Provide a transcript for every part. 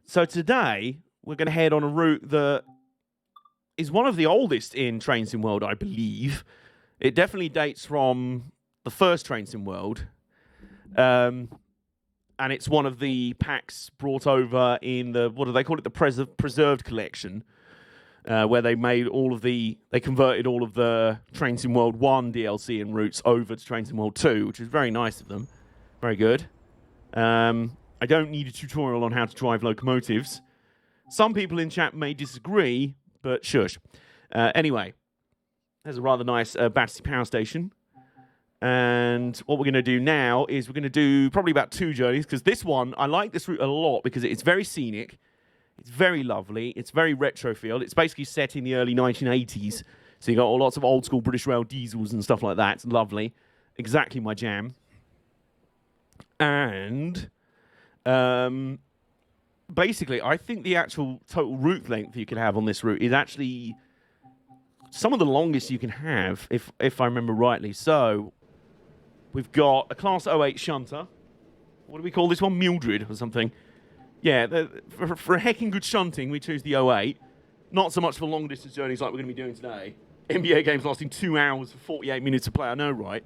So today, we're going to head on a route that is one of the oldest in Train Sim World, I believe. It definitely dates from the first Train Sim World. And it's one of the packs brought over in the, what do they call it? The Preserved Collection. Where they converted all of the Train Sim World 1 DLC and routes over to Train Sim World 2, which is very nice of them. Very good. I don't need a tutorial on how to drive locomotives. Some people in chat may disagree, but shush. Anyway, there's a rather nice Battersea Power Station. And what we're going to do now is we're going to do probably about 2 journeys, because this one, I like this route a lot because it's very scenic. It's very lovely. It's very retro feel. It's basically set in the early 1980s. So you got lots of old school British Rail diesels and stuff like that. It's lovely. Exactly my jam. And basically, I think the actual total route length you can have on this route is actually some of the longest you can have, if I remember rightly. So we've got a Class 08 shunter. What do we call this one? Mildred or something. Yeah, for a hecking good shunting, we choose the 08. Not so much for long distance journeys like we're going to be doing today. NBA games lasting 2 hours for 48 minutes to play, I know, right?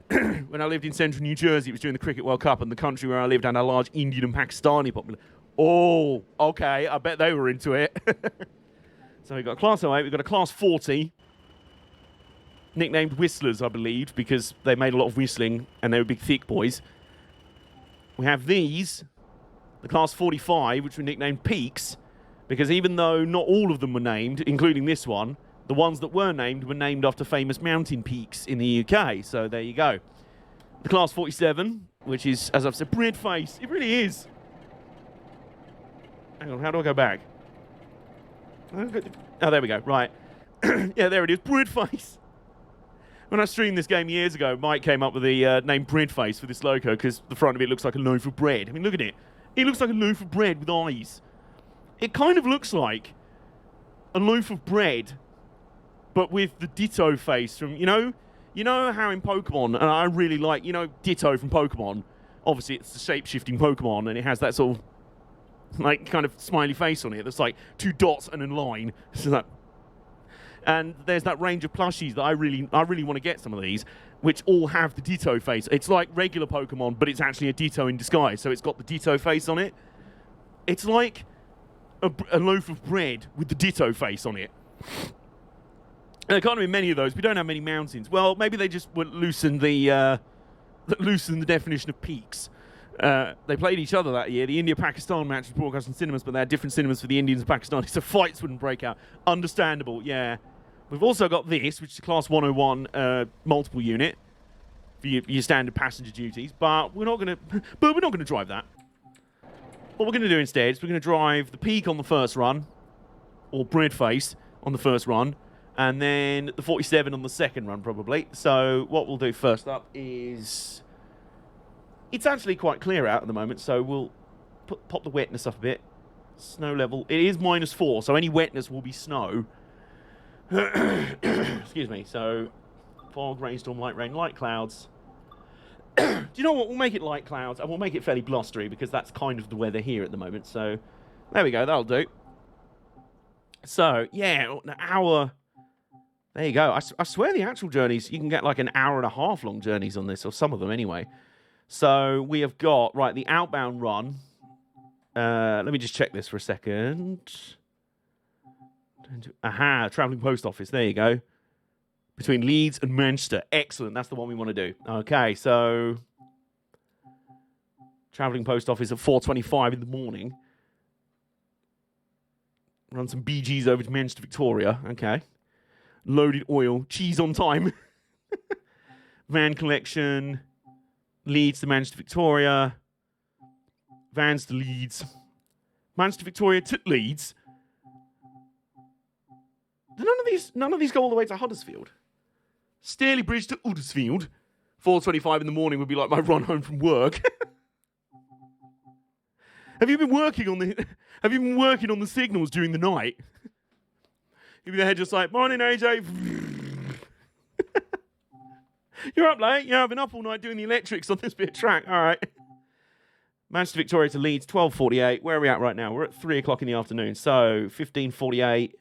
When I lived in central New Jersey, it was during the Cricket World Cup, and the country where I lived had a large Indian and Pakistani population. Oh, okay, I bet they were into it. So we've got a Class 08, we've got a Class 40, nicknamed Whistlers, I believe, because they made a lot of whistling, and they were big, thick boys. We have these, the Class 45, which were nicknamed Peaks, because even though not all of them were named, including this one, the ones that were named after famous mountain peaks in the UK. So there you go. The Class 47, which is, as I've said, bread face. It really is. Hang on, how do I go back? Oh, there we go. Right. Yeah, there it is. Bread face. When I streamed this game years ago, Mike came up with the name bread face for this logo because the front of it looks like a loaf of bread. I mean, look at it. It looks like a loaf of bread with eyes. It kind of looks like a loaf of bread, but with the Ditto face from, you know how in Pokemon, and I really like, Ditto from Pokemon. Obviously, it's the shape-shifting Pokemon, and it has that sort of, like, kind of smiley face on it that's like 2 dots and a line. So that, and there's that range of plushies that I really want to get some of these, which all have the Ditto face. It's like regular Pokemon, but it's actually a Ditto in disguise, so it's got the Ditto face on it. It's like a loaf of bread with the Ditto face on it. There can't be many of those. We don't have many mountains. Well, maybe they just would loosen the definition of peaks. They played each other that year. The India-Pakistan match was broadcast in cinemas, but they had different cinemas for the Indians and Pakistanis, so fights wouldn't break out. Understandable, yeah. We've also got this, which is a Class 101 multiple unit for your standard passenger duties, but we're not going to drive that. What we're going to do instead is we're going to drive the Peak on the first run, or Breadface on the first run, and then the 47 on the second run, probably. So what we'll do first up is... It's actually quite clear out at the moment, so we'll pop the wetness up a bit. Snow level. It is -4, so any wetness will be snow. Excuse me. So, fog, rainstorm, light rain, light clouds. Do you know what? We'll make it light clouds, and we'll make it fairly blustery, because that's kind of the weather here at the moment. So, there we go. That'll do. So, yeah, an hour... There you go. I swear the actual journeys, you can get like an hour and a half long journeys on this, or some of them anyway. So we have got, right, the outbound run. Let me just check this for a second. Aha, travelling post office. There you go. Between Leeds and Manchester. Excellent. That's the one we want to do. Okay, so... Travelling post office at 4:25 in the morning. Run some BGs over to Manchester, Victoria. Okay. Loaded oil. Cheese on time. Van collection. Leeds to Manchester, Victoria. Vans to Leeds. Manchester, Victoria to Leeds. Do none of these go all the way to Huddersfield? Staley Bridge to Huddersfield. 4:25 in the morning would be like my run home from work. Have you been working on the signals during the night? You'll be there just like, morning AJ. You're up late. Yeah, I've been up all night doing the electrics on this bit of track. All right. Manchester Victoria to Leeds, 12:48. Where are we at right now? We're at 3 o'clock in the afternoon. So, 15:48.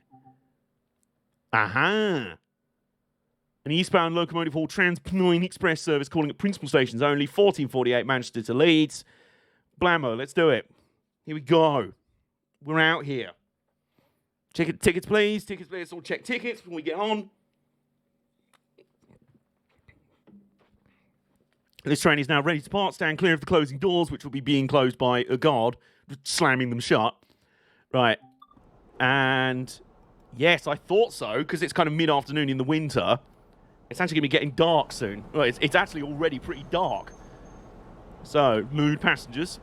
Aha. An eastbound locomotive haul Trans-Pennine express service calling at principal stations only. 14:48 Manchester to Leeds. Blammo, let's do it. Here we go. We're out here. Tickets, please. Tickets, please. All check tickets when we get on. This train is now ready to depart. Stand clear of the closing doors, which will be being closed by a guard, slamming them shut. Right. And yes, I thought so, because it's kind of mid-afternoon in the winter. It's actually going to be getting dark soon. Well, it's actually already pretty dark. So, mood passengers.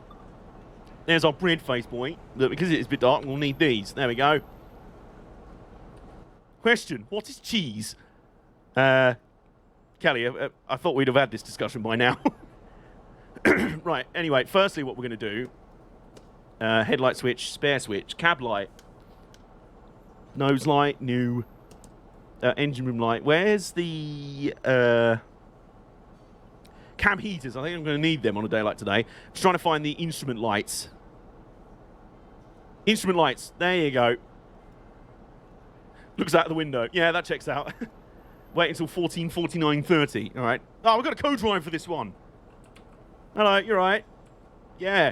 There's our bread face boy. Look, because it is a bit dark, we'll need these. There we go. Question, what is cheese? Kelly, I thought we'd have had this discussion by now. Right, anyway, firstly what we're going to do, headlight switch, spare switch, cab light, nose light, new, engine room light. Where's the cab heaters? I think I'm going to need them on a day like today. Just trying to find the instrument lights. Instrument lights, there you go. Looks out the window. Yeah, that checks out. Wait until 14:49:30. All right. Oh, we've got a co-drive for this one. Hello, you're right. Yeah.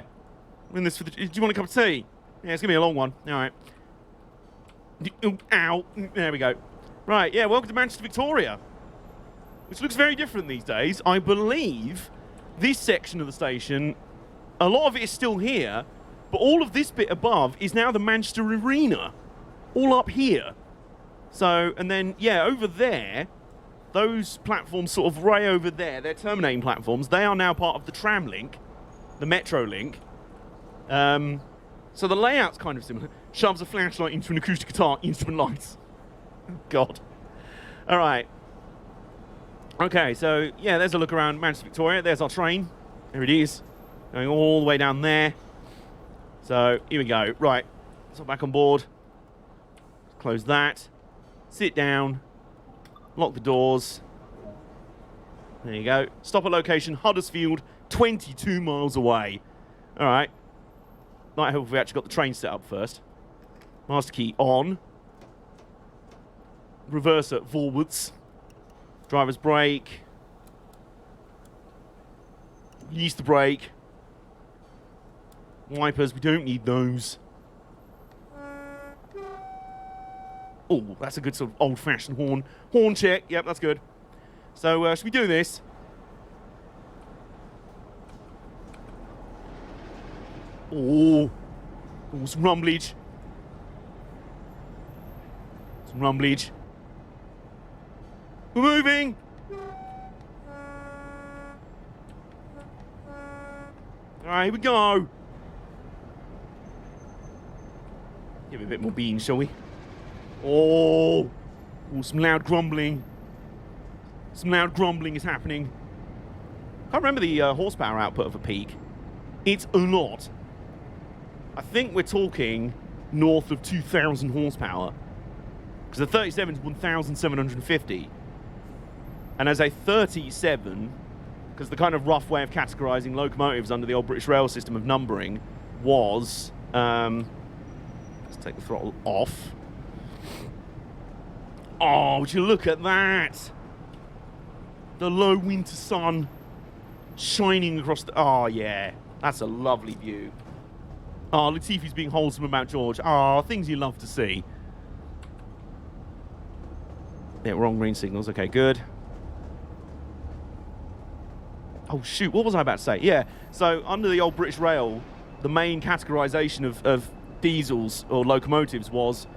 I'm in this for the. Do you want a cup of tea? Yeah, it's gonna be a long one. All right. Ow. There we go. Right. Yeah. Welcome to Manchester Victoria, which looks very different these days. I believe this section of the station, a lot of it is still here, but all of this bit above is now the Manchester Arena, all up here. So, and then, yeah, over there, those platforms sort of right over there, they're terminating platforms. They are now part of the tram link, the metro link. So the layout's kind of similar. Shoves a flashlight into an acoustic guitar, instrument lights. Oh, God. All right. Okay, so, yeah, there's a look around Manchester Victoria. There's our train. There it is. Going all the way down there. So, here we go. Right. So, back on board. Close that. Sit down, lock the doors. There you go. Stop at location, Huddersfield, 22 miles away. All right. Might help if we actually got the train set up first. Master key on. Reverser forwards. Driver's brake. Release the brake. Wipers, we don't need those. Oh, that's a good sort of old-fashioned horn. Horn check. Yep, that's good. So, should we do this? Oh, some rumblage. Some rumblage. We're moving! Alright, here we go. Give it a bit more beans, shall we? Oh, some loud grumbling. Some loud grumbling is happening. Can't remember the horsepower output of a peak. It's a lot. I think we're talking north of 2,000 horsepower. Because the 37 is 1,750. And as a 37, because the kind of rough way of categorizing locomotives under the old British rail system of numbering was... let's take the throttle off. Oh, would you look at that? The low winter sun shining across the... Oh, yeah. That's a lovely view. Oh, Latifi's being wholesome about George. Oh, things you love to see. Yeah, wrong green signals. Okay, good. Oh, shoot. What was I about to say? Yeah. So, under the old British Rail, the main categorization of diesels or locomotives was...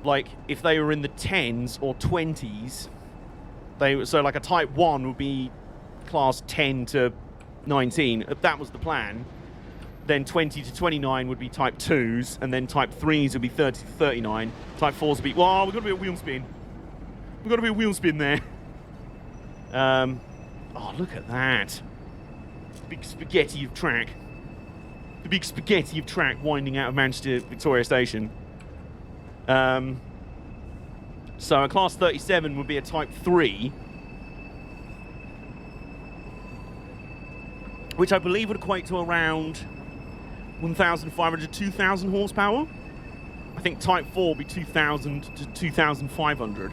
like, if they were in the 10s or 20s, so like a Type 1 would be class 10 to 19. If that was the plan, then 20 to 29 would be Type 2s, and then Type 3s would be 30 to 39. Type 4s would be... Wow, we've got to be a wheel spin. We've got to be a wheel spin there. Oh, look at that. Big spaghetti of track. The big spaghetti of track winding out of Manchester Victoria Station. So a class 37 would be a Type 3. which I believe would equate to around 1,500 to 2,000 horsepower. I think Type 4 will be 2,000 to 2,500,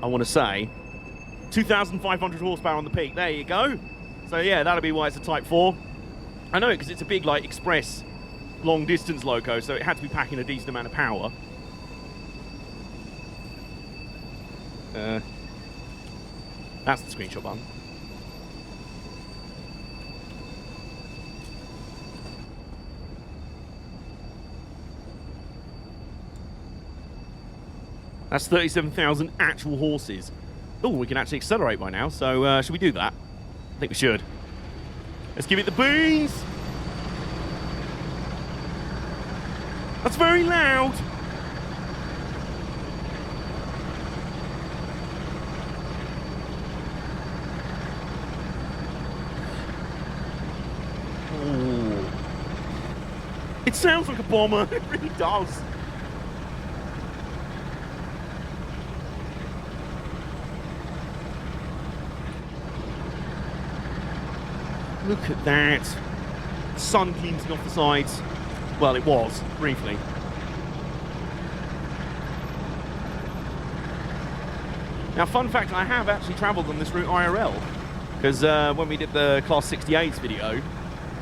I want to say. 2,500 horsepower on the peak. There you go. So yeah, that'll be why it's a Type 4. I know it because it's a big, like, express long-distance loco, so it had to be packing a decent amount of power. That's the screenshot button. That's 37,000 actual horses. Oh, we can actually accelerate by now, so should we do that? I think we should. Let's give it the beans! That's very loud! Oh. It sounds like a bomber, it really does. Look at that. Sun gleaming off the sides. Well, it was, briefly. Now, fun fact, I have actually travelled on this route IRL. Because when we did the Class 68s video,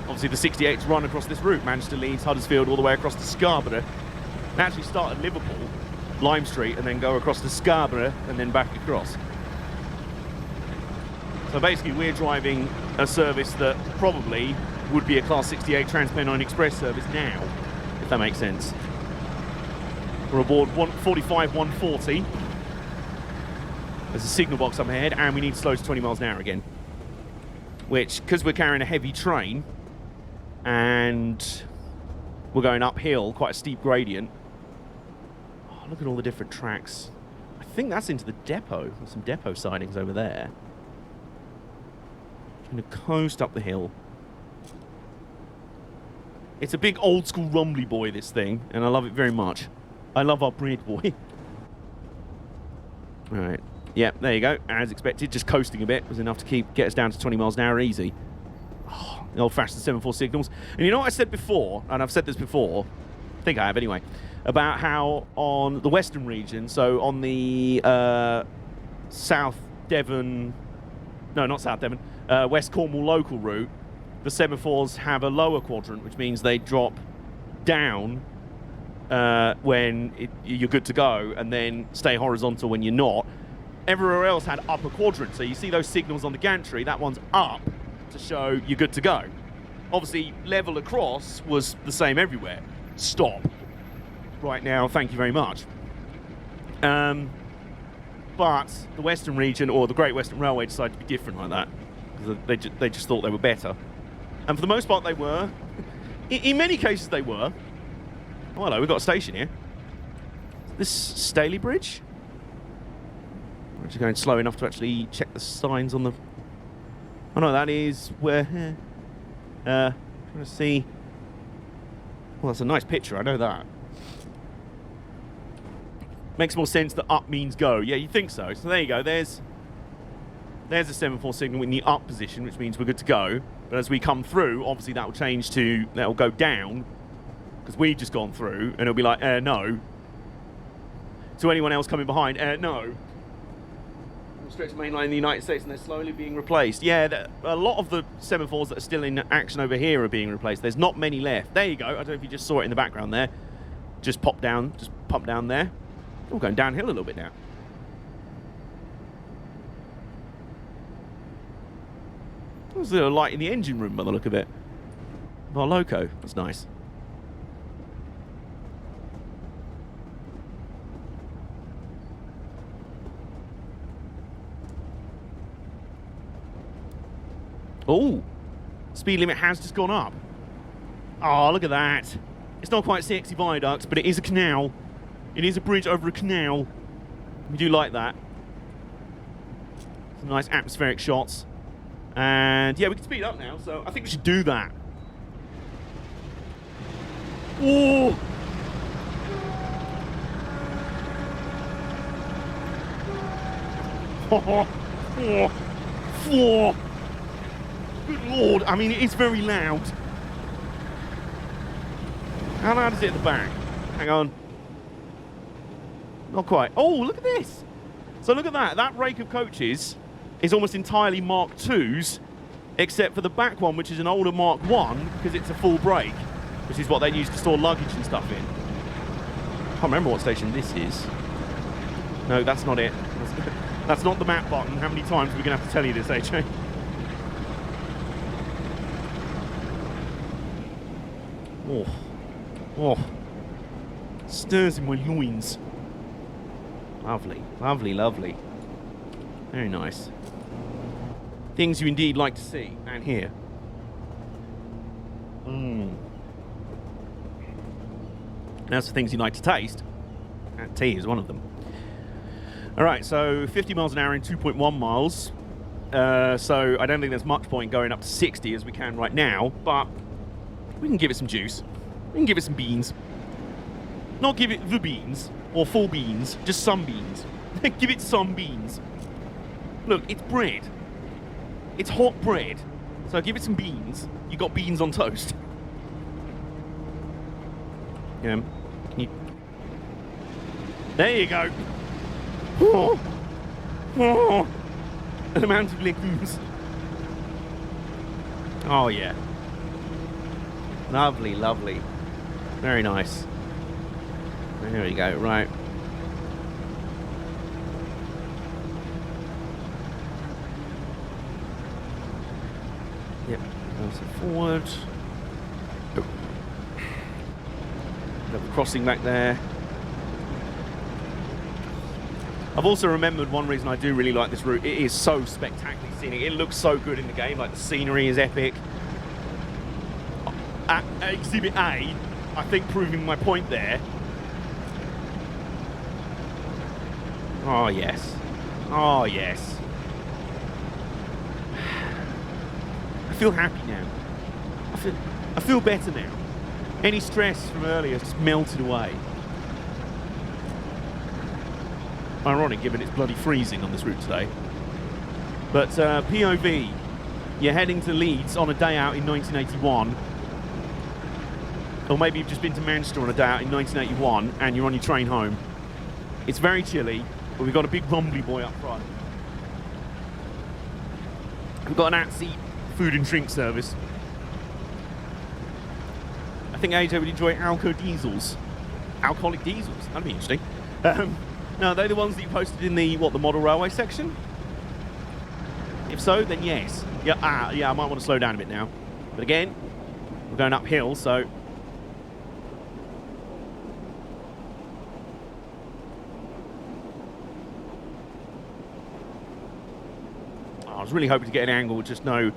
obviously the 68s run across this route, Manchester, Leeds, Huddersfield, all the way across to Scarborough. They actually start at Liverpool, Lime Street, and then go across to Scarborough, and then back across. So basically, we're driving a service that probably would be a Class 68 Trans-Pennine Express service now, if that makes sense. We're aboard 145 140. There's a signal box up ahead, and we need to slow to 20 miles an hour again. Which, because we're carrying a heavy train, and we're going uphill, quite a steep gradient. Oh, look at all the different tracks. I think that's into the depot. There's some depot sidings over there. Going to coast up the hill. It's a big old school rumbly boy, this thing, and I love it very much. I love our bread boy. Alright. Yep, there you go. As expected, just coasting a bit was enough to get us down to 20 miles an hour easy. Oh, the old-fashioned 7/4 signals. And you know what I said before, and I've said this before, I think I have anyway, about how on the western region, so on the South Devon, no, not South Devon, West Cornwall local route, the semaphores have a lower quadrant, which means they drop down when you're good to go, and then stay horizontal when you're not. Everywhere else had upper quadrant, so you see those signals on the gantry, that one's up to show you're good to go. Obviously, level across was the same everywhere. Stop. Right now, thank you very much. But the Western region, or the Great Western Railway, decided to be different like that. Because they just thought they were better. And for the most part, they were. In many cases, they were. Oh, hello, we've got a station here. This Staley Bridge? We're just going slow enough to actually check the signs on the... Oh no, that is where... trying to see... Well, that's a nice picture, I know that. Makes more sense that up means go. Yeah, you think so. So there you go, there's a semaphore signal in the up position, which means we're good to go. But as we come through, obviously that will change to... That will go down, because we've just gone through, and it'll be like, no. To anyone else coming behind, no. Stretch main line in the United States, and they're slowly being replaced. Yeah, a lot of the semaphores that are still in action over here are being replaced. There's not many left. There you go. I don't know if you just saw it in the background there. Just pump down there. We're going downhill a little bit now. There's a little light in the engine room by the look of it. Of our loco. That's nice. Oh, speed limit has just gone up. Oh, look at that. It's not quite CXC viaducts, but it is a canal. It is a bridge over a canal. We do like that. Some nice atmospheric shots. And yeah, we can speed up now, so I think we should do that. Oh! Good Lord. I mean, it is very loud. How loud is it at the back? Hang on. Not quite. Oh, look at this. So look at that. That rake of coaches is almost entirely Mark IIs, except for the back one, which is an older Mark I, because it's a full brake, which is what they use to store luggage and stuff in. I can't remember what station this is. No, that's not it. That's not the map button. How many times are we going to have to tell you this, AJ? Oh. Oh. Stirs in my loins. Lovely, lovely, lovely. Very nice. Things you indeed like to see and hear. As for things you like to taste, and tea is one of them. Alright, so 50 miles an hour in 2.1 miles. So I don't think there's much point going up to 60 as we can right now, but we can give it some juice. We can give it some beans. Not give it the beans, or full beans, just some beans. Give it some beans. Look, it's bread. It's hot bread. So give it some beans. You got beans on toast. Can you... There you go. Oh. Oh. An amount of legumes. Oh, yeah. Lovely, lovely. Very nice. There we go, right. Yep, also forward. Oh. Another crossing back there. I've also remembered one reason I do really like this route. It is so spectacularly scenic. It looks so good in the game, like the scenery is epic. Exhibit A, I think proving my point there. Oh, yes. Oh, yes. I feel happy now. I feel better now. Any stress from earlier just melted away. Ironic, given it's bloody freezing on this route today. But POV, you're heading to Leeds on a day out in 1981. Or maybe you've just been to Manchester on a day out in 1981 and you're on your train home. It's very chilly, but we've got a big rumbly boy up front. We've got an at-seat food and drink service. I think AJ would enjoy diesels. Alcoholic diesels, that'd be interesting. No, they're the ones that you posted in the, the model railway section? If so, then yes. Yeah, yeah, I might want to slow down a bit now. But again, we're going uphill, so... I was really hoping to get an angle with just no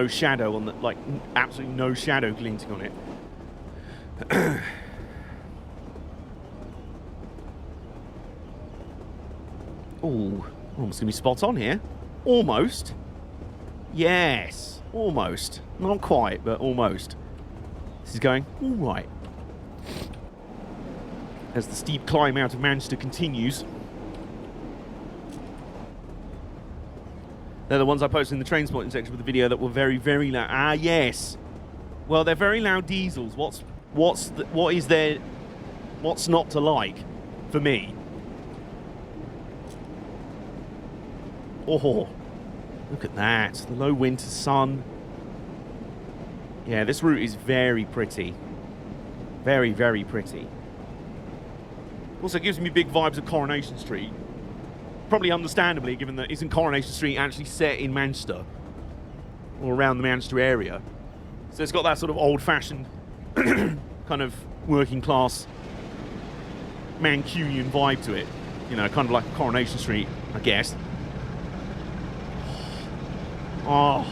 shadow on the, like, absolutely no shadow glinting on it. Oh, almost gonna be spot on here. Almost. Yes, almost. Not quite, but almost. This is going all right. As the steep climb out of Manchester continues. They're the ones I posted in the train spotting section with the video that were very, very loud. Ah, yes. Well, they're very loud diesels. What is there? What's not to like for me? Oh, look at that. The low winter sun. Yeah, this route is very pretty. Very, very pretty. Also gives me big vibes of Coronation Street. Probably understandably, given that isn't Coronation Street actually set in Manchester or around the Manchester area. So it's got that sort of old-fashioned kind of working class Mancunian vibe to it. You know, kind of like Coronation Street, I guess. Oh.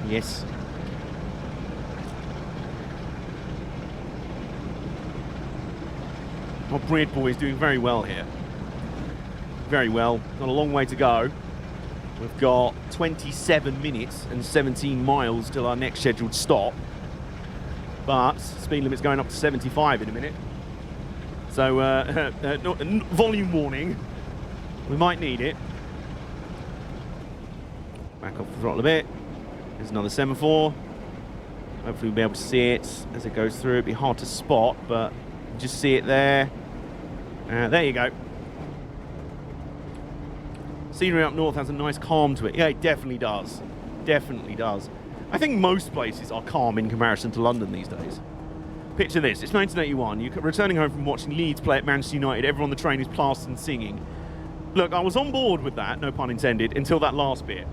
Yes. Our bread boy is doing very well here. Very well. Got a long way to go. We've got 27 minutes and 17 miles till our next scheduled stop. but speed limit's going up to 75 in a minute. So, volume warning. We might need it. Back off the throttle a bit. There's another semaphore. Hopefully we'll be able to see it as it goes through. It'd be hard to spot, but just see it there. There you go. Scenery up north has a nice calm to it. Yeah, it definitely does. Definitely does. I think most places are calm in comparison to London these days. Picture this. It's 1981. You're returning home from watching Leeds play at Manchester United. Everyone on the train is plastered and singing. Look, I was on board with that, no pun intended, until that last bit.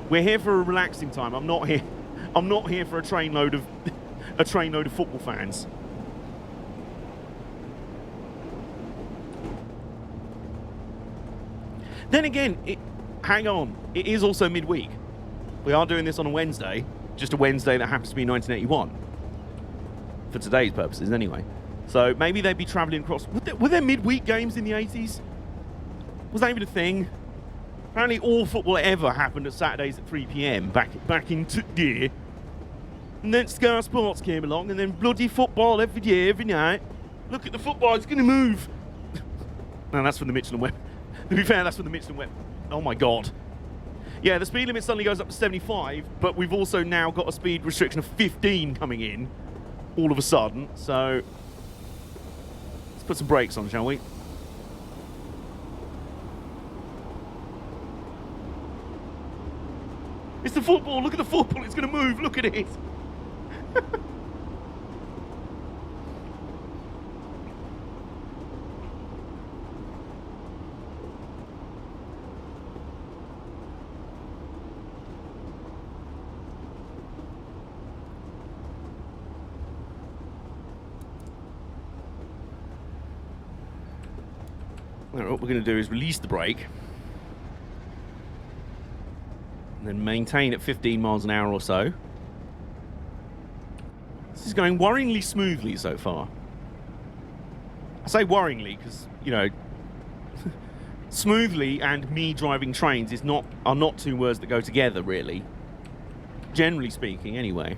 We're here for a relaxing time. I'm not here for a trainload of football fans. Then again, hang on. It is also midweek. We are doing this on a Wednesday, just a Wednesday that happens to be 1981. For today's purposes, anyway. So maybe they'd be travelling across. Were there midweek games in the 80s? Was that even a thing? Apparently all football ever happened at Saturdays at 3 p.m. back in year. And then Sky Sports came along, and then bloody football every day, every night. Look at the football, it's going to move. No, that's from the Mitchell & Webb. To be fair, that's from the Mitchell & Webb. Oh my God. Yeah, the speed limit suddenly goes up to 75, but we've also now got a speed restriction of 15 coming in all of a sudden. So let's put some brakes on, shall we? It's the football. Look at the football. It's going to move. Look at it. Right, what we're going to do is release the brake. And then maintain at 15 miles an hour or so. This is going worryingly smoothly so far. I say worryingly because, you know, smoothly and me driving trains are not two words that go together, really. Generally speaking, anyway.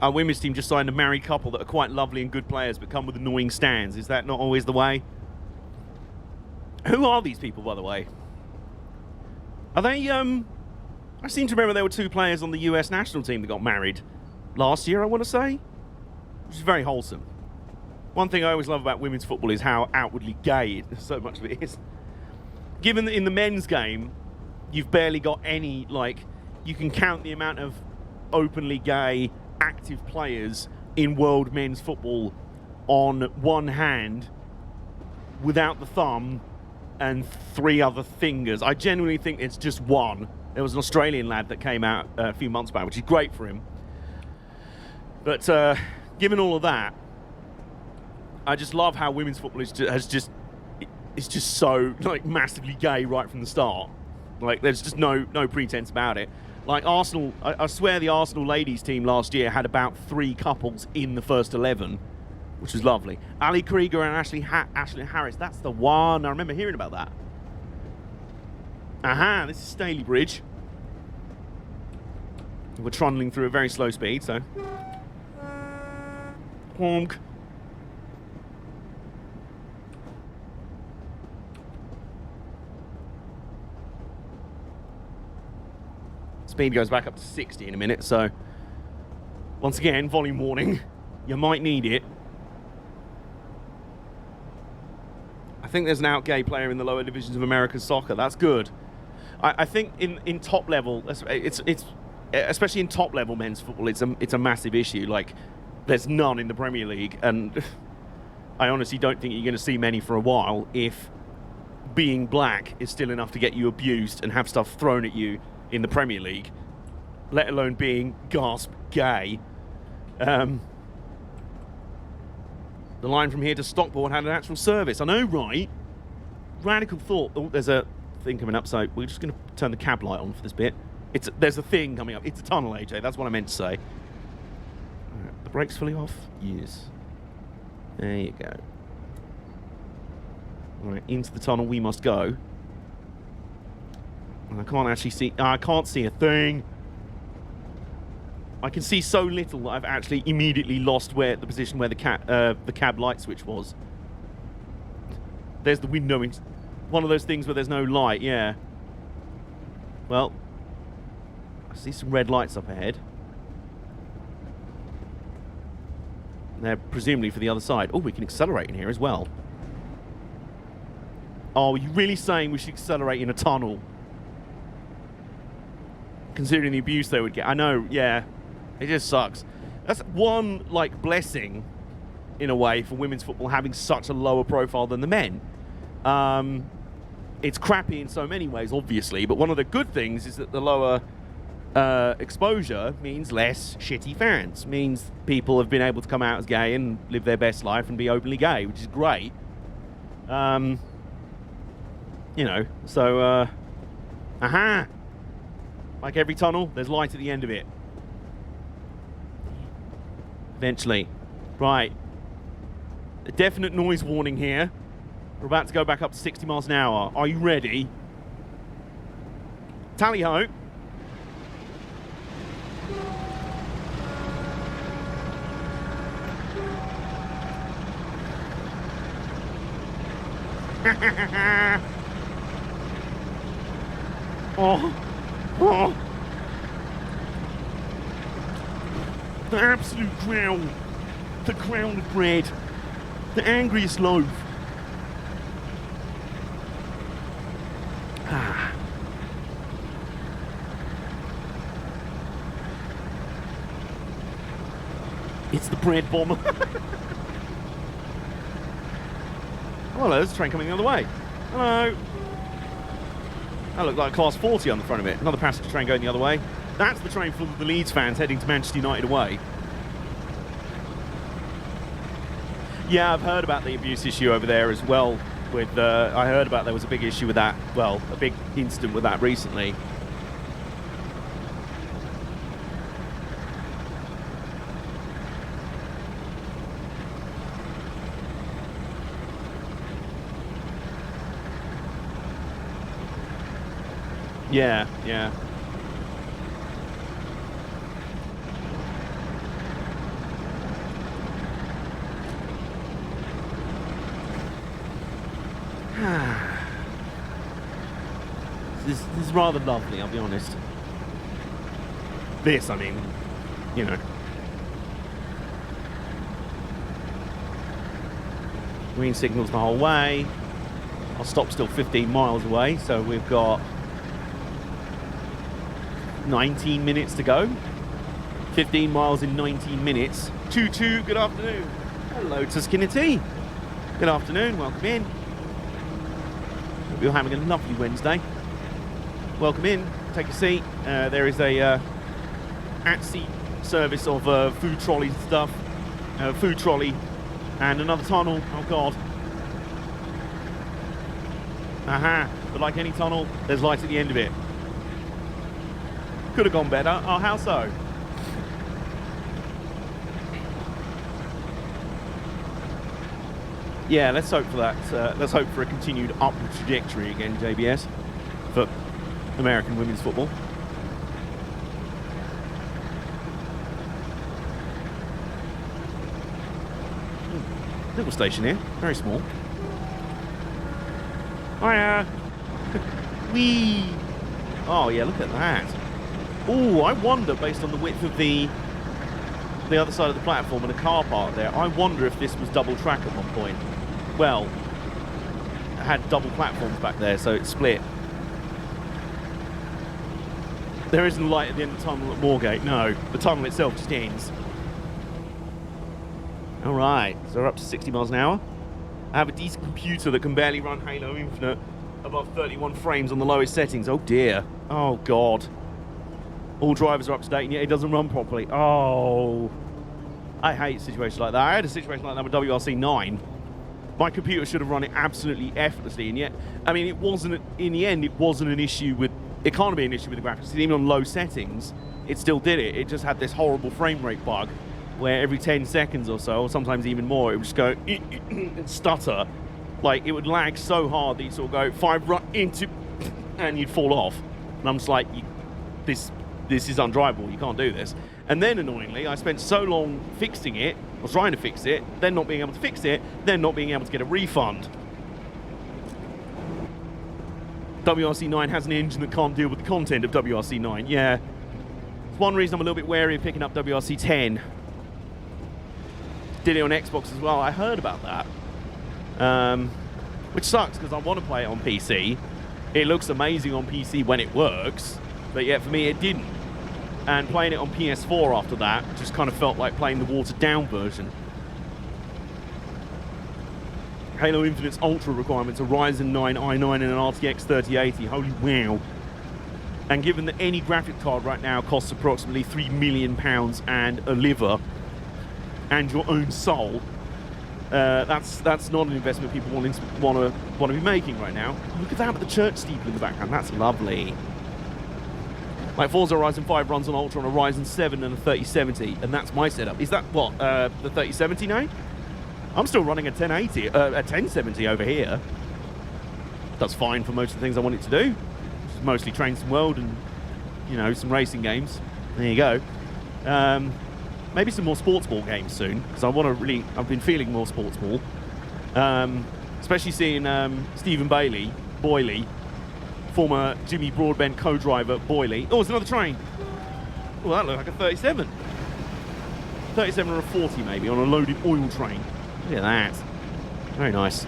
Our women's team just signed a married couple that are quite lovely and good players but come with annoying stands. Is that not always the way? Who are these people, by the way? Are they, I seem to remember there were 2 players on the US national team that got married last year, I want to say. Which is very wholesome. One thing I always love about women's football is how outwardly gay so much of it is. Given that in the men's game, you've barely got any, like, you can count the amount of openly gay active players in world men's football on one hand without the thumb and 3 other fingers. I genuinely think it's just one. There was an Australian lad that came out a few months back, which is great for him. But given all of that, I just love how women's football is just so, like, massively gay right from the start. Like, there's just no pretense about it. Like Arsenal, I swear the Arsenal ladies team last year had about 3 couples in the first 11, which was lovely. Ali Krieger and Ashley Harris, that's the one. I remember hearing about that. Aha, this is Staley Bridge. We're trundling through a very slow speed, so. Honk. Speed goes back up to 60 in a minute, so once again, volume warning. You might need it. I think there's an out gay player in the lower divisions of American soccer. That's good. I think in top level, it's especially in top level men's football, it's a massive issue. Like, there's none in the Premier League, and I honestly don't think you're going to see many for a while if being black is still enough to get you abused and have stuff thrown at you in the Premier League, let alone being, gasp, gay. The line from here to Stockport had an actual service. I know, right? Radical thought. Oh, there's a thing coming up, so we're just going to turn the cab light on for this bit. There's a thing coming up. It's a tunnel, AJ. That's what I meant to say. The brake's fully off? Yes. There you go. All right, into the tunnel we must go. I can't actually see. I can't see a thing. I can see so little that I've actually immediately lost the position where the cab light switch was. There's the window. One of those things where there's no light. Yeah. Well, I see some red lights up ahead. They're presumably for the other side. Oh, we can accelerate in here as well. Oh, are you really saying we should accelerate in a tunnel? Considering the abuse they would get. I know, yeah. It just sucks. That's one, like, blessing, in a way, for women's football having such a lower profile than the men. It's crappy in so many ways, obviously, but one of the good things is that the lower exposure means less shitty fans. Means people have been able to come out as gay and live their best life and be openly gay, which is great. You know, so, aha! Like every tunnel, there's light at the end of it. Eventually. Right. A definite noise warning here. We're about to go back up to 60 miles an hour. Are you ready? Tally-ho. Oh. Oh. The absolute growl. The growl of bread. The angriest loaf. Ah. It's the bread bomber. Oh, hello, there's a train coming the other way. Hello. That looked like a Class 40 on the front of it. Another passenger train going the other way. That's the train full of the Leeds fans heading to Manchester United away. Yeah, I've heard about the abuse issue over there as well. With I heard about there was a big issue with that. Well, a big incident with that recently. Yeah, yeah. This is rather lovely, I'll be honest. This, I mean, you know. Green signals the whole way. Our stop's still 15 miles away, so we've got 19 minutes to go. 15 miles in 19 minutes. Choo-choo, good afternoon. Hello, Tuscanity. Good afternoon, welcome in. Hope you're having a lovely Wednesday. Welcome in, take a seat. There is a at-seat service of food trolleys and stuff. Food trolley and another tunnel. Oh, God. Aha, but like any tunnel, there's light at the end of it. Could have gone better. Oh, how so? Yeah, let's hope for that. Let's hope for a continued upward trajectory again, JBS, for American women's football. Little station here, very small. Hiya! Whee! Oh yeah, look at that. Oh, I wonder, based on the width of the other side of the platform and a car park there, I wonder if this was double track at one point. Well, it had double platforms back there, so it split. There isn't a light at the end of the tunnel at Moorgate, no. The tunnel itself just ends. Alright, so we're up to 60 miles an hour. I have a decent computer that can barely run Halo Infinite above 31 frames on the lowest settings. Oh dear. Oh God. All drivers are up to date and yet it doesn't run properly. Oh. I hate situations like that. I had a situation like that with WRC 9. My computer should have run it absolutely effortlessly, and yet, I mean, it wasn't, in the end, it wasn't an issue with, it can't be an issue with the graphics. Even on low settings, it still did it. It just had this horrible frame rate bug where every 10 seconds or so, or sometimes even more, it would just go and stutter. Like, it would lag so hard that you'd sort of go 5 right into, and you'd fall off. And I'm just like, this is undrivable. You can't do this. And then, annoyingly, I spent so long fixing it, or trying to fix it, then not being able to fix it, then not being able to get a refund. WRC9 has an engine that can't deal with the content of WRC9. Yeah. It's one reason I'm a little bit wary of picking up WRC10. Did it on Xbox as well. I heard about that. Which sucks, because I want to play it on PC. It looks amazing on PC when it works, but yet for me it didn't. And playing it on PS4 after that just kind of felt like playing the watered-down version. Halo Infinite's Ultra requirements are Ryzen 9 i9 and an RTX 3080. Holy wow. And given that any graphic card right now costs approximately £3 million and a liver and your own soul, that's not an investment people want to be making right now. Look at that with the church steeple in the background. That's lovely. Like Forza Horizon 5 runs on Ultra on a Ryzen 7 and a 3070, and that's my setup. Is that what, the 3070 now? I'm still running a 1080, a 1070 over here. That's fine for most of the things I want it to do. It's mostly Trains World and, you know, some racing games. There you go. Maybe some more sports ball games soon, because I want to really, I've been feeling more sports ball. Especially seeing Stephen Boyley, former Jimmy Broadbent co-driver Boyley. Oh, it's another train. Oh, that looked like a 37. 37 or a 40 maybe, on a loaded oil train. Look at that. Very nice. So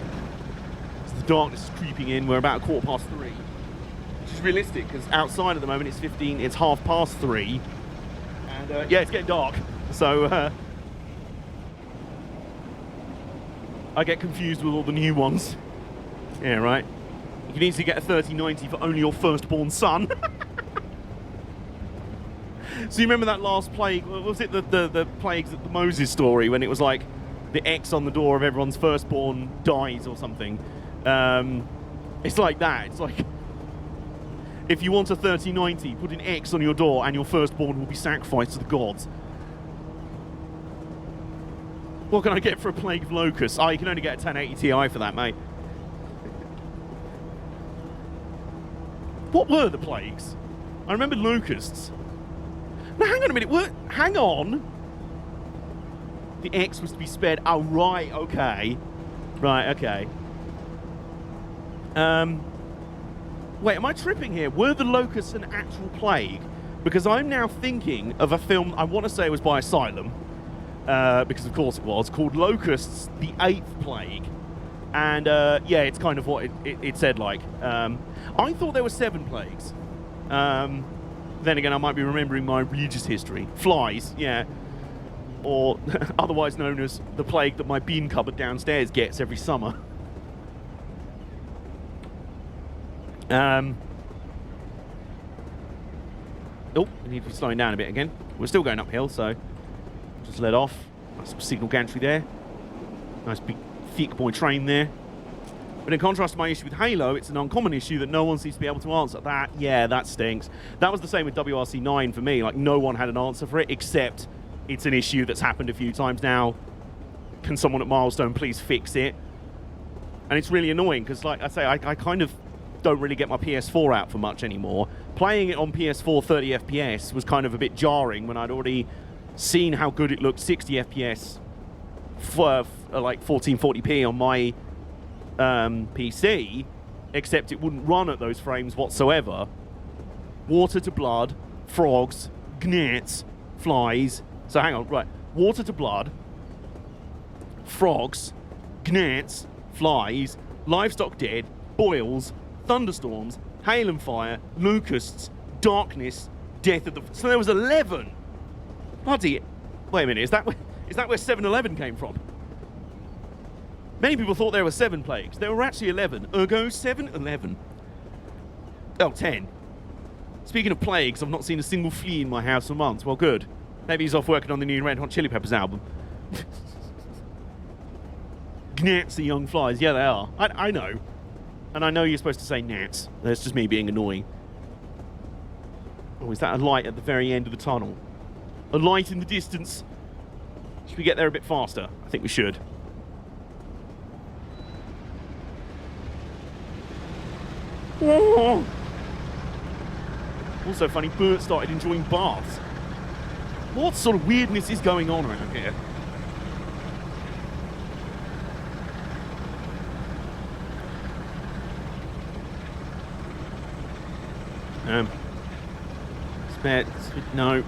the darkness is creeping in. We're about 3:15. Which is realistic, because outside at the moment it's 3:30. And yeah, it's getting dark. So I get confused with all the new ones. Yeah, right. You can easily get a 3090 for only your firstborn son. So you remember that last plague? Was it the plagues at the Moses story, when it was like the X on the door of everyone's firstborn dies or something? It's like that. It's like, if you want a 3090, put an X on your door and your firstborn will be sacrificed to the gods. What can I get for a plague of locusts? Oh, you can only get a 1080 Ti for that, mate. What were the plagues? I remember locusts. Now, hang on a minute. Hang on. The X was to be spared. Oh, right. Okay. Right, okay. Wait, am I tripping here? Were the locusts an actual plague? Because I'm now thinking of a film, I want to say it was by Asylum, because of course it was, called Locusts, the Eighth Plague. And yeah, it's kind of what it said like. I thought there were 7 plagues. Then again, I might be remembering my religious history. Flies, yeah. Or otherwise known as the plague that my bean cupboard downstairs gets every summer. Oh, we need to be slowing down a bit again. We're still going uphill, so just let off. Nice signal gantry there. Nice big thick boy train there. But in contrast to my issue with Halo, it's an uncommon issue that no one seems to be able to answer. That, yeah, that stinks. That was the same with WRC9 for me. Like, no one had an answer for it, except it's an issue that's happened a few times now. Can someone at Milestone please fix it? And it's really annoying, because, like I say, I kind of don't really get my PS4 out for much anymore. Playing it on PS4 30 FPS was kind of a bit jarring when I'd already seen how good it looked 60 FPS for like 1440p on my PC, except it wouldn't run at those frames whatsoever. Water to blood, frogs, gnats, flies. So hang on, right. Water to blood, frogs, gnats, flies, livestock dead, boils, thunderstorms, hail and fire, locusts, darkness, death of the... So there was 11. Bloody... Wait a minute, is that where 7-Eleven came from? Many people thought there were 7 plagues. There were actually 11. Ergo, 7-Eleven. Oh, 10. Speaking of plagues, I've not seen a single flea in my house for months. Well, good. Maybe he's off working on the new Red Hot Chili Peppers album. Gnats are young flies. Yeah, they are. I know. And I know you're supposed to say gnats. That's just me being annoying. Oh, is that a light at the very end of the tunnel? A light in the distance. Should we get there a bit faster? I think we should. Oh. Also funny, Bert started enjoying baths. What sort of weirdness is going on around here? No.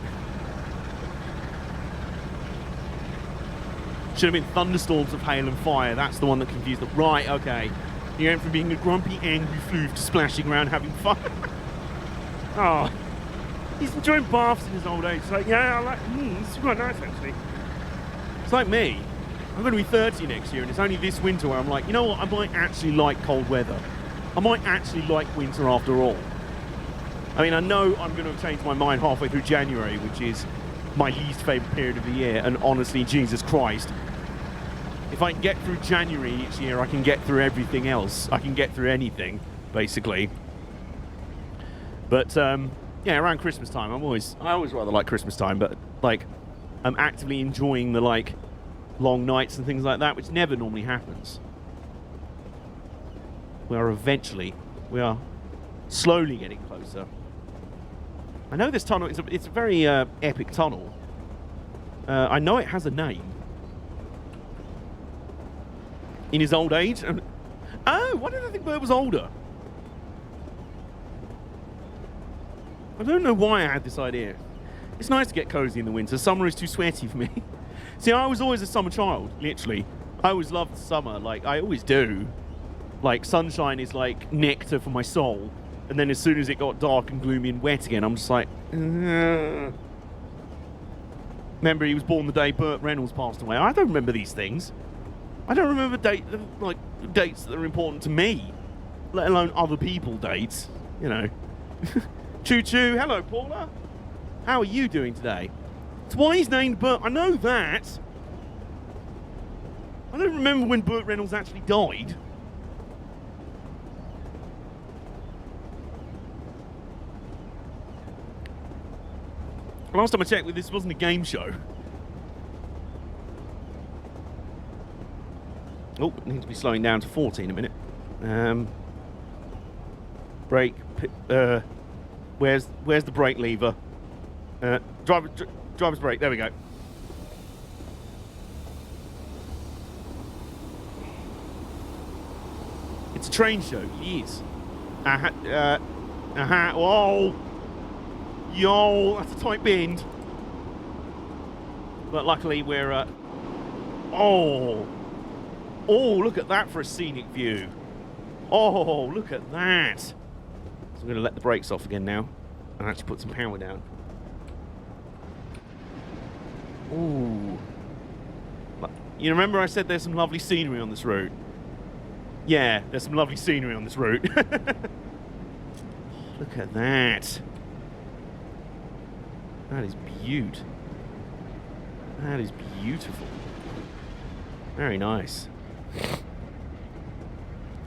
Should have been thunderstorms of hail and fire. That's the one that confused them. Right, okay. You went from being a grumpy, angry floof to splashing around having fun. Oh. He's enjoying baths in his old age. It's like, yeah, I like, it's quite nice actually. It's like me. I'm going to be 30 next year, and it's only this winter where I'm like, you know what, I might actually like cold weather. I might actually like winter after all. I mean, I know I'm going to change my mind halfway through January, which is my least favourite period of the year, and honestly, Jesus Christ, if I can get through January each year, I can get through everything else. I can get through anything, basically. But, yeah, around Christmas time, I always rather like Christmas time, but, like, I'm actively enjoying the, like, long nights and things like that, which never normally happens. We are slowly getting closer. I know this tunnel, it's a very epic tunnel. I know it has a name. In his old age? Oh, why did I think Bert was older? I don't know why I had this idea. It's nice to get cozy in the winter. Summer is too sweaty for me. See, I was always a summer child, literally. I always loved summer, like, I always do. Like, sunshine is like nectar for my soul. And then as soon as it got dark and gloomy and wet again, I'm just like, Remember, he was born the day Burt Reynolds passed away. I don't remember these things. I don't remember dates that are important to me, let alone other people dates, you know. Choo choo, hello Paula. How are you doing today? It's why he's named Burt. I know that. I don't remember when Burt Reynolds actually died. Last time I checked, this wasn't a game show. Oh, need to be slowing down to 40 in a minute. Brake. Where's the brake lever? Driver's brake. There we go. It's a train show. Yes. Whoa. Yo, that's a tight bend. But luckily we're oh, look at that for a scenic view. Oh, look at that. So I'm going to let the brakes off again now and actually put some power down. Ooh. You remember I said there's some lovely scenery on this route? Yeah, there's some lovely scenery on this route. Look at that. That is beautiful. That is beautiful. Very nice.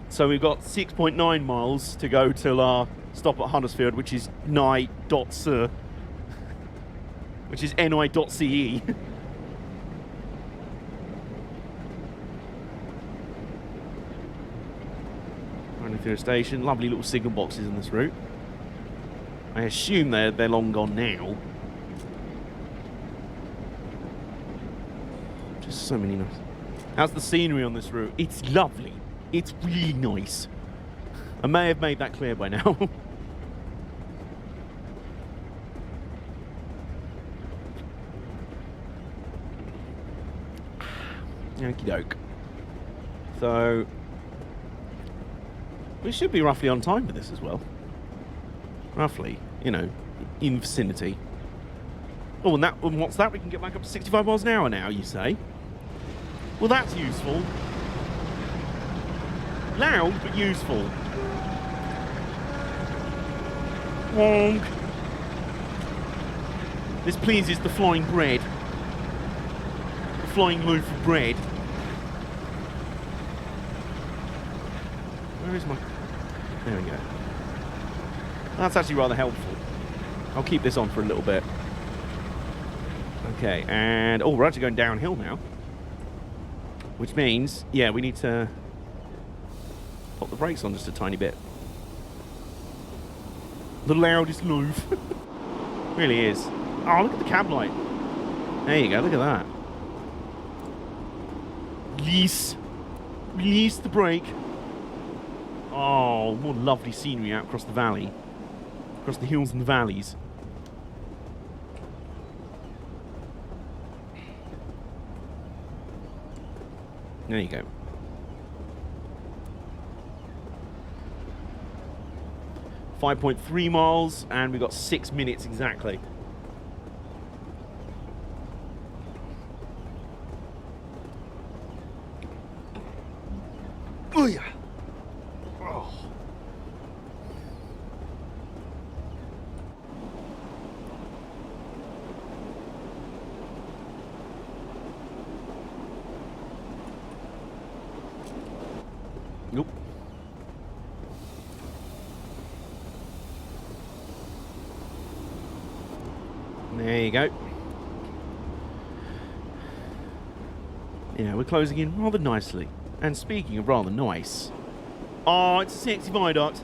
So we've got 6.9 miles to go till our stop at Huddersfield, which is ni.ce, which is ni.ce. Running through a station. Lovely little signal boxes in this route. I assume they're long gone now. Just so many nice. How's the scenery on this route? It's lovely. It's really nice. I may have made that clear by now. Okie doke. So we should be roughly on time for this as well. Roughly, you know, in vicinity. Oh, and what's that? We can get back up to 65 miles an hour now, you say? Well, that's useful. Loud, but useful. Wonk. This pleases the flying bread. The flying loaf of bread. Where is my... There we go. That's actually rather helpful. I'll keep this on for a little bit. Okay, and... Oh, we're actually going downhill now. Which means, yeah, we need to pop the brakes on just a tiny bit. The loudest loaf. Really is. Oh, look at the cab light. There you go, look at that. Release the brake. Oh, more lovely scenery out across the valley. Across the hills and the valleys. There you go. 5.3 miles, and we've got 6 minutes exactly. Oh yeah. Oh. Nope. There you go. Yeah, we're closing in rather nicely. And speaking of rather nice, oh, it's a sexy viaduct.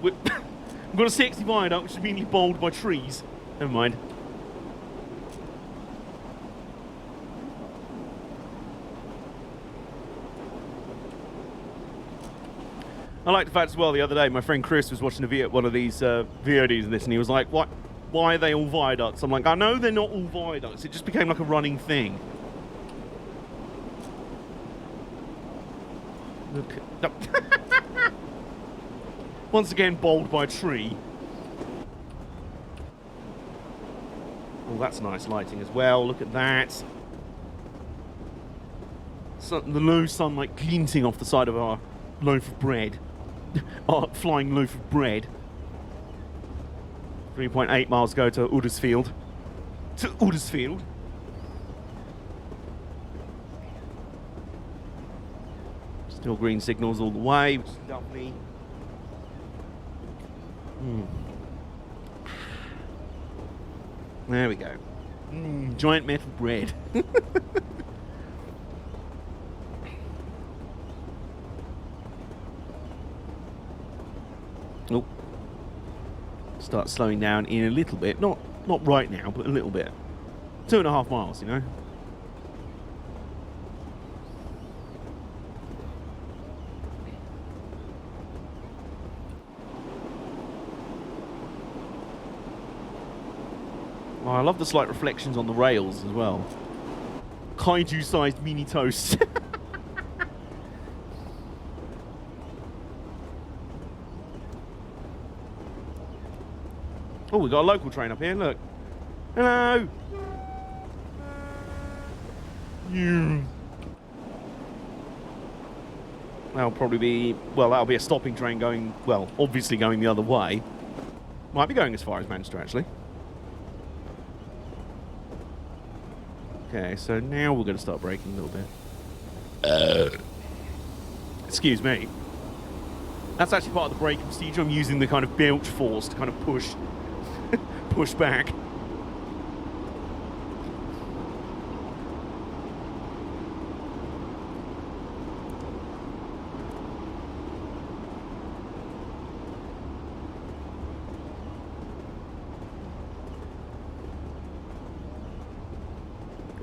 We've got a sexy viaduct which is being bowled by trees. Never mind. I like the fact as well, the other day, my friend Chris was watching one of these VODs of this, and he was like, "What? Why are they all viaducts?" I'm like, I know they're not all viaducts. It just became like a running thing. Look. No. Once again, bowled by a tree. Oh, that's nice lighting as well. Look at that. The low sunlight glinting off the side of our loaf of bread. Our flying loaf of bread. 3.8 miles go to Uddersfield. To Uddersfield. Still green signals all the way, which is lovely. There we go. Giant metal bread. Oh. Start slowing down in a little bit. Not right now, but a little bit. 2.5 miles, you know. Oh, I love the slight reflections on the rails as well. Kaiju-sized mini toast. Oh, we got a local train up here, look. Hello! That'll probably be, well, that'll be a stopping train going, well, obviously going the other way. Might be going as far as Manchester, actually. Okay, so now we're going to start braking a little bit. Excuse me. That's actually part of the braking procedure. I'm using the kind of bilge force to kind of push back.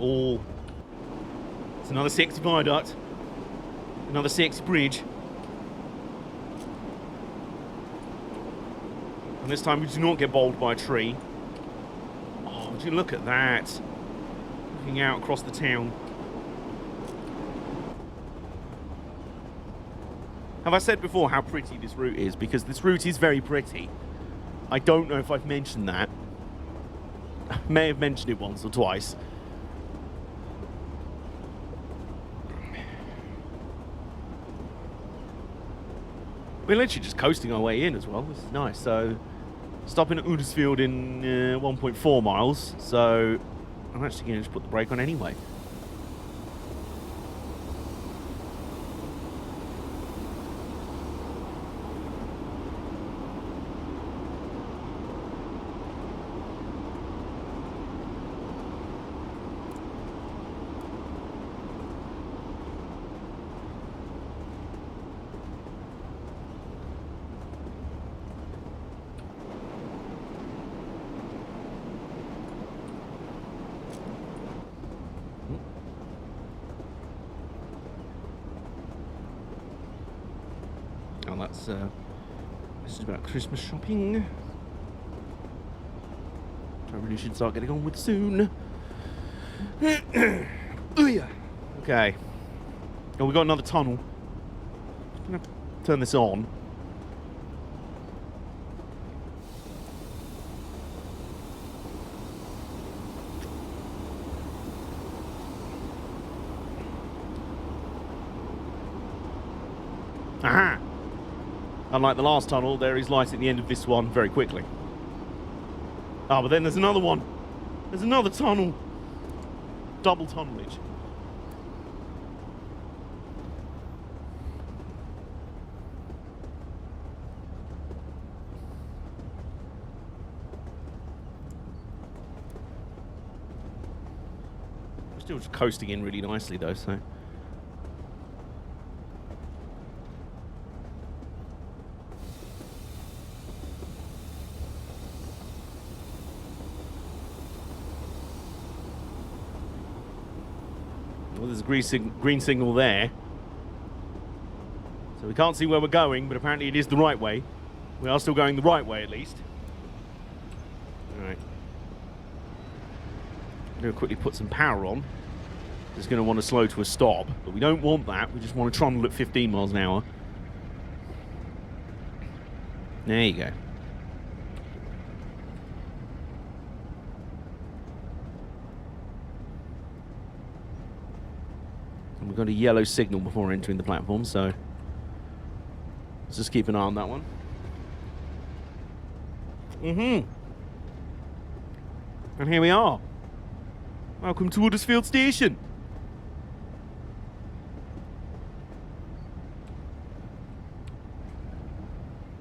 Oh, it's another sexy viaduct, another sexy bridge. And this time we do not get bowled by a tree. Oh, would you look at that? Looking out across the town. Have I said before how pretty this route is? Because this route is very pretty. I don't know if I've mentioned that. I may have mentioned it once or twice. We're literally just coasting our way in as well. This is nice. So, stopping at Uddersfield in 1.4 miles. So, I'm actually going to just put the brake on anyway. that's this is about Christmas shopping. I really should start getting on with soon. Oh yeah. Okay. Oh, we got another tunnel. I'm gonna turn this on. Aha! Unlike the last tunnel, there is light at the end of this one very quickly. Ah, but then there's another one. There's another tunnel. Double tunnelage. We're still just coasting in really nicely though, so... Well, there's a green signal there. So we can't see where we're going, but apparently it is the right way. We are still going the right way, at least. Alright. I'm going to quickly put some power on. It's going to want to slow to a stop, but we don't want that. We just want to trundle at 15 miles an hour. There you go. We've got a yellow signal before entering the platform, so let's just keep an eye on that one. And here we are. Welcome to Leeds Station.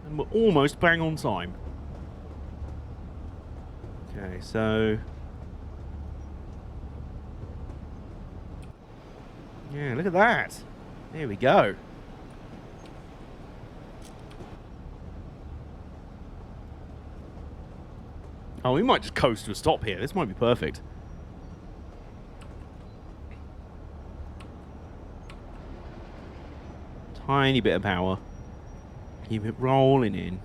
And we're almost bang on time. Okay, so... Yeah, look at that. There we go. Oh, we might just coast to a stop here. This might be perfect. Tiny bit of power. Keep it rolling in.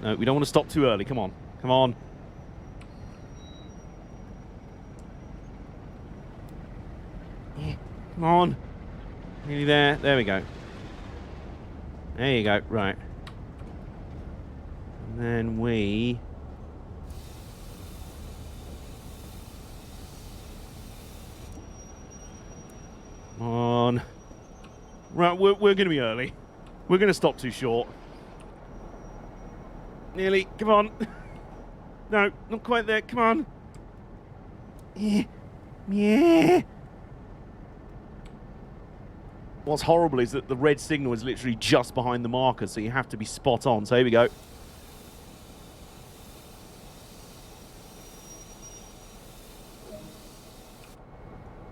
No, we don't want to stop too early. Come on. Come on. Come on. Nearly there. There we go. There you go. Right. And then we... Come on. Right, we're going to be early. We're going to stop too short. Nearly. Come on. No, not quite there. Come on. Yeah. Yeah. What's horrible is that the red signal is literally just behind the marker, so you have to be spot on. So here we go.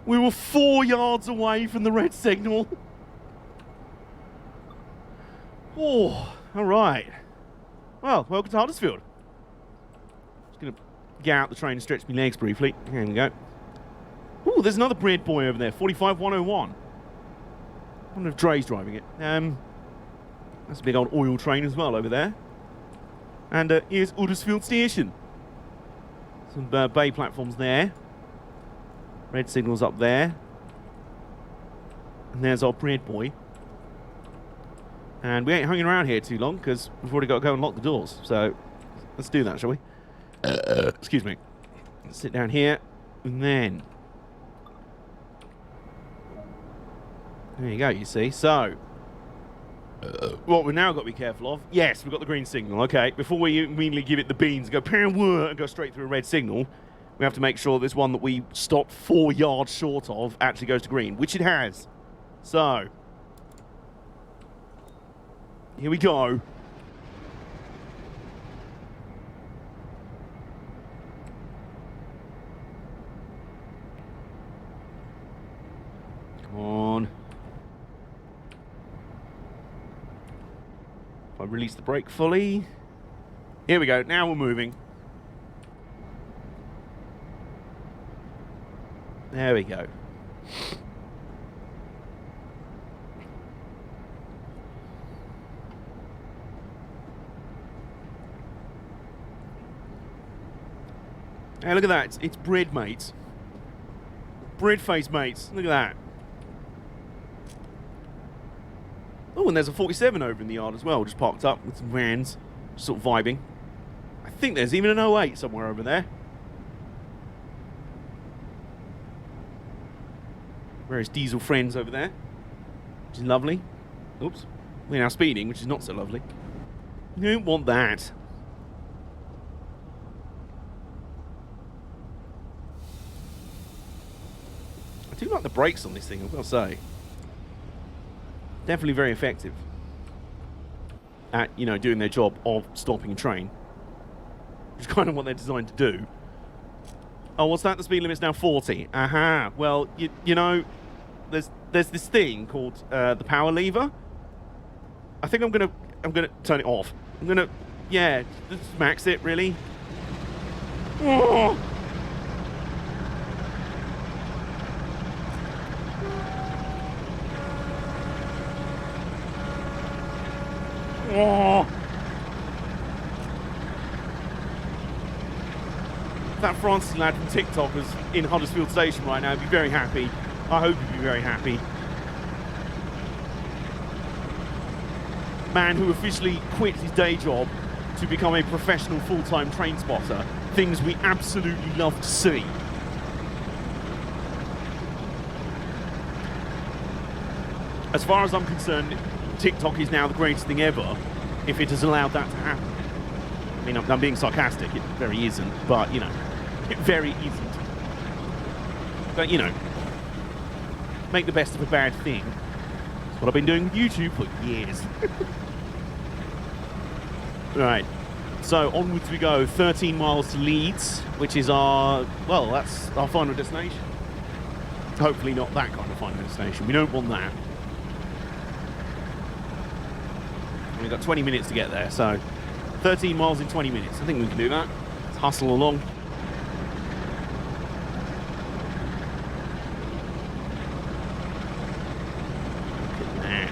We were 4 yards away from the red signal. Oh, all right. Well, welcome to Huddersfield. Just going to get out the train and stretch my legs briefly. Here we go. Oh, there's another bread boy over there, 45101. I wonder if Dre's driving it. That's a big old oil train as well over there. And here's Leeds Station. Some bay platforms there. Red signals up there. And there's our bread boy. And we ain't hanging around here too long because we've already got to go and lock the doors. So let's do that, shall we? Excuse me. Let's sit down here. And then... There you go, you see. So, what we've now got to be careful of... Yes, we've got the green signal, okay. Before we immediately give it the beans and go, and go straight through a red signal, we have to make sure this one that we stopped 4 yards short of actually goes to green, which it has. So, here we go. Come on. If I release the brake fully. Here we go. Now we're moving. There we go. Hey, look at that. It's bread, mates. Bread face, mates. Look at that. Oh, and there's a 47 over in the yard as well, just parked up with some vans, just sort of vibing. I think there's even an 08 somewhere over there. Various diesel friends over there, which is lovely. Oops. We're now speeding, which is not so lovely. You don't want that. I do like the brakes on this thing, I've got to say. Definitely very effective at, you know, doing their job of stopping a train, which is kind of what they're designed to do. Oh, what's that? The speed limit's now 40. Aha. Well, you know, there's this thing called the power lever. I think I'm gonna turn it off. I'm gonna, yeah, just max it really. Oh. Oh. That Francis lad from TikTok is in Huddersfield Station right now. He'd be very happy. I hope he'd be very happy. Man who officially quit his day job to become a professional full-time train spotter. Things we absolutely love to see. As far as I'm concerned, TikTok is now the greatest thing ever, if it has allowed that to happen. I mean, I'm being sarcastic, it very isn't, but, you know, it very isn't. But, you know, make the best of a bad thing. That's what I've been doing with YouTube for years. Right, so onwards we go, 13 miles to Leeds, which is our, well, that's our final destination. Hopefully not that kind of final destination, we don't want that. We've got 20 minutes to get there, so 13 miles in 20 minutes. I think we can do that. Let's hustle along. Look at that.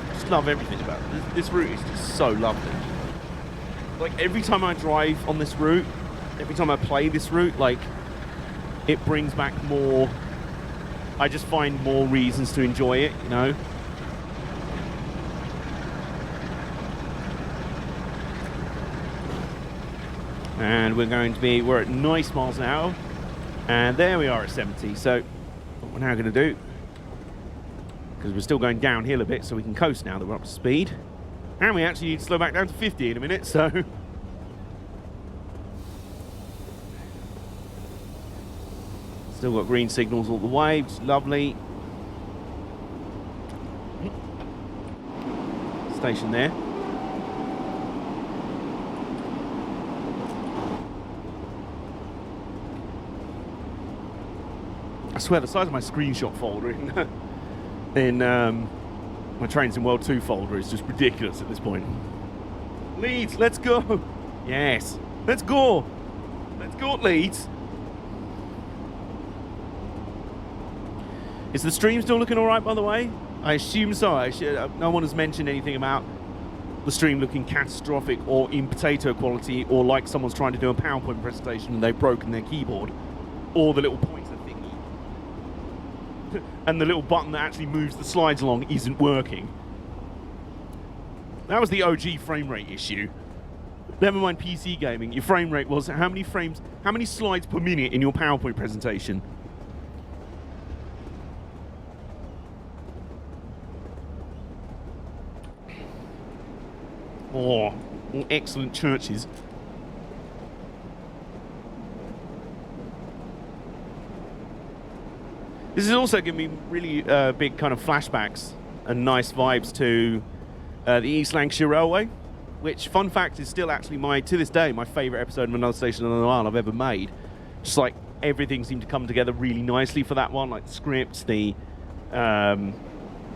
I just love everything about it. This route is just so lovely. Like, every time I drive on this route, every time I play this route, like, it brings back more... I just find more reasons to enjoy it, you know? And we're at nice miles an hour, and there we are at 70. So what we're now going to do, because we're still going downhill a bit, so we can coast now that we're up to speed, and we actually need to slow back down to 50 in a minute, so still got green signals all the way, which is lovely. Station there. I swear the size of my screenshot folder in my Trains in World 2 folder is just ridiculous at this point. Leeds, let's go! Yes, let's go! Let's go, Leeds! Is the stream still looking alright, by the way? I assume so. No one has mentioned anything about the stream looking catastrophic or in potato quality, or like someone's trying to do a PowerPoint presentation and they've broken their keyboard, or the little pointer thingy and the little button that actually moves the slides along isn't working. That was the OG frame rate issue. Never mind PC gaming, your frame rate was how many slides per minute in your PowerPoint presentation. Oh, excellent churches. This is also giving me really big kind of flashbacks and nice vibes to the East Lancashire Railway, which, fun fact, is still actually to this day, my favourite episode of Another Station on the Isle I've ever made. Just like everything seemed to come together really nicely for that one, like the scripts, the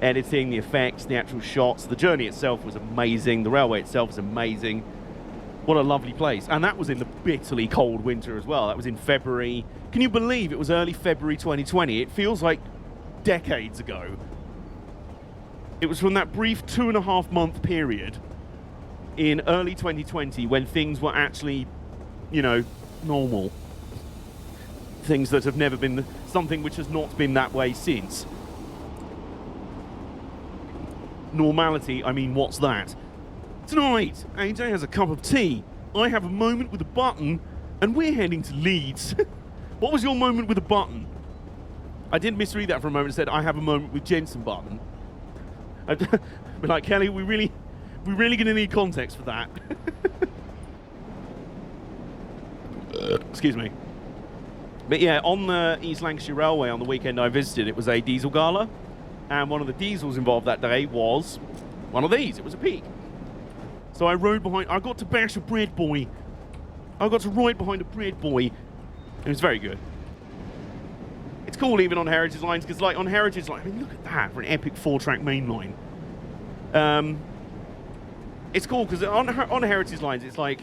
editing, the effects, the actual shots. The journey itself was amazing. The railway itself was amazing. What a lovely place. And that was in the bitterly cold winter as well. That was in February. Can you believe it was early February 2020? It feels like decades ago. It was from that brief 2.5 month period in early 2020 when things were actually, you know, normal. Things that have never been, something which has not been that way since. Normality, I mean, what's that? Tonight, AJ has a cup of tea, I have a moment with a button, and we're heading to Leeds. What was your moment with a button? I did misread that for a moment and said, I have a moment with Jensen Button. I'd be like, Kelly, we're really going to need context for that. Excuse me. But yeah, on the East Lancashire Railway on the weekend I visited, it was a diesel gala. And one of the diesels involved that day was one of these. It was a pig. So I rode behind, I got to bash a bread boy. I got to ride behind a bread boy. It was very good. It's cool even on heritage lines, because like on heritage line, I mean, look at that for an epic 4-track main line. It's cool because on heritage lines, it's like,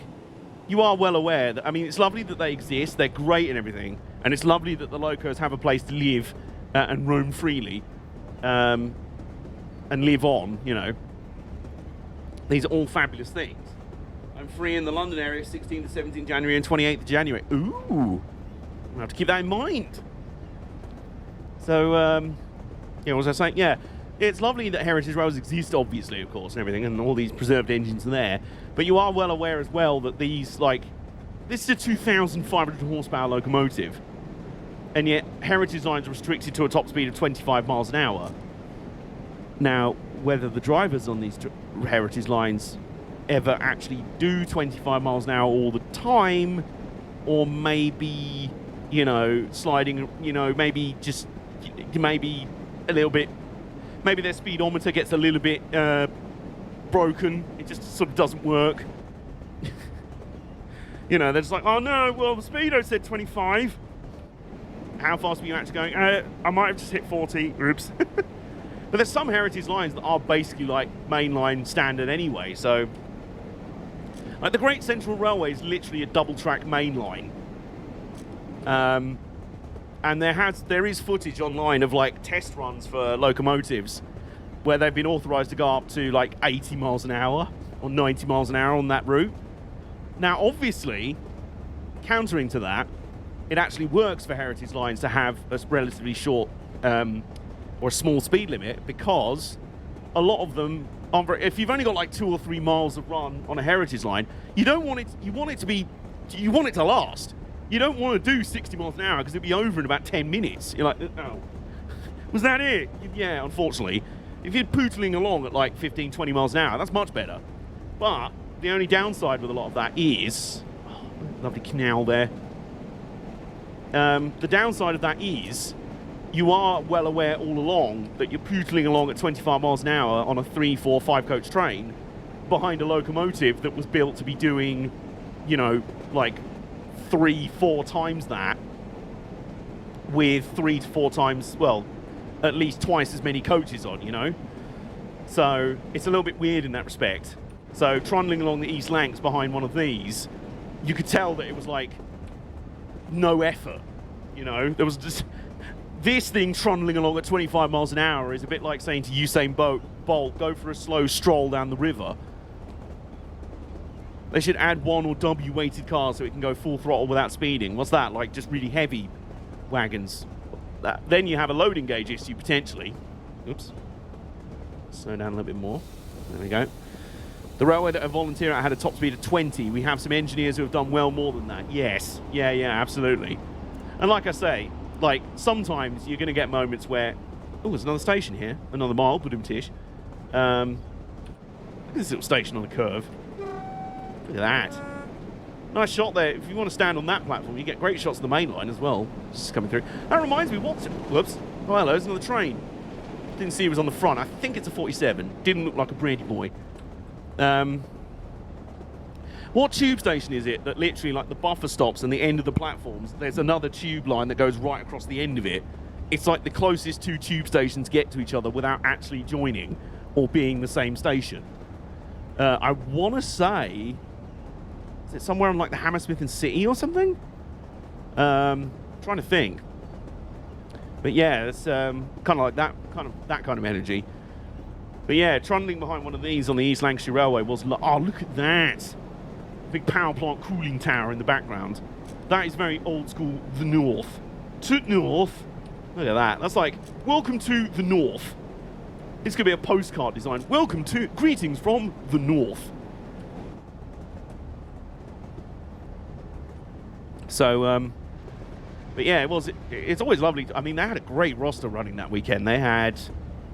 you are well aware that, I mean, it's lovely that they exist, they're great and everything, and it's lovely that the locos have a place to live and roam freely and live on, you know. These are all fabulous things. I'm free in the London area 16th to 17th January and 28th of January. Ooh, I have to keep that in mind. So, yeah, what was I saying? Yeah, it's lovely that heritage rails exist, obviously, of course, and everything, and all these preserved engines are there. But you are well aware as well that these, like, this is a 2,500 horsepower locomotive, and yet heritage lines are restricted to a top speed of 25 miles an hour. Now, whether the drivers on these heritage lines ever actually do 25 miles an hour all the time, or maybe, you know, sliding, you know, maybe just, maybe a little bit, maybe their speedometer gets a little bit broken, it just sort of doesn't work. You know, they're just like, oh no, well the speedo said 25. How fast were you actually going? I might have just hit 40, oops. But there's some heritage lines that are basically like mainline standard anyway, so like the Great Central Railway is literally a double track main line. And there is footage online of like test runs for locomotives where they've been authorised to go up to like 80 miles an hour or 90 miles an hour on that route. Now, obviously, countering to that, it actually works for heritage lines to have a relatively short or a small speed limit, because a lot of them, if you've only got like 2 or 3 miles of run on a heritage line, you don't want it. You want it to last. You don't want to do 60 miles an hour because it'll be over in about 10 minutes. You're like, oh, was that it? Yeah, unfortunately. If you're pootling along at like 15, 20 miles an hour, that's much better. But the only downside with a lot of that is, oh, lovely canal there. The downside of that is, you are well aware all along that you're pootling along at 25 miles an hour on a 3, 4, 5 coach train behind a locomotive that was built to be doing, you know, like 3, 4 times that, with 3 to 4 times, well, at least twice as many coaches on, you know? So it's a little bit weird in that respect. So trundling along the East Lancs behind one of these, you could tell that it was like no effort, you know? There was just, this thing trundling along at 25 miles an hour is a bit like saying to Usain Bolt, go for a slow stroll down the river. They should add 1 or W weighted cars so it can go full throttle without speeding. What's that? Like just really heavy wagons. Then you have a loading gauge issue potentially. Oops. Slow down a little bit more. There we go. The railway that I volunteer at had a top speed of 20. We have some engineers who have done well more than that. Yes. Yeah, absolutely. And like I say, like sometimes you're going to get moments where, oh, there's another station here. Another mile, boom-tish. Look at this little station on the curve. Look at that. Nice shot there. If you want to stand on that platform, you get great shots of the main line as well. Just coming through. That reminds me, whoops. Oh, hello, there's another train. Didn't see it was on the front. I think it's a 47. Didn't look like a Brady boy. What tube station is it that literally, like the buffer stops and the end of the platforms, there's another tube line that goes right across the end of it? It's like the closest 2 tube stations get to each other without actually joining or being the same station. I want to say, is it somewhere on like the Hammersmith and City or something? Trying to think. But yeah, it's kind of like that kind of energy. But yeah, trundling behind one of these on the East Lancashire Railway was, oh, look at that. Big power plant cooling tower in the background. That is very old school, the North. To North. Look at that. That's like, welcome to the North. This could be a postcard design. Welcome to, greetings from the North. So, but yeah, it's always lovely. I mean, they had a great roster running that weekend. They had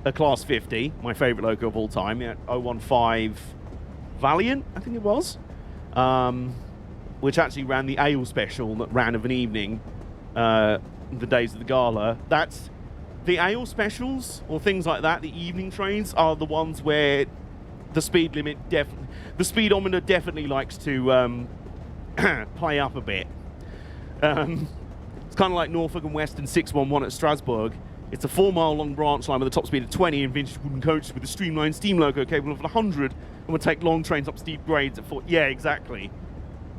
a Class 50, my favorite loco of all time. They had 015 Valiant, I think it was, which actually ran the ale special that ran of an evening, the days of the gala. That's the ale specials or things like that. The evening trains are the ones where the speed limit the speedometer definitely likes to play up a bit. It's kind of like Norfolk and Western 611 at Strasbourg. It's a 4-mile-long branch line with a top speed of 20 and vintage wooden coaches with a streamlined steam loco capable of 100 and would take long trains up steep grades at 4. Yeah, exactly.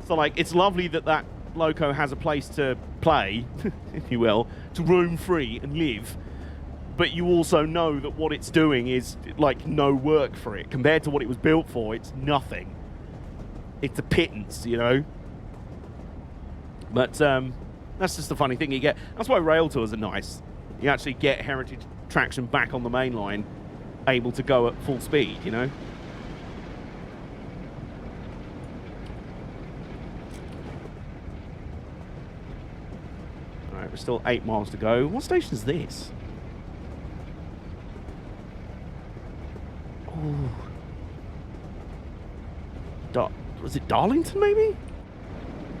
So, like, it's lovely that that loco has a place to play, if you will, to roam free and live. But you also know that what it's doing is, like, no work for it. Compared to what it was built for, it's nothing. It's a pittance, you know? But, that's just the funny thing you get. That's why rail tours are nice. You actually get heritage traction back on the main line, able to go at full speed, you know? Alright, we're still 8 miles to go. What station is this? Oh. Was it Darlington, maybe?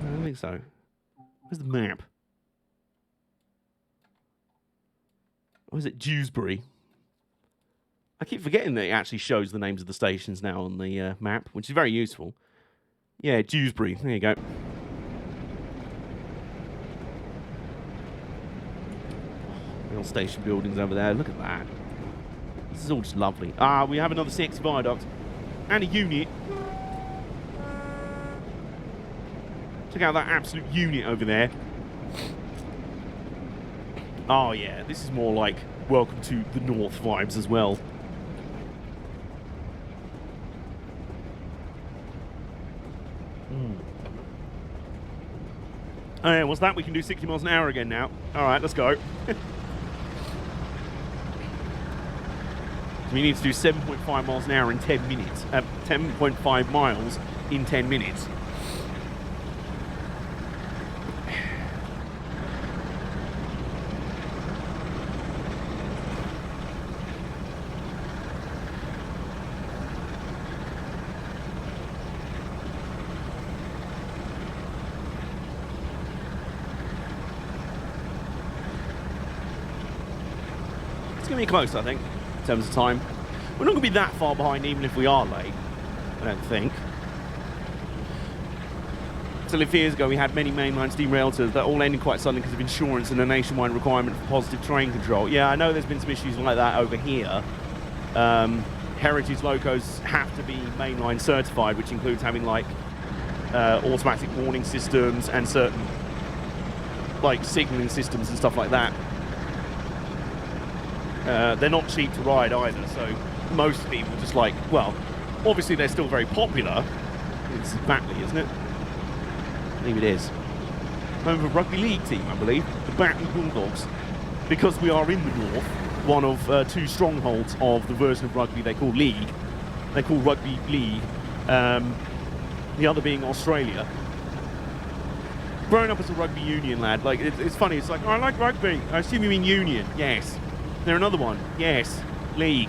I don't think so. Where's the map? Or is it Dewsbury? I keep forgetting that it actually shows the names of the stations now on the map, which is very useful. Yeah, Dewsbury. There you go. Real station buildings over there. Look at that. This is all just lovely. Ah, we have another 6 viaduct. And a unit. Check out that absolute unit over there. Oh yeah, this is more like welcome to the North vibes as well. Oh yeah, what's that? We can do 60 miles an hour again now. Alright, let's go. We need to do 7.5 miles an hour in 10 minutes. 10.5 miles in 10 minutes. It's going to be close, I think, in terms of time. We're not going to be that far behind, even if we are late, I don't think. Till a few years ago, we had many mainline steam rail tours that all ended quite suddenly because of insurance and a nationwide requirement for positive train control. Yeah, I know there's been some issues like that over here. Heritage locos have to be mainline certified, which includes having, like, automatic warning systems and certain, like, signalling systems and stuff like that. They're not cheap to ride either, so most people just like, well, obviously they're still very popular. It's Batley, isn't it? I believe it is. Home of a rugby league team, I believe, the Batley Bulldogs, because we are in the north, one of 2 strongholds of the version of rugby they call league. They call rugby league, the other being Australia. Growing up as a rugby union lad, like, it's funny, it's like, oh, I like rugby, I assume you mean union. Yes. There another one? Yes. League.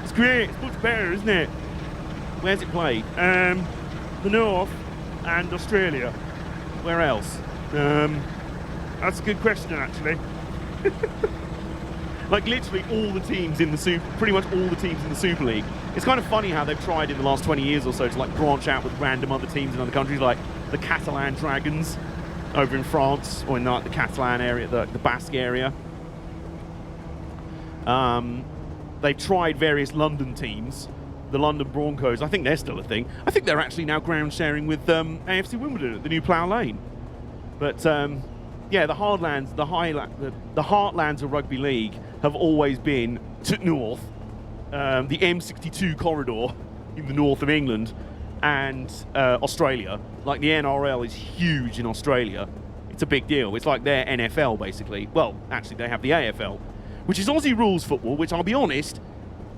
It's great. It's much better, isn't it? Where's it played? The North and Australia. Where else? That's a good question, actually. Like, literally all the teams in the pretty much all the teams in the Super League. It's kind of funny how they've tried in the last 20 years or so to, like, branch out with random other teams in other countries, like the Catalan Dragons over in France, or in, like, the Catalan area, the Basque area. They've tried various London teams, the London Broncos. I think they're still a thing. I think they're actually now ground sharing with AFC Wimbledon at the new Plough Lane. But yeah, the heartlands of rugby league have always been to north, the M62 corridor in the north of England, and Australia. Like, the NRL is huge in Australia. It's a big deal. It's like their NFL, basically. Well, actually, they have the AFL, which is Aussie rules football, which, I'll be honest,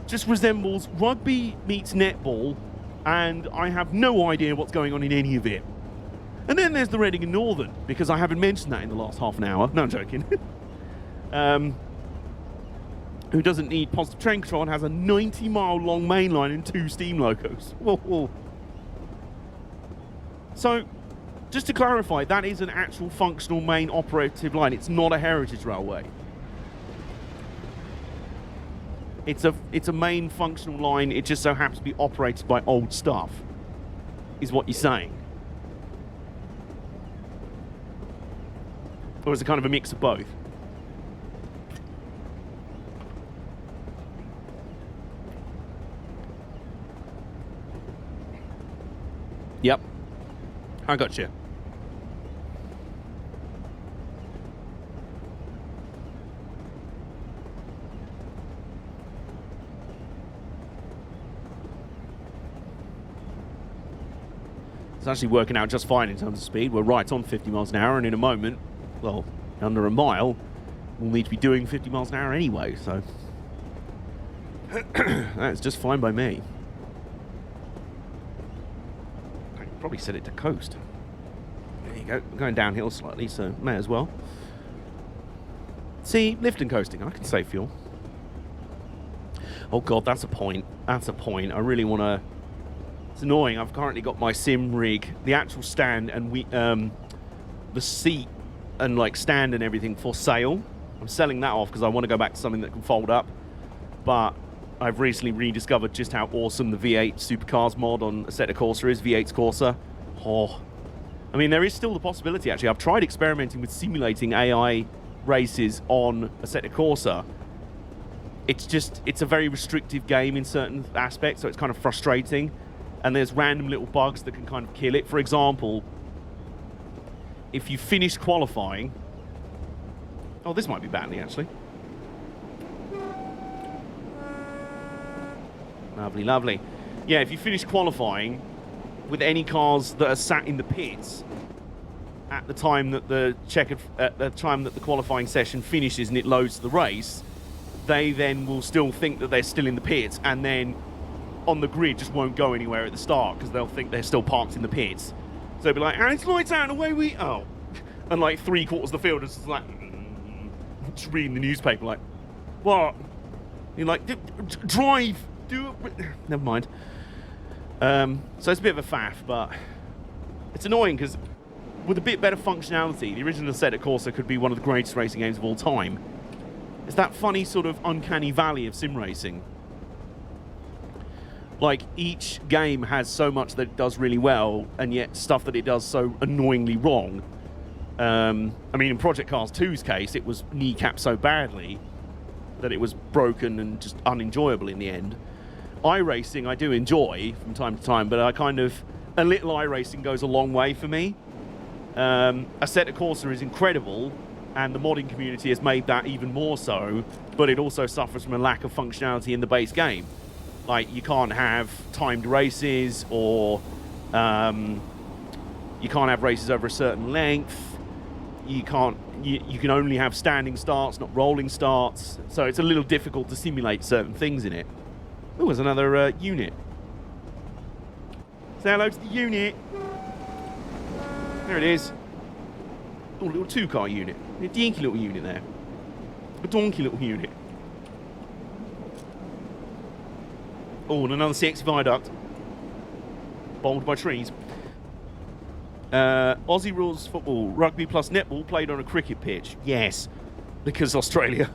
just resembles rugby meets netball, and I have no idea what's going on in any of it. And then there's the Reading and Northern, because I haven't mentioned that in the last half an hour. No, I'm joking. Who doesn't need positive train control and has a 90-mile-long main line and 2 steam locos. Whoa, whoa. So, just to clarify, that is an actual functional main operative line. It's not a heritage railway. It's a main functional line. It just so happens to be operated by old stuff, is what you're saying. Or is it kind of a mix of both? Yep. I got you. It's actually working out just fine in terms of speed. We're right on 50 miles an hour, and in a moment, well, under a mile, we'll need to be doing 50 miles an hour anyway, so that's just fine by me. I could probably set it to coast. There you go. I'm going downhill slightly, so may as well. See, lift and coasting, I can save fuel. Oh god, that's a point. That's a point. I really want to... It's annoying. I've currently got my sim rig, the actual stand, and the seat and like stand and everything for sale. I'm selling that off because I want to go back to something that can fold up. But I've recently rediscovered just how awesome the V8 Supercars mod on Assetto Corsa is, V8's Corsa. Oh, I mean, there is still the possibility, actually. I've tried experimenting with simulating AI races on Assetto Corsa. It's a very restrictive game in certain aspects, so it's kind of frustrating. And there's random little bugs that can kind of kill it. For example, if you finish qualifying... Oh, this might be badly, actually. Lovely, lovely. Yeah, if you finish qualifying with any cars that are sat in the pits at the time that the qualifying session finishes and it loads the race, they then will still think that they're still in the pits, and then on the grid just won't go anywhere at the start because they'll think they're still parked in the pits. So they'll be like, and it's lights out and away we... Oh. And like 3/4 of the field is just like... just reading the newspaper like, what? You're like, drive, do it... Never mind. So it's a bit of a faff, but it's annoying because with a bit better functionality, the original Assetto Corsa could be one of the greatest racing games of all time. It's that funny sort of uncanny valley of sim racing. Like, each game has so much that it does really well, and yet stuff that it does so annoyingly wrong. I mean, in Project Cars 2's case, it was kneecapped so badly that it was broken and just unenjoyable in the end. iRacing I do enjoy from time to time, but a little iRacing goes a long way for me. Assetto Corsa is incredible, and the modding community has made that even more so, but it also suffers from a lack of functionality in the base game. Like, you can't have timed races, or you can't have races over a certain length. You can only have standing starts, not rolling starts. So it's a little difficult to simulate certain things in it. Oh, there's another unit. Say hello to the unit. There it is. Oh, a little 2-car unit. A dinky little unit there. A donkey little unit. Oh, and another sexy viaduct. Bombed by trees. Aussie rules football, rugby plus netball played on a cricket pitch. Yes, because Australia.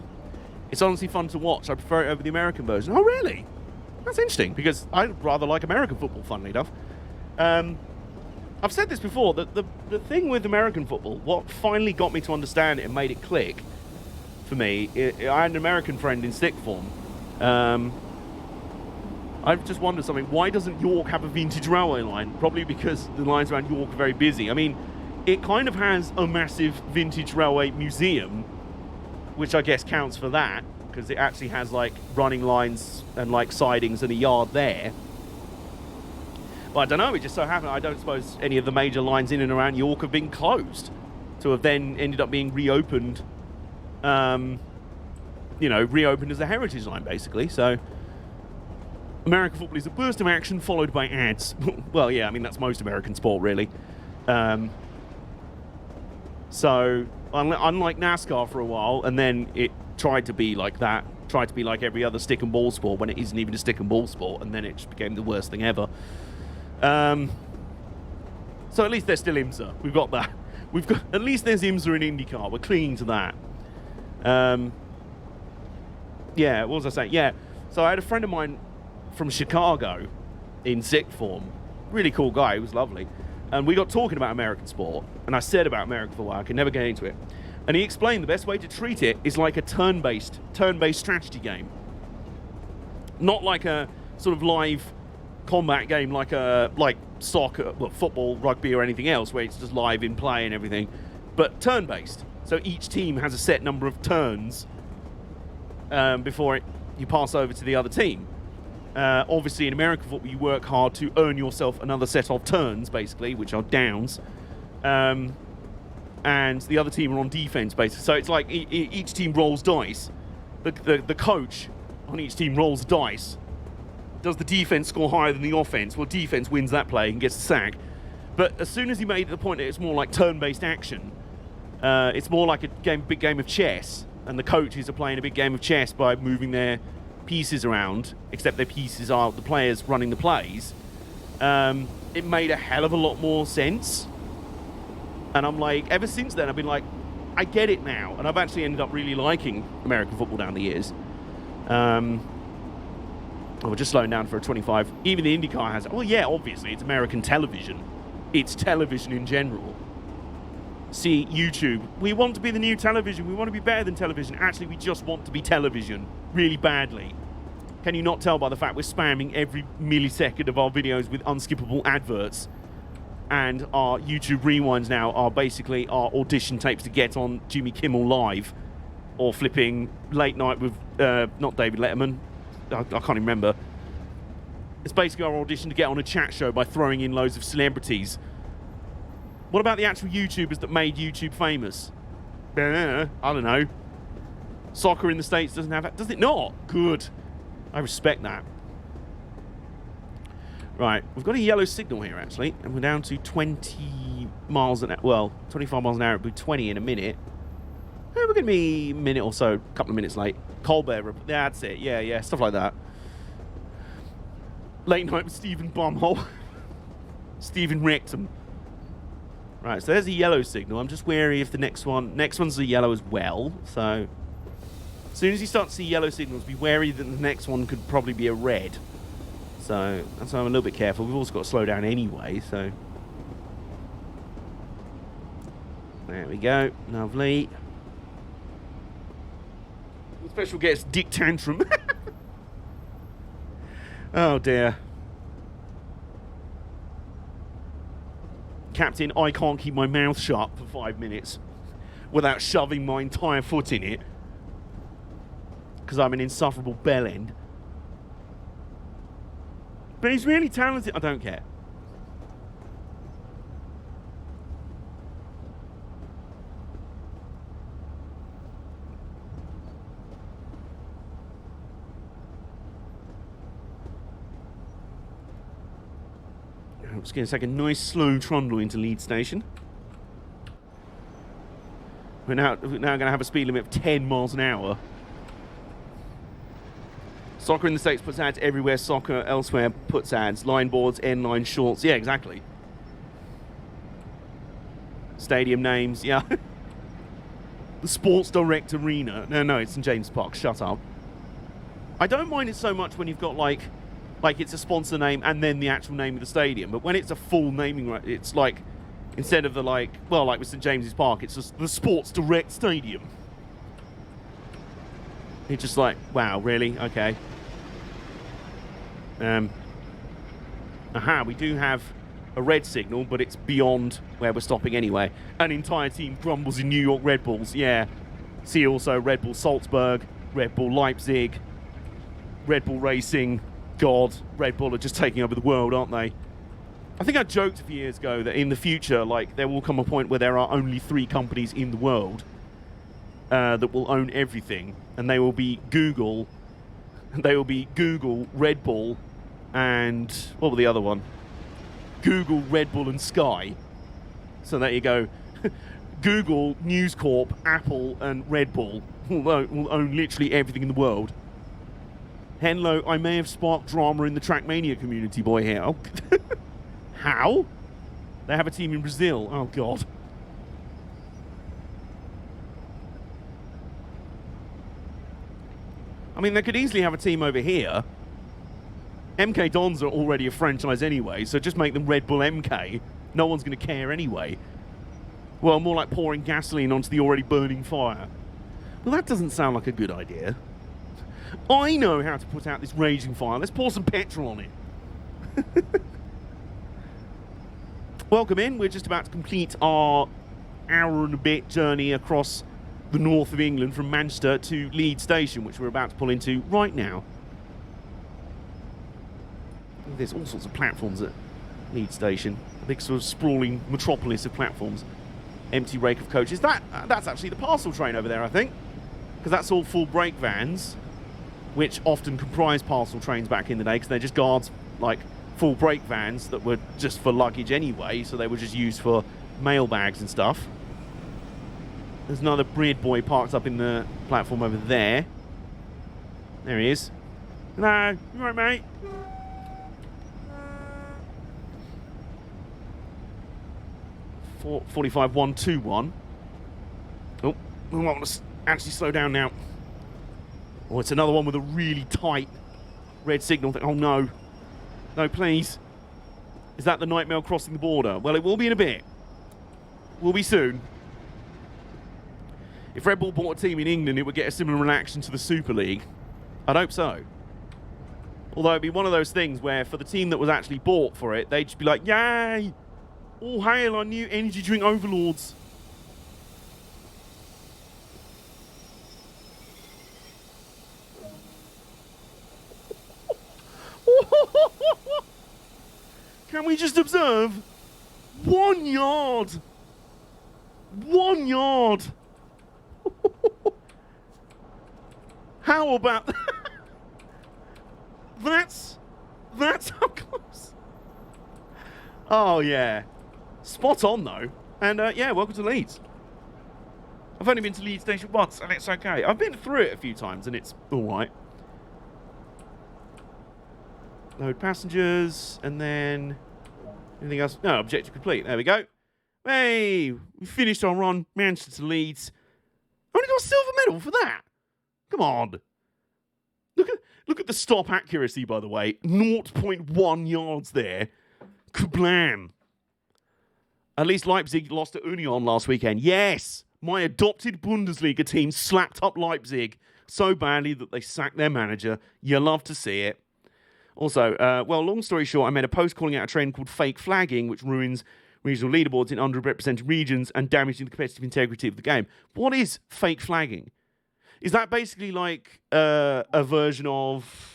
It's honestly fun to watch. I prefer it over the American version. Oh, really? That's interesting, because I rather like American football, funnily enough. I've said this before, that the thing with American football, what finally got me to understand it and made it click for me, I had an American friend in sixth form. I've just wondered something. Why doesn't York have a vintage railway line? Probably because the lines around York are very busy. I mean, it kind of has a massive vintage railway museum, which I guess counts for that, because it actually has like running lines and like sidings and a yard there. But I don't know, it just so happened, I don't suppose any of the major lines in and around York have been closed. To have then ended up being reopened, reopened as a heritage line, basically. So, American football is a burst of action followed by ads. Well, yeah, I mean, that's most American sport, really. So, unlike NASCAR for a while, and then it tried to be like that, tried to be like every other stick and ball sport when it isn't even a stick and ball sport, and then it just became the worst thing ever. So at least there's still IMSA. We've got that. We've got, at least there's IMSA in IndyCar. We're clinging to that. Yeah, what was I saying? Yeah, so I had a friend of mine from Chicago in sixth form. Really cool guy. He was lovely. And we got talking about American sport. And I said about American football, I could never get into it. And he explained the best way to treat it is like a turn-based strategy game. Not like a sort of live combat game like soccer, well, football, rugby, or anything else where it's just live in play and everything, but turn-based. So each team has a set number of turns before you pass over to the other team. Obviously, in American football, you work hard to earn yourself another set of turns, basically, which are downs. And the other team are on defense, basically. So it's like each team rolls dice. The coach on each team rolls dice. Does the defense score higher than the offense? Well, defense wins that play and gets the sack. But as soon as he made it the point that it's more like turn-based action, it's more like a big game of chess, and the coaches are playing a big game of chess by moving their pieces around, except their pieces are the players running the plays. It made a hell of a lot more sense. And I'm like, ever since then, I've been like, I get it now. And I've actually ended up really liking American football down the years. We're just slowing down for a 25. Even the IndyCar has it. Well, yeah, obviously, it's American television. It's television in general. See, YouTube. We want to be the new television. We want to be better than television. Actually, we just want to be television really badly. Can you not tell by the fact we're spamming every millisecond of our videos with unskippable adverts? And our YouTube rewinds now are basically our audition tapes to get on Jimmy Kimmel Live. Or flipping Late Night with, not David Letterman. I can't even remember. It's basically our audition to get on a chat show by throwing in loads of celebrities. What about the actual YouTubers that made YouTube famous? I don't know. Soccer in the States doesn't have that. Does it not? Good. I respect that. Right, we've got a yellow signal here, actually. And we're down to 20 miles an hour. Well, 25 miles an hour. It'll be 20 in a minute. We're going to be a minute or so, a couple of minutes late. Colbert, that's it. Yeah, stuff like that. Late Night with Stephen Bumhole. Stephen Rectum. Right, so there's a yellow signal. I'm just wary if the next one's a yellow as well. So as soon as you start to see yellow signals, be wary that the next one could probably be a red. So that's why I'm a little bit careful. We've also got to slow down anyway, so. There we go. Lovely. Special guest, Dick Tantrum. Oh dear. Captain, I can't keep my mouth shut for 5 minutes without shoving my entire foot in it. Because I'm an insufferable bellend. But he's really talented. I don't care. I'm just going to take a nice slow trundle into Leeds Station. We're now going to have a speed limit of 10 miles an hour. Soccer in the States puts ads everywhere. Soccer elsewhere puts ads. Line boards, end line, shorts. Yeah, exactly. Stadium names, yeah. The Sports Direct Arena. No, it's St James Park. Shut up. I don't mind it so much when you've got like it's a sponsor name and then the actual name of the stadium. But when it's a full naming right, it's like, instead of the like with St James's Park, it's just the Sports Direct Stadium. It's just like, wow, really? Okay. We do have a red signal, but it's beyond where we're stopping anyway. An entire team grumbles in New York Red Bulls, yeah. See also Red Bull Salzburg, Red Bull Leipzig, Red Bull Racing. God, Red Bull are just taking over the world, aren't they? I think I joked a few years ago that in the future, like, there will come a point where there are only 3 companies in the world that will own everything, and they will be Google, Red Bull, and what was the other one? Google, Red Bull, and Sky. So there you go. Google, News Corp, Apple, and Red Bull will own literally everything in the world. Hello, I may have sparked drama in the Trackmania community, boy. How? How? They have a team in Brazil. Oh, God. I mean, they could easily have a team over here. MK Dons are already a franchise anyway, so just make them Red Bull MK. No one's going to care anyway. Well, more like pouring gasoline onto the already burning fire. Well, that doesn't sound like a good idea. I know how to put out this raging fire. Let's pour some petrol on it. Welcome in. We're just about to complete our hour and a bit journey across the north of England from Manchester to Leeds Station, which we're about to pull into right now. There's all sorts of platforms at Leeds Station. A big sort of sprawling metropolis of platforms. Empty rake of coaches. That's actually the parcel train over there, I think. Because that's all full brake vans, which often comprised parcel trains back in the day, because they're just guards, like, full brake vans that were just for luggage anyway, so they were just used for mail bags and stuff. There's another bread boy parked up in the platform over there. There he is. Hello, you alright, mate? 45121. Oh, we want to actually slow down now. Oh, it's another one with a really tight red signal. Oh, no. No, please. Is that the Nightmare crossing the border? Well, it will be in a bit. Will be soon. If Red Bull bought a team in England, it would get a similar reaction to the Super League. I'd hope so. Although it'd be one of those things where for the team that was actually bought for it, they'd just be like, yay! All hail our new energy drink overlords. Can we just observe? 1 yard. 1 yard. How about that? That's how close. Oh, yeah. Spot on, though. And, yeah, welcome to Leeds. I've only been to Leeds Station once, and it's okay. I've been through it a few times, and it's all right. Load passengers, and then anything else? No, objective complete. There we go. Hey, we finished our run, Manchester to Leeds. Only got a silver medal for that. Come on. Look at the stop accuracy, by the way. 0.1 yards there. Kablam. At least Leipzig lost to Union last weekend. Yes, my adopted Bundesliga team slapped up Leipzig so badly that they sacked their manager. You love to see it. Also, well, long story short, I made a post calling out a trend called fake flagging, which ruins regional leaderboards in underrepresented regions and damaging the competitive integrity of the game. What is fake flagging? Is that basically like a version of...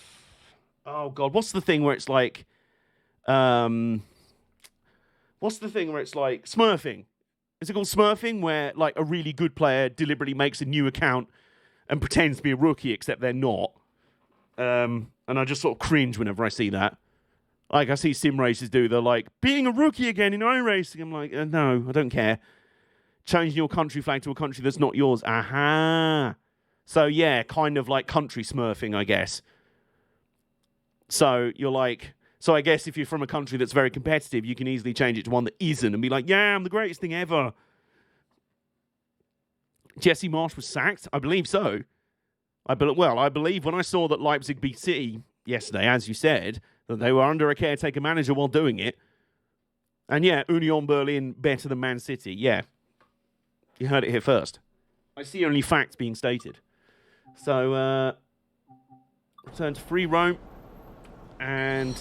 Oh, God, what's the thing where it's like... What's the thing where it's like smurfing? Is it called smurfing, where like a really good player deliberately makes a new account and pretends to be a rookie, except they're not? And I just sort of cringe whenever I see that. Like, I see sim races do. They're like, being a rookie again in iRacing. I'm like, no, I don't care. Changing your country flag to a country that's not yours. Aha. So, yeah, kind of like country smurfing, I guess. So, you're like... So, I guess if you're from a country that's very competitive, you can easily change it to one that isn't and be like, yeah, I'm the greatest thing ever. Jesse Marsh was sacked? I believe so. I believe when I saw that Leipzig beat City yesterday, as you said, that they were under a caretaker manager while doing it. And yeah, Union Berlin better than Man City. Yeah. You heard it here first. I see only facts being stated. So, return to free roam. And...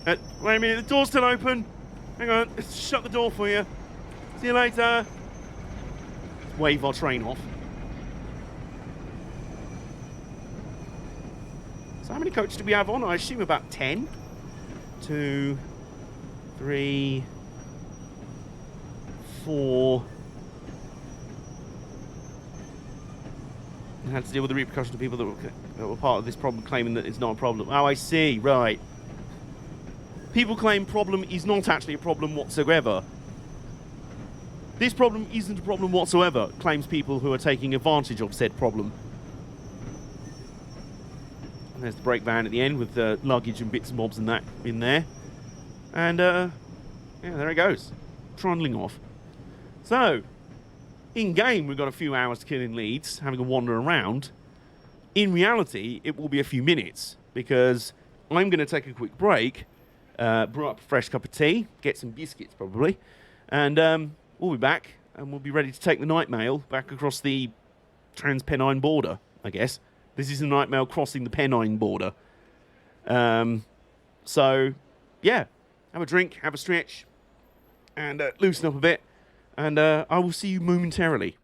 wait a minute, the door's still open. Hang on, let's shut the door for you. See you later. Let's wave our train off. So how many coaches do we have on? I assume about 10. 2, 3, 4. And had to deal with the repercussions of people that were part of this problem claiming that it's not a problem. Oh, I see, right. People claim problem is not actually a problem whatsoever. This problem isn't a problem whatsoever, claims people who are taking advantage of said problem. And there's the brake van at the end with luggage and bits and bobs and that in there. And, yeah, there it goes. Trundling off. So, in-game, we've got a few hours to kill in Leeds, having a wander around. In reality, it will be a few minutes, because I'm going to take a quick break, brew up a fresh cup of tea, get some biscuits probably, and we'll be back, and we'll be ready to take the night mail back across the Trans-Pennine border, I guess. This is the night mail crossing the Pennine border. So, yeah, have a drink, have a stretch, and loosen up a bit, and I will see you momentarily.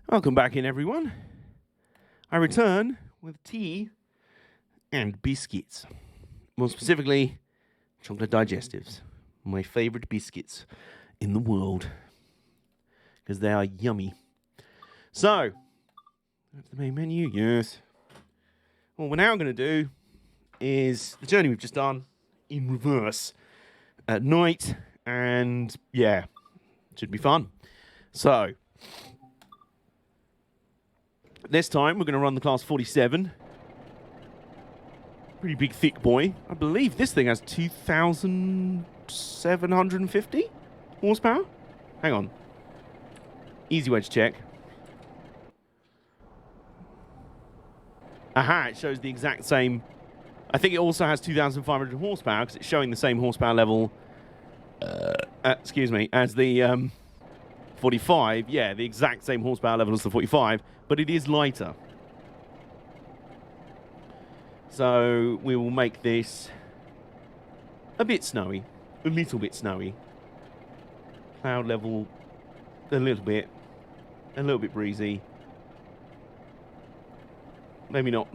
Welcome back in, everyone. I return with tea and biscuits. More specifically, chocolate digestives. My favorite biscuits in the world. Because they are yummy. So, that's the main menu, yes. What we're now going to do is the journey we've just done in reverse at night. And, yeah, it should be fun. So, this time we're going to run the Class 47. Pretty big, thick boy. I believe this thing has 2,750 horsepower. Hang on. Easy way to check. Aha, it shows the exact same. I think it also has 2,500 horsepower because it's showing the same horsepower level, excuse me, as the 45. Yeah, the exact same horsepower level as the 45, but it is lighter. So we will make this a bit snowy, a little bit snowy. Cloud level a little bit breezy. Maybe not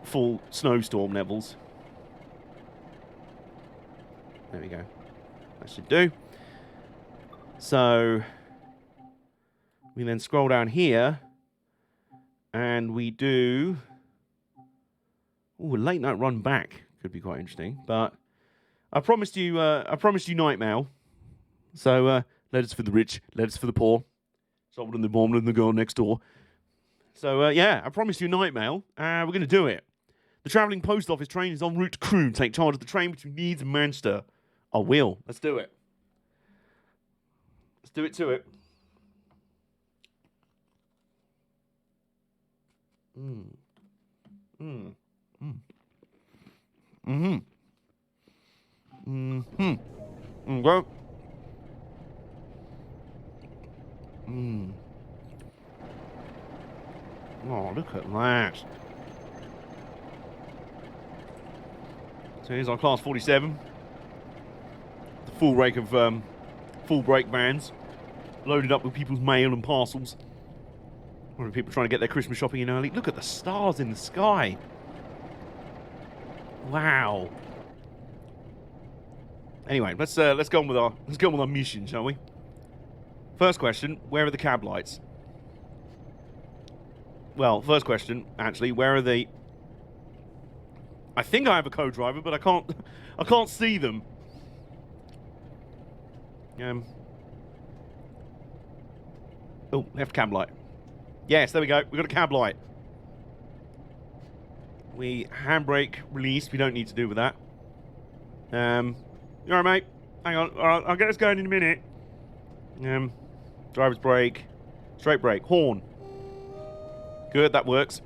full snowstorm levels. There we go. That should do. So we then scroll down here and we do a late night run back. Could be quite interesting. But I promised you night mail. So letters for the rich, letters for the poor. Someone in the bomb and the girl next door. So, yeah, I promised you night mail. We're going to do it. The travelling post office train is en route to Crewe. Take charge of the train between Leeds and Manchester. I will. Let's do it. Let's do it to it. Go. Oh, look at that. So here's our Class 47. The full rake of full brake vans. Loaded up with people's mail and parcels. Or people trying to get their Christmas shopping in early. Look at the stars in the sky. Wow. Anyway, let's go on with our mission, shall we? First question, where are the cab lights? Well, first question, actually, where are the... I think I have a co-driver, but I can't see them. Oh, left cab light. Yes, there we go. We've got a cab light. We handbrake released. We don't need to do with that. You alright, mate? Hang on. Alright, I'll get us going in a minute. Driver's brake. Straight brake. Horn. Good, that works.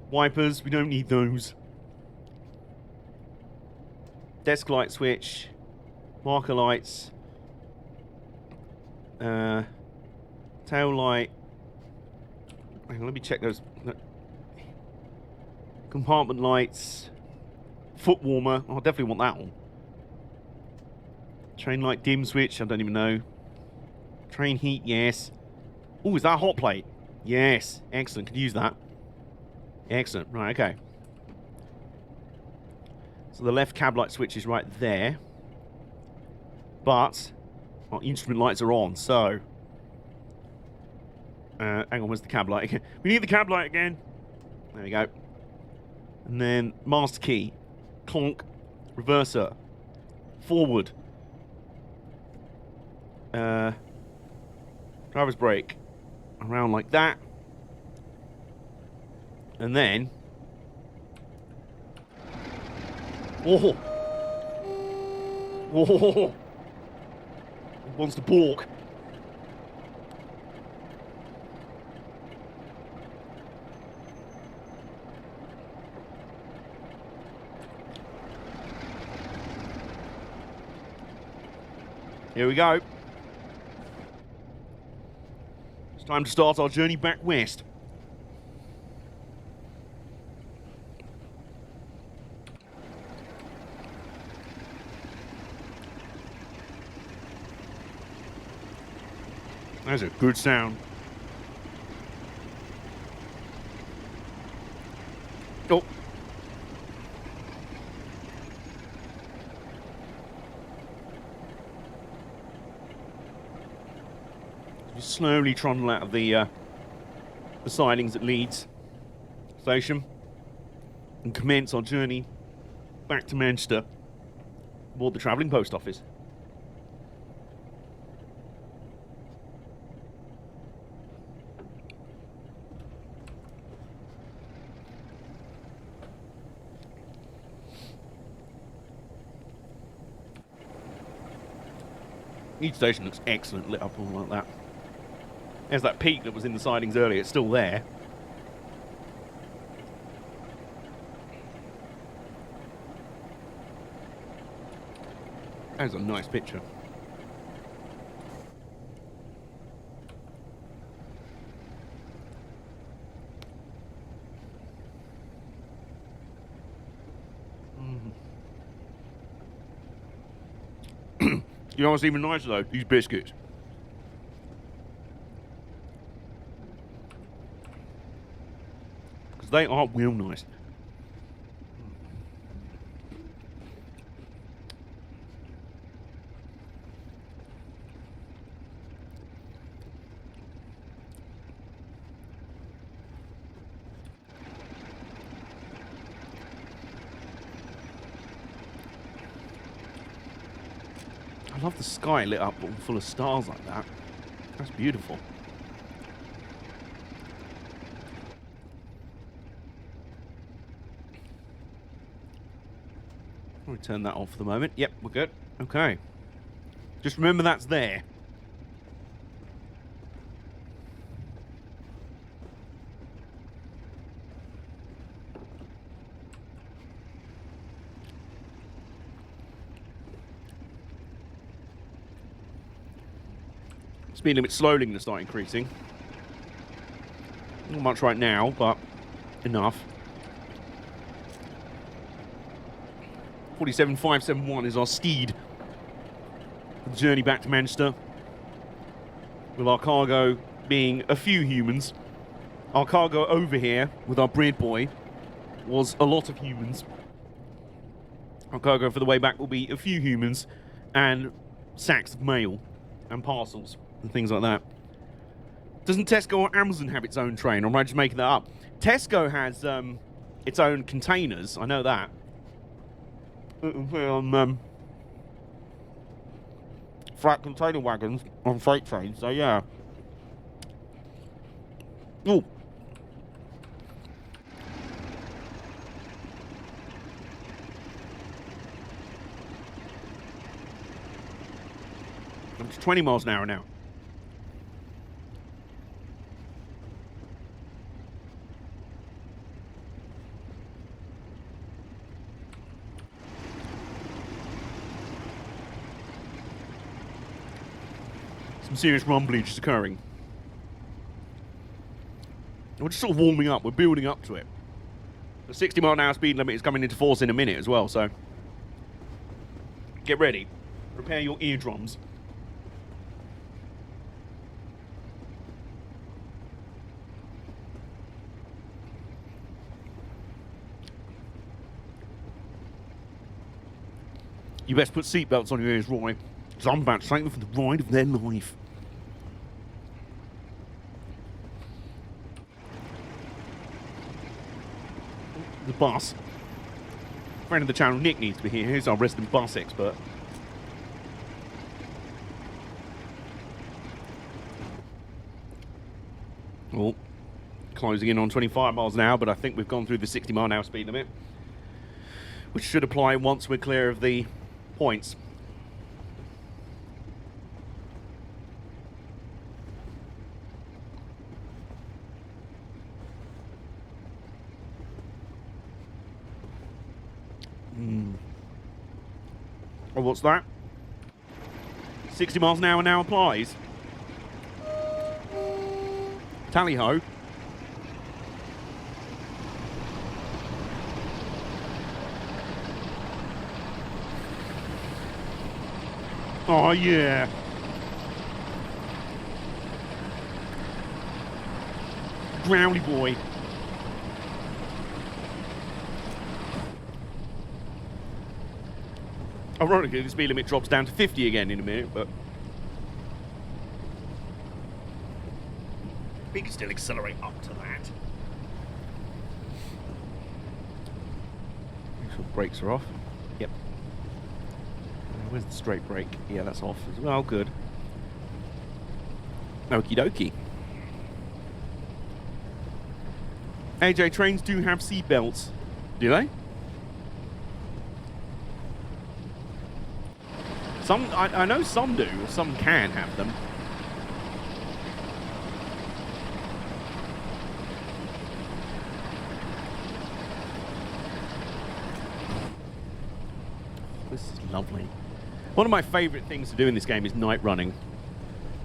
Wipers, we don't need those. Desk light switch. Marker lights. Tail light. Hang on, let me check those. Compartment lights. Foot warmer. Oh, I definitely want that one. Train light dim switch, I don't even know. Train heat, yes. Oh, is that a hot plate? Yes. Excellent. Could use that. Excellent. Right, okay. So the left cab light switch is right there. But our instrument lights are on, so... hang on, where's the cab light again? We need the cab light again. There we go. And then master key. Clonk. Reverser. Forward. Driver's brake. Around like that. And then... Oh! Oh! It wants to balk. Here we go. It's time to start our journey back west. That's a good sound. Oh. We slowly trundle out of the sidings at Leeds Station and commence our journey back to Manchester aboard the travelling post office. Leeds Station looks excellent lit up all like that. There's that peak that was in the sidings earlier, it's still there. That is a nice picture. You know what's even nicer though? These biscuits. Because they are real nice. I love the sky lit up all full of stars like that. That's beautiful. I'll turn that off for the moment. Yep, we're good. Okay. Just remember that's there. Speed limit slowly going to start increasing. Not much right now, but enough. 47,571 is our steed for the journey back to Manchester. With our cargo being a few humans. Our cargo over here with our bread boy was a lot of humans. Our cargo for the way back will be a few humans and sacks of mail and parcels and things like that. Doesn't Tesco or Amazon have its own train, or am I just making that up? Tesco has its own containers, I know that. Flat container wagons on freight trains, so yeah. Ooh. It's 20 miles an hour now. Some serious rumblage is occurring. We're just sort of warming up. We're building up to it. The 60 mile an hour speed limit is coming into force in a minute as well, so get ready. Prepare your eardrums. You best put seatbelts on your ears, Roy, because I'm about to take them for the ride of their life. The bus. Friend of the channel, Nick, needs to be here. He's our resident bus expert. Oh, closing in on 25 miles an hour, but I think we've gone through the 60 mile an hour speed limit, which should apply once we're clear of the points. Oh, what's that? 60 miles an hour now applies. Tally-ho. Oh, yeah. Brownie boy. Ironically, the speed limit drops down to 50 again in a minute, but we can still accelerate up to that. Make sure the brakes are off. Yep. Where's the straight brake? Yeah, that's off as well. Good. Okie dokie. AJ, trains do have seat belts. Do they? Some, I know some do, or some can have them. This is lovely. One of my favourite things to do in this game is night running.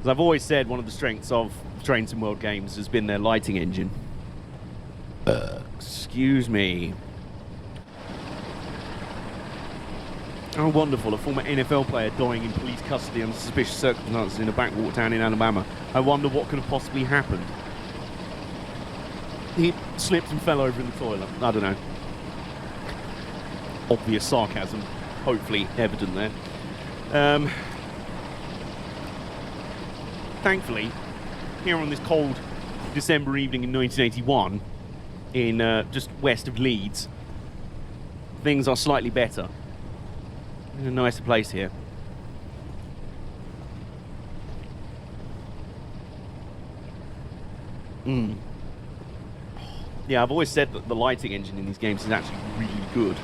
As I've always said, one of the strengths of Trains and World games has been their lighting engine. Excuse me. Oh, wonderful. A former NFL player dying in police custody under suspicious circumstances in a backwater town in Alabama. I wonder what could have possibly happened. He slipped and fell over in the toilet. I don't know. Obvious sarcasm. Hopefully evident there. Thankfully, here on this cold December evening in 1981, in just west of Leeds, things are slightly better. In a nicer place here. Yeah, I've always said that the lighting engine in these games is actually really good.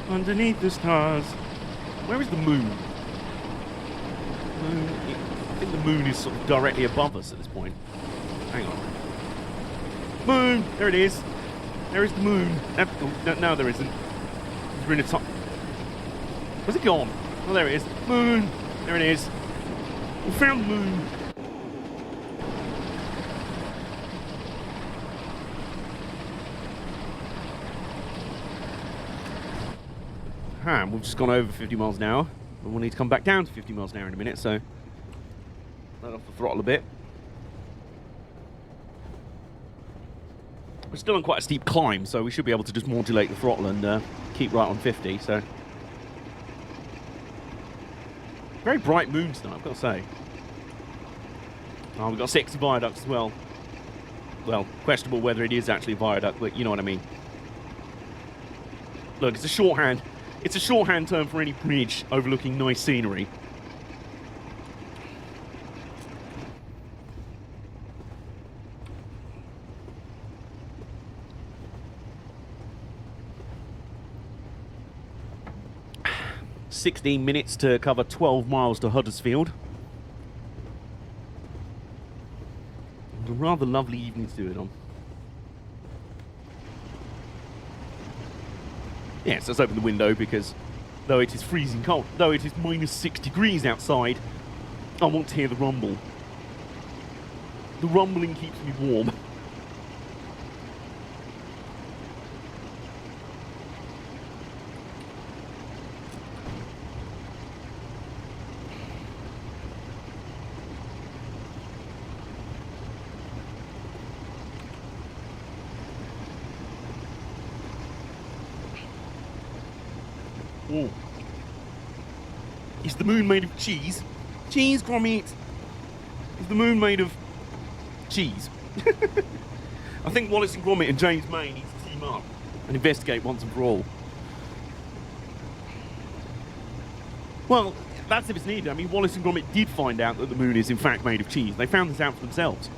Underneath the stars. Where is the moon? I think the moon is sort of directly above us at this point. Hang on. Moon! There it is. There is the moon. No, there isn't. We're in a top. Where's it gone? Oh, there it is. Moon! There it is. We found the moon. We've just gone over 50 miles an hour. And we'll need to come back down to 50 miles an hour in a minute, so let off the throttle a bit. We're still on quite a steep climb, so we should be able to just modulate the throttle and keep right on 50, so. Very bright moon tonight, I've got to say. Oh, we've got 6 viaducts as well. Well, questionable whether it is actually a viaduct, but you know what I mean. Look, it's a shorthand. It's a shorthand term for any bridge overlooking nice scenery. "16 minutes to cover 12 miles to Huddersfield. A rather lovely evening to do it on. Yes, let's open the window because though it is freezing cold, though it is minus 6 degrees outside, I want to hear the rumble. The rumbling keeps me warm. Oh. Is the moon made of cheese? Cheese, Gromit! Is the moon made of cheese? I think Wallace and Gromit and James May need to team up and investigate once and for all. Well, that's if it's needed. I mean, Wallace and Gromit did find out that the moon is in fact made of cheese. They found this out for themselves.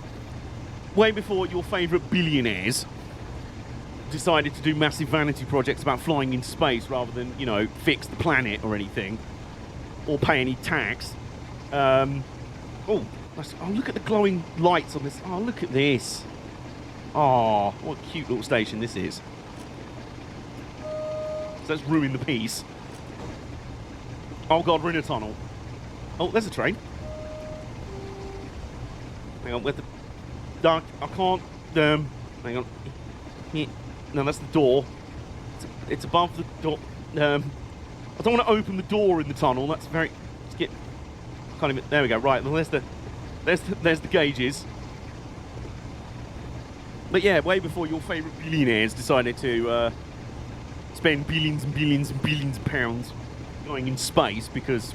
Way before your favourite billionaires decided to do massive vanity projects about flying into space rather than, you know, fix the planet or anything, or pay any tax. Oh, look at the glowing lights on this. Oh, look at this. Oh, what a cute little station this is. So let's ruin the peace. Oh god, we're in a tunnel. Oh, there's a train. Hang on, where's the... Dark, I can't... hang on. Here. No, that's the door. It's above the door. I don't want to open the door in the tunnel. That's very... Can't even... There we go. Right, well, there's the gauges. But yeah, way before your favourite billionaires decided to spend billions and billions and billions of pounds going in space because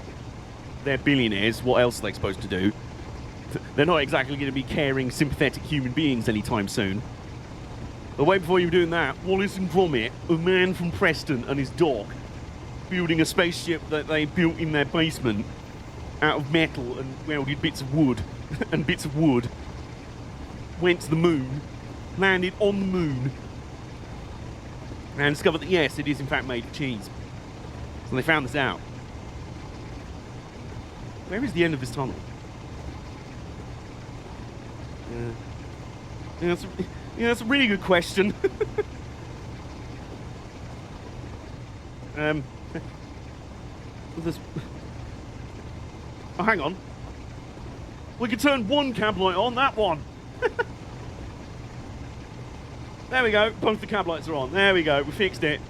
they're billionaires, what else are they supposed to do? They're not exactly going to be caring, sympathetic human beings anytime soon. But way before you were doing that, Wallace and Gromit, a man from Preston and his dog, building a spaceship that they built in their basement out of metal and welded bits of wood and bits of wood, went to the moon, landed on the moon, and discovered that yes, it is in fact made of cheese. So they found this out. Where is the end of this tunnel? Yeah, that's a really good question. Oh, hang on. We can turn one cab light on, that one. There we go, both the cab lights are on. There we go, we fixed it.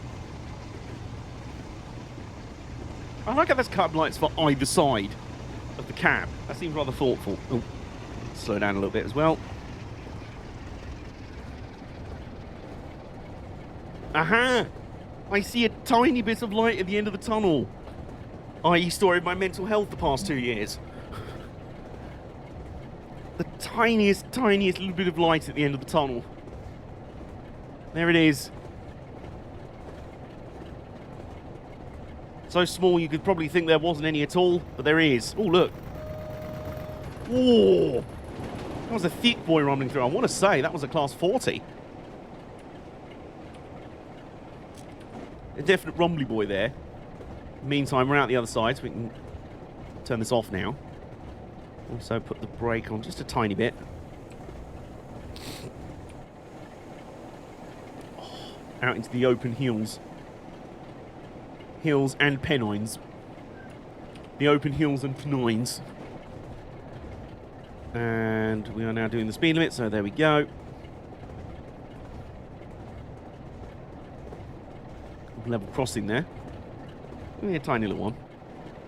I like how there's cab lights for either side of the cab. That seems rather thoughtful. Oh, slow down a little bit as well. Aha! I see a tiny bit of light at the end of the tunnel. I.e. story of my mental health the past 2 years. The tiniest little bit of light at the end of the tunnel. There it is. So small you could probably think there wasn't any at all, but there is. Oh, look. Whoa! That was a thick boy rumbling through. I want to say that was a class 40. A definite rumbly boy there. Meantime, we're out the other side, so we can turn this off now. Also put the brake on just a tiny bit. Oh, out into the open hills. Hills and Pennines. The open hills and Pennines. And we are now doing the speed limit, so there we go. Level crossing there. Only a tiny little one.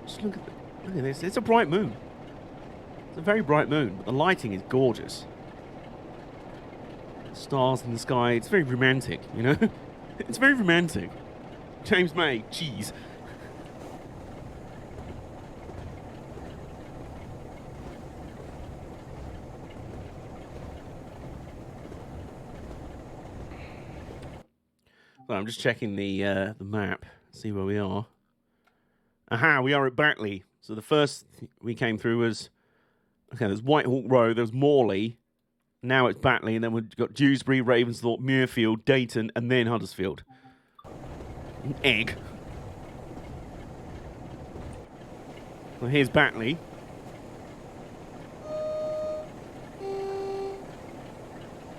Just look at this. It's a bright moon. It's a very bright moon, but the lighting is gorgeous. Stars in the sky. It's very romantic, you know? It's very romantic. James May, cheese. So I'm just checking the map, see where we are. Aha, we are at Batley. So the first we came through was, okay, there's Whitehawk Road, there's Morley, now it's Batley, and then we've got Dewsbury, Ravensthorpe, Muirfield, Dayton, and then Huddersfield. Egg. So here's Batley.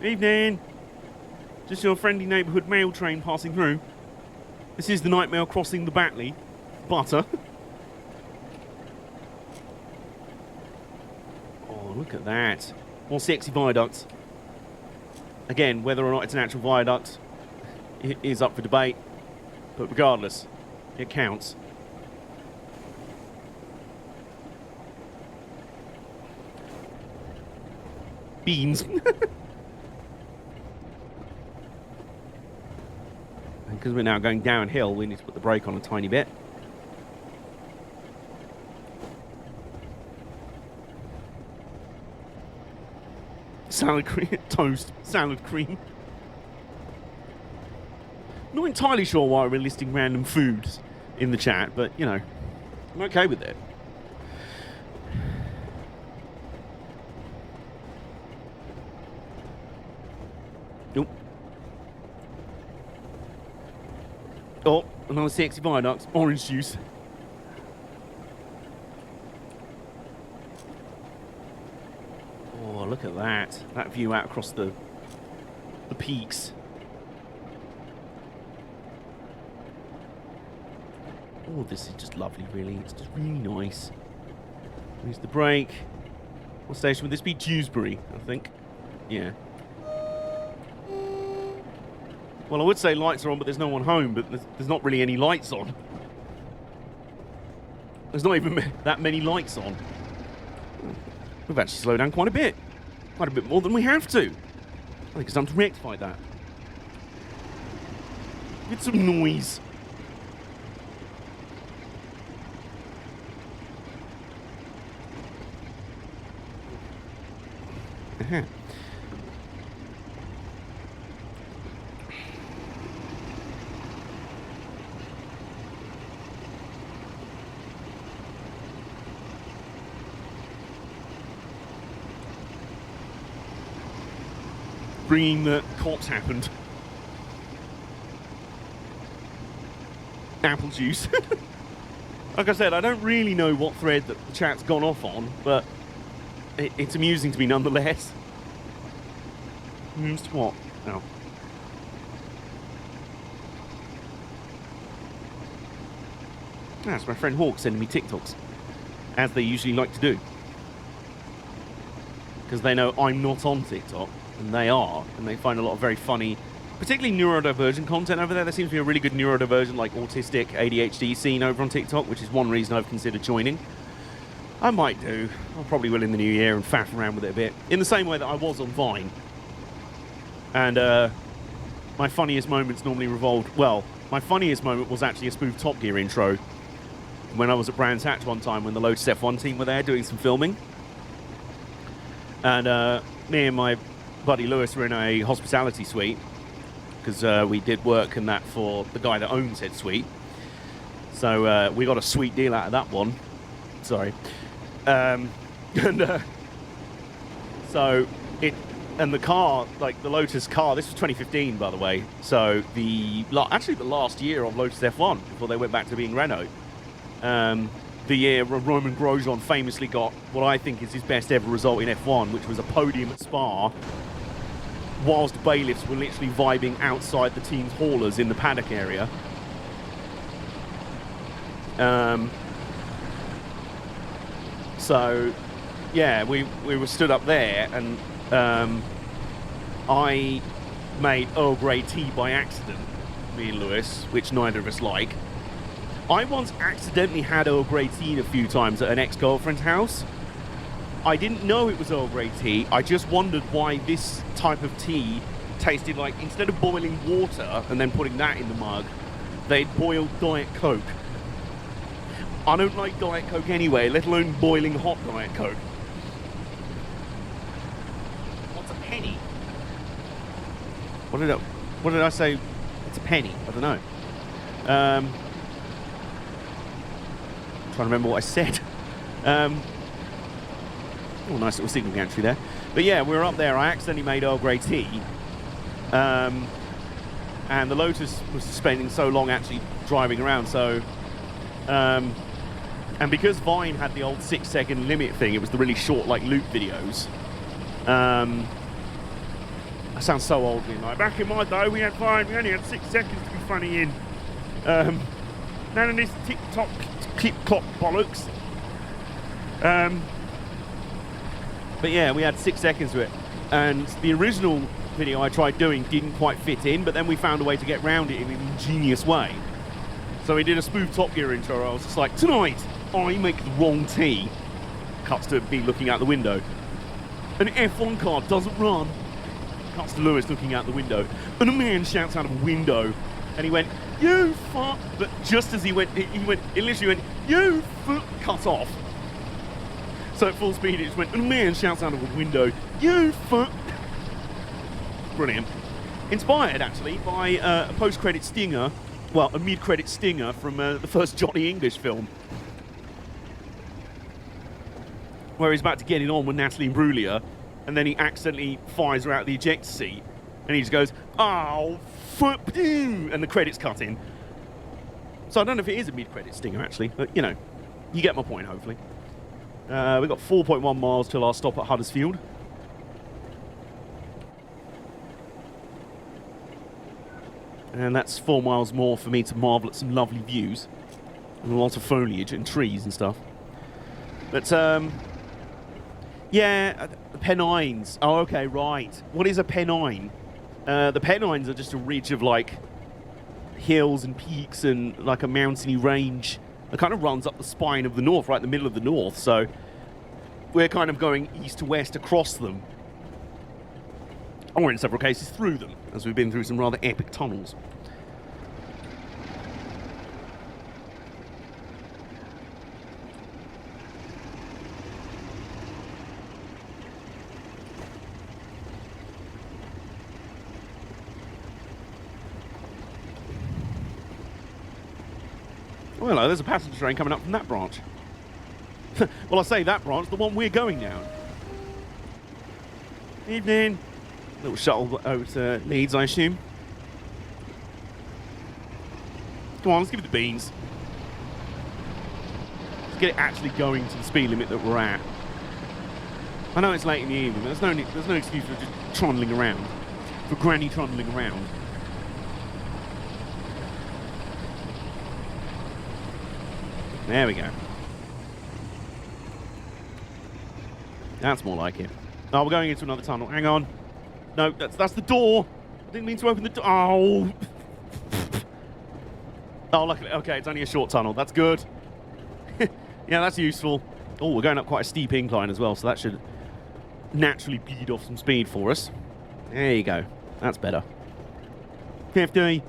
Evening. Just your friendly neighbourhood mail train passing through. This is the night mail crossing the Batley. Butter. Oh, look at that. More sexy viaducts. Again, whether or not it's an actual viaduct is up for debate. But regardless, it counts. Beans. Because we're now going downhill, we need to put the brake on a tiny bit. Salad cream, toast, salad cream. Not entirely sure why we're listing random foods in the chat, but, you know, I'm okay with it. Nope. Oh, another sexy viaduct. Orange juice. Oh, look at that. That view out across the peaks. Oh, this is just lovely, really. It's just really nice. There's the brake. What station would this be? Dewsbury, I think. Yeah. Well, I would say lights are on, but there's no one home, but there's not really any lights on. There's not even that many lights on. We've actually slowed down quite a bit. Quite a bit more than we have to. think it's time to rectify that. Get some noise. Uh-huh. Bringing the cops happened. Apple juice. Like I said, I don't really know what thread that the chat's gone off on, but it's amusing to me nonetheless. Amused what? Oh. That's my friend Hawk sending me TikToks, as they usually like to do. Because they know I'm not on TikTok, and they are, and they find a lot of very funny, particularly neurodivergent content over there. There seems to be a really good neurodivergent, like autistic, ADHD scene over on TikTok, which is one reason I've considered joining. I might do. I probably will in the new year and faff around with it a bit. In the same way that I was on Vine. And my funniest moments normally revolved... Well, my funniest moment was actually a spoof Top Gear intro. When I was at Brands Hatch one time when the Lotus F1 team were there doing some filming. And me and my buddy Lewis were in a hospitality suite. Because we did work and that for the guy that owns said suite. So we got a sweet deal out of that one. Sorry. So it... And the car, like the Lotus car, this was 2015, by the way. So actually the last year of Lotus F1, before they went back to being Renault. The year Roman Grosjean famously got what I think is his best ever result in F1, which was a podium at Spa, whilst bailiffs were literally vibing outside the team's haulers in the paddock area. So, yeah, we were stood up there, and I made Earl Grey tea by accident, me and Lewis, which neither of us like. I once accidentally had Earl Grey tea a few times at an ex-girlfriend's house. I didn't know it was Earl Grey tea. I just wondered why this type of tea tasted like, instead of boiling water and then putting that in the mug, they'd boiled Diet Coke. I don't like Diet Coke anyway, let alone boiling hot Diet Coke. What's a penny? What did I say? It's a penny. I don't know. I'm trying to remember what I said. Oh, nice little signal gantry there. But yeah, we were up there. I accidentally made Earl Grey tea. And the Lotus was spending so long actually driving around, so... and because Vine had the old 6-second limit thing, it was the really short, like, loop videos. I sound so old being like, back in my day, we had Vine, we only had 6 seconds to be funny in. None of this tick-tock, click-clock bollocks. But yeah, we had 6 seconds to it. And the original video I tried doing didn't quite fit in, but then we found a way to get around it in an ingenious way. So we did a spoof Top Gear intro. I was just like, tonight, I make the wrong tea. Cuts to me looking out the window. An F1 car doesn't run. Cuts to Lewis looking out the window. And a man shouts out of a window. And he went, you fuck. But just as he literally went, you fuck, cut off. So at full speed, it just went, and a man shouts out of a window, you fuck. Brilliant. Inspired, actually, by a post-credit stinger, well, a mid-credit stinger from the first Johnny English film. Where he's about to get it on with Natalie Imbruglia, and then he accidentally fires her out the ejector seat, and he just goes, oh, fuck you, and the credits cut in. So I don't know if it is a mid-credit stinger, actually, but, you know, you get my point, hopefully. We've got 4.1 miles till our stop at Huddersfield. And that's 4 miles more for me to marvel at some lovely views. And a lot of foliage and trees and stuff. But, yeah, the Pennines. Oh, okay, right. What is a Pennine? The Pennines are just a ridge of, like, hills and peaks and, like, a mountainy range. It kind of runs up the spine of the north, right in the middle of the north, so we're kind of going east to west across them. or in several cases through them, as we've been through some rather epic tunnels. Oh, hello, there's a passenger train coming up from that branch. Well, I say that branch, the one we're going down. Evening. Little shuttle over to Leeds, I assume. Come on, let's give it the beans. Let's get it actually going to the speed limit that we're at. I know it's late in the evening, but there's no excuse for just trundling around. For granny trundling around. There we go. That's more like it. Oh, we're going into another tunnel. Hang on. No, that's the door. I didn't mean to open the door. Oh. Oh, luckily. Okay, it's only a short tunnel. That's good. Yeah, that's useful. Oh, we're going up quite a steep incline as well, so that should naturally bleed off some speed for us. There you go. That's better. 50.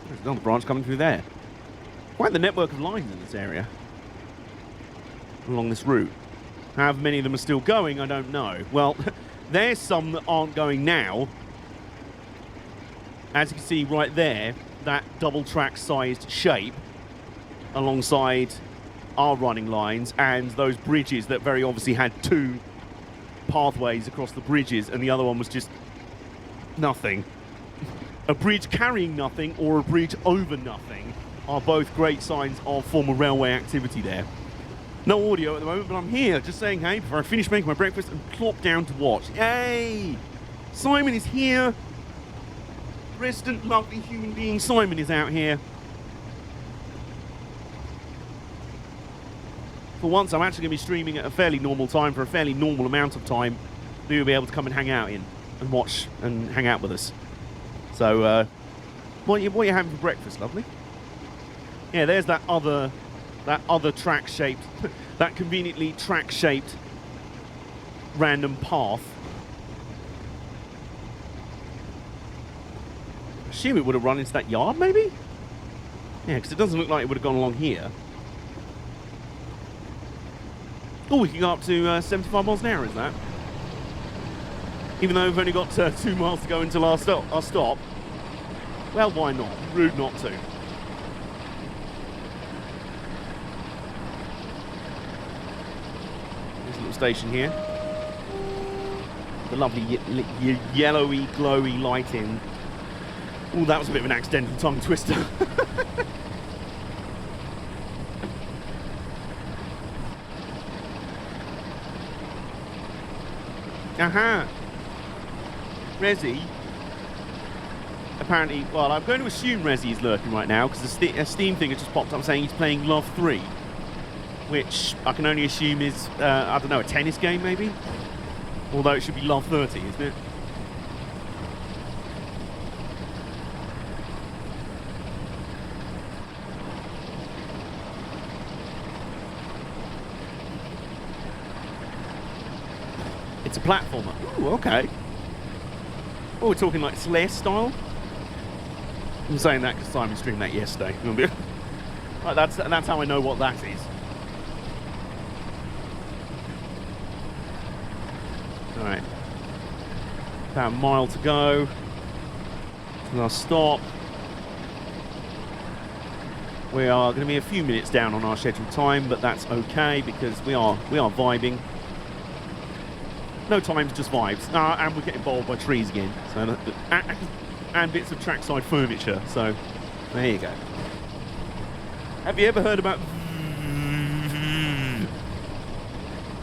There's another branch coming through there. Quite the network of lines in this area. Along this route. However many of them are still going, I don't know. Well, there's some that aren't going now. As you can see right there, that double track sized shape alongside our running lines and those bridges that very obviously had two pathways across the bridges and the other one was just nothing. A bridge carrying nothing or a bridge over nothing are both great signs of former railway activity there. No audio at the moment, but I'm here just saying hey before I finish making my breakfast and plop down to watch. Yay! Simon is here. Resident lovely human being Simon is out here. For once, I'm actually going to be streaming at a fairly normal time for a fairly normal amount of time that you'll be able to come and hang out in and watch and hang out with us. So, what are you having for breakfast, lovely? Yeah, there's that other track-shaped, that conveniently track-shaped random path. I assume it would have run into that yard, maybe? Yeah, because it doesn't look like it would have gone along here. Oh, we can go up to 75 miles an hour, is that? Even though we've only got 2 miles to go until our stop. Well, why not? Rude not to. There's a little station here. The lovely yellowy, glowy lighting. Oh, that was a bit of an accidental tongue twister. Aha! Resi. Apparently, well, I'm going to assume Resi is lurking right now because a Steam thing has just popped up saying he's playing Love 3, which I can only assume is, I don't know, a tennis game maybe? Although it should be Love 30, isn't it? It's a platformer. Ooh, okay. Oh, we're talking like Slayer style? I'm saying that because Simon streamed that yesterday. Right, that's how I know what that is. Alright. About a mile to go. To our stop. We are going to be a few minutes down on our scheduled time, but that's okay because we are vibing. No times, just vibes. And we're getting bowled by trees again. So, and bits of trackside furniture. So, there you go. Have you ever heard about...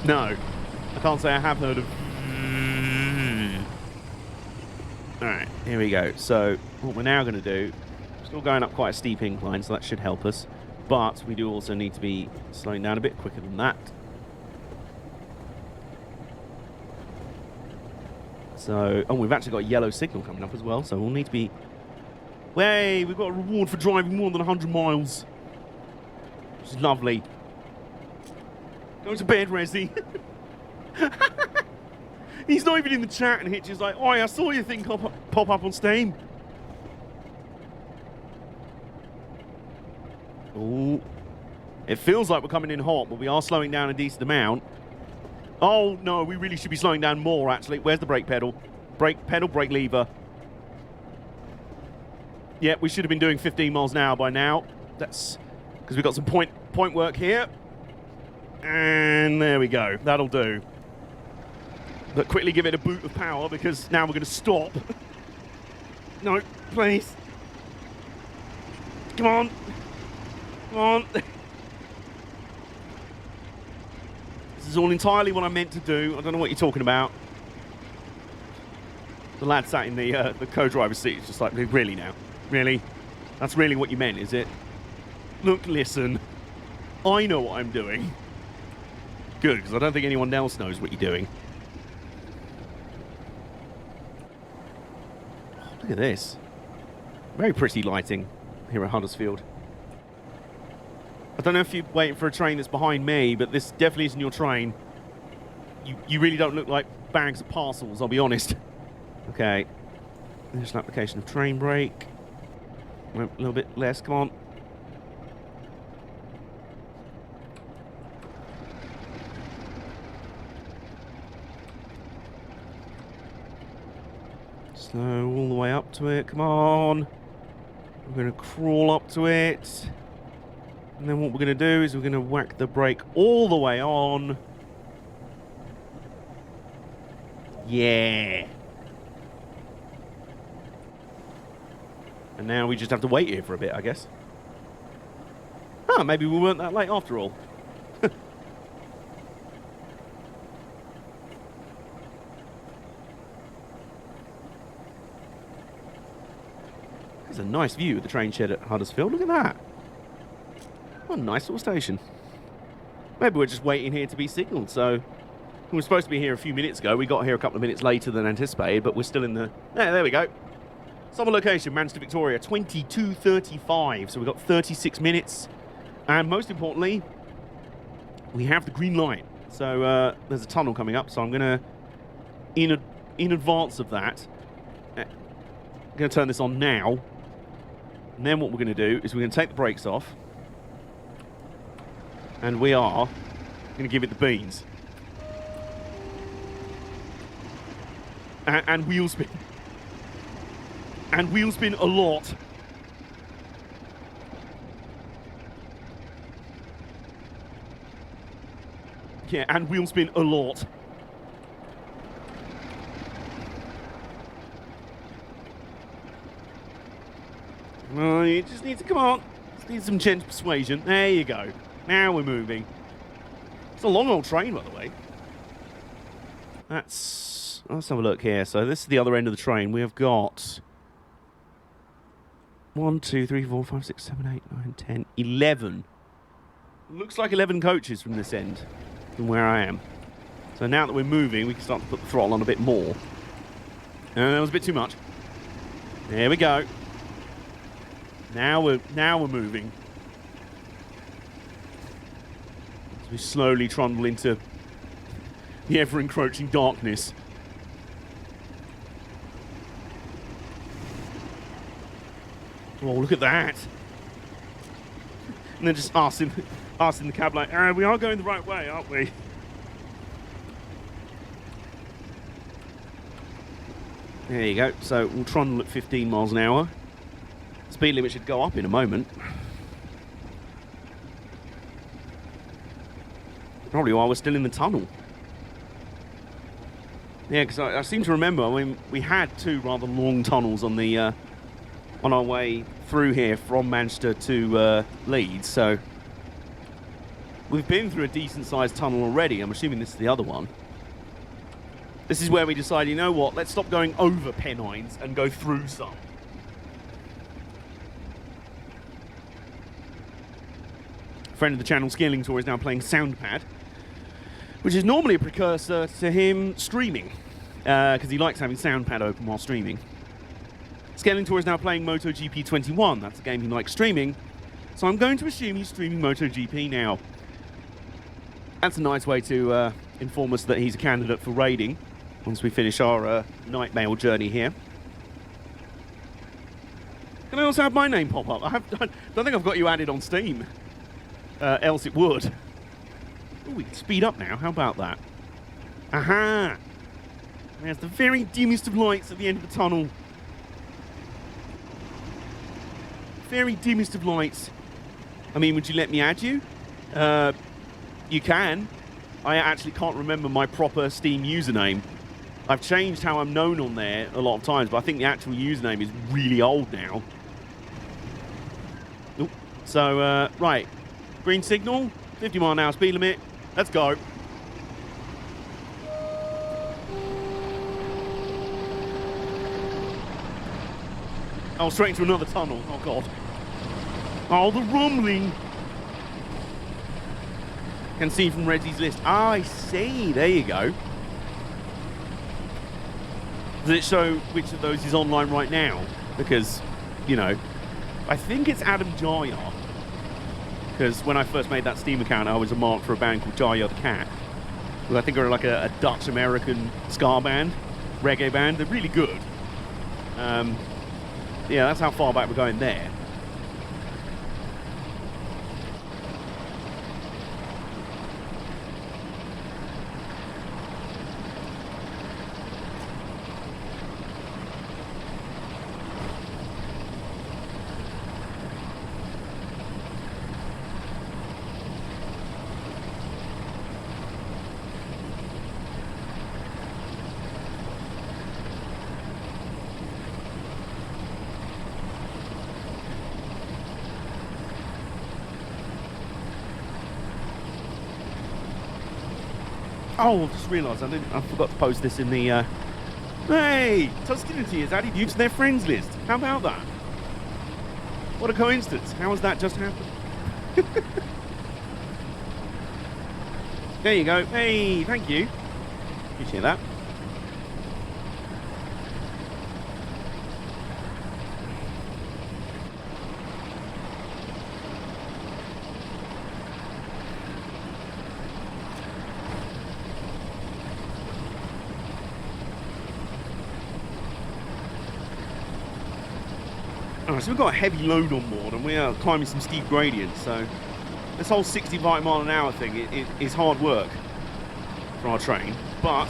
No. I can't say I have heard of... Alright, here we go. So, what we're now going to do... Still going up quite a steep incline, so that should help us. But we do also need to be slowing down a bit quicker than that. So, oh, we've actually got a yellow signal coming up as well, so we'll need to be Hey, we've got a reward for driving more than 100 miles. Which is lovely. Go to bed, Resi. He's not even in the chat, and Hitch is like, "Oi, I saw your thing pop up on Steam." Ooh. It feels like we're coming in hot, but we are slowing down a decent amount. Oh, no, we really should be slowing down more, actually. Where's the brake pedal? Brake pedal, brake lever. Yeah, we should have been doing 15 miles an hour by now. That's because we've got some point work here. And there we go. That'll do. But quickly give it a boot of power, because now we're going to stop. No, please. Come on. Come on. This is all entirely what I meant to do. I don't know what you're talking about. The lad sat in the co-driver's seat is just like, really now? Really? That's really what you meant, is it? Look, listen. I know what I'm doing. Good, because I don't think anyone else knows what you're doing. Oh, look at this. Very pretty lighting here at Huddersfield. I don't know if you're waiting for a train that's behind me, but this definitely isn't your train. You really don't look like bags of parcels, I'll be honest. Okay. There's an application of train brake. A little bit less, come on. Slow all the way up to it, come on. We're going to crawl up to it. And then what we're going to do is we're going to whack the brake all the way on. Yeah. And now we just have to wait here for a bit, I guess. Oh, maybe we weren't that late after all. There's a nice view of the train shed at Huddersfield. Look at that. What a nice little station. Maybe we're just waiting here to be signalled. So we were supposed to be here a few minutes ago. We got here a couple of minutes later than anticipated, but we're still in the... There we go. Summer location, Manchester, Victoria, 22:35. So we've got 36 minutes. And most importantly, we have the green light. So there's a tunnel coming up. So I'm going to, in advance of that, I'm going to turn this on now. And then what we're going to do is we're going to take the brakes off. And we are going to give it the beans. And wheel spin. And wheel spin a lot. Yeah, and wheel spin a lot. Oh, you just need to, come on. Just need some gentle persuasion. There you go. Now we're moving. It's a long old train, by the way. Let's have a look here. So this is the other end of the train. We have got 1, 2, 3, 4, 5, 6, 7, 8, 9, 10, 11. Looks like 11 coaches from this end, from where I am. So now that we're moving, we can start to put the throttle on a bit more. That was a bit too much. There we go. Now we're moving. As we slowly trundle into the ever-encroaching darkness. Oh, look at that. And then just asking the cab, like, we are going the right way, aren't we? There you go. So we'll trundle at 15 miles an hour. Speed limit should go up in a moment. Probably while we're still in the tunnel. Yeah, because I seem to remember, I mean, we had 2 rather long tunnels on the on our way through here from Manchester to Leeds. So we've been through a decent-sized tunnel already. I'm assuming this is the other one. This is where we decided, you know what, let's stop going over Pennines and go through some. Friend of the channel, Skilling Tour, is now playing Soundpad, which is normally a precursor to him streaming, because he likes having Soundpad open while streaming. Skeletor is now playing MotoGP 21. That's a game he likes streaming. So I'm going to assume he's streaming MotoGP now. That's a nice way to inform us that he's a candidate for raiding once we finish our night mail journey here. Can I also have my name pop up? I don't think I've got you added on Steam. Else it would. Oh, we can speed up now. How about that? Aha! There's the very dimmest of lights at the end of the tunnel. Very dimmest of lights. I mean, would you let me add you? You can. I actually can't remember my proper Steam username. I've changed how I'm known on there a lot of times, but I think the actual username is really old now. Oop. So, right. Green signal, 50 mile an hour speed limit. Let's go. Oh, straight into another tunnel. Oh, God. Oh, the rumbling. Can see from Reggie's list. Ah, I see. There you go. Does it show which of those is online right now? Because, you know, I think it's Adam Jaya. Because when I first made that Steam account, I was a mark for a band called Jaya the Cat. Who I think are like a Dutch-American ska band, reggae band. They're really good. Yeah, that's how far back we're going there. Oh, I've just realised I forgot to post this in the. Hey, Tuscanity has added you to their friends list. How about that? What a coincidence! How has that just happened? There you go. Hey, thank you. Appreciate that. Alright, so we've got a heavy load on board and we are climbing some steep gradients, so this whole 65 mile an hour thing is hard work for our train, but...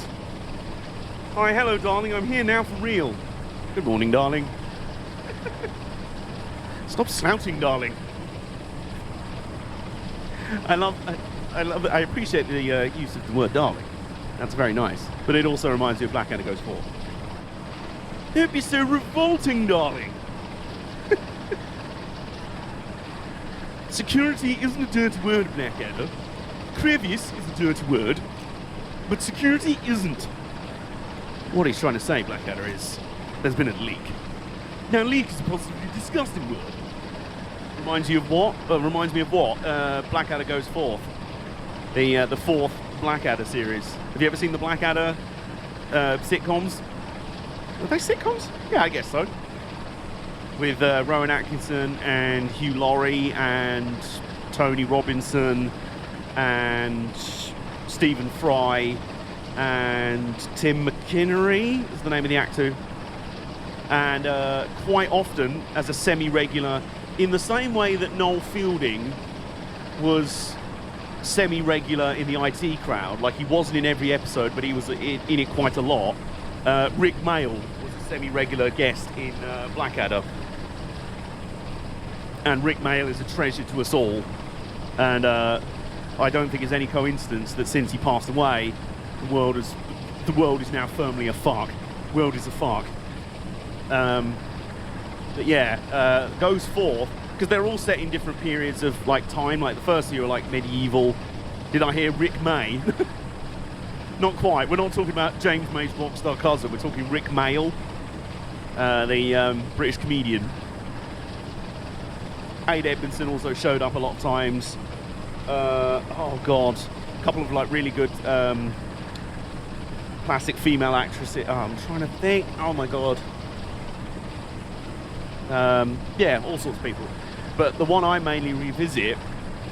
Hi, hello darling, I'm here now for real. Good morning, darling. Stop slouching, darling. I appreciate the use of the word darling. That's very nice, but it also reminds me of Blackadder Goes Forth. Don't be so revolting, darling. Security isn't a dirty word, Blackadder. Crevice is a dirty word, but security isn't. What he's trying to say, Blackadder, is there's been a leak. Now, leak is a positively disgusting word. Reminds you of what? Reminds me of what? Blackadder Goes Forth. The fourth Blackadder series. Have you ever seen the Blackadder sitcoms? Are they sitcoms? Yeah, I guess so. With Rowan Atkinson and Hugh Laurie and Tony Robinson and Stephen Fry and Tim McInnery is the name of the actor. And quite often as a semi-regular, in the same way that Noel Fielding was semi-regular in the IT crowd, like he wasn't in every episode, but he was in it quite a lot. Rick Mail was a semi-regular guest in Blackadder. And Rick Mail is a treasure to us all. And I don't think it's any coincidence that since he passed away, the world is now firmly a fuck. World is a fuck. But yeah, Goes Forth, because they're all set in different periods of like time. Like the first year, like medieval. Did I hear Rick May? Not quite. We're not talking about James May's rockstar cousin. We're talking Rick Mail, the British comedian. Ade Edmondson also showed up a lot of times. Oh god, a couple of like really good classic female actresses. Oh, I'm trying to think. Oh my god. Yeah, all sorts of people. But the one I mainly revisit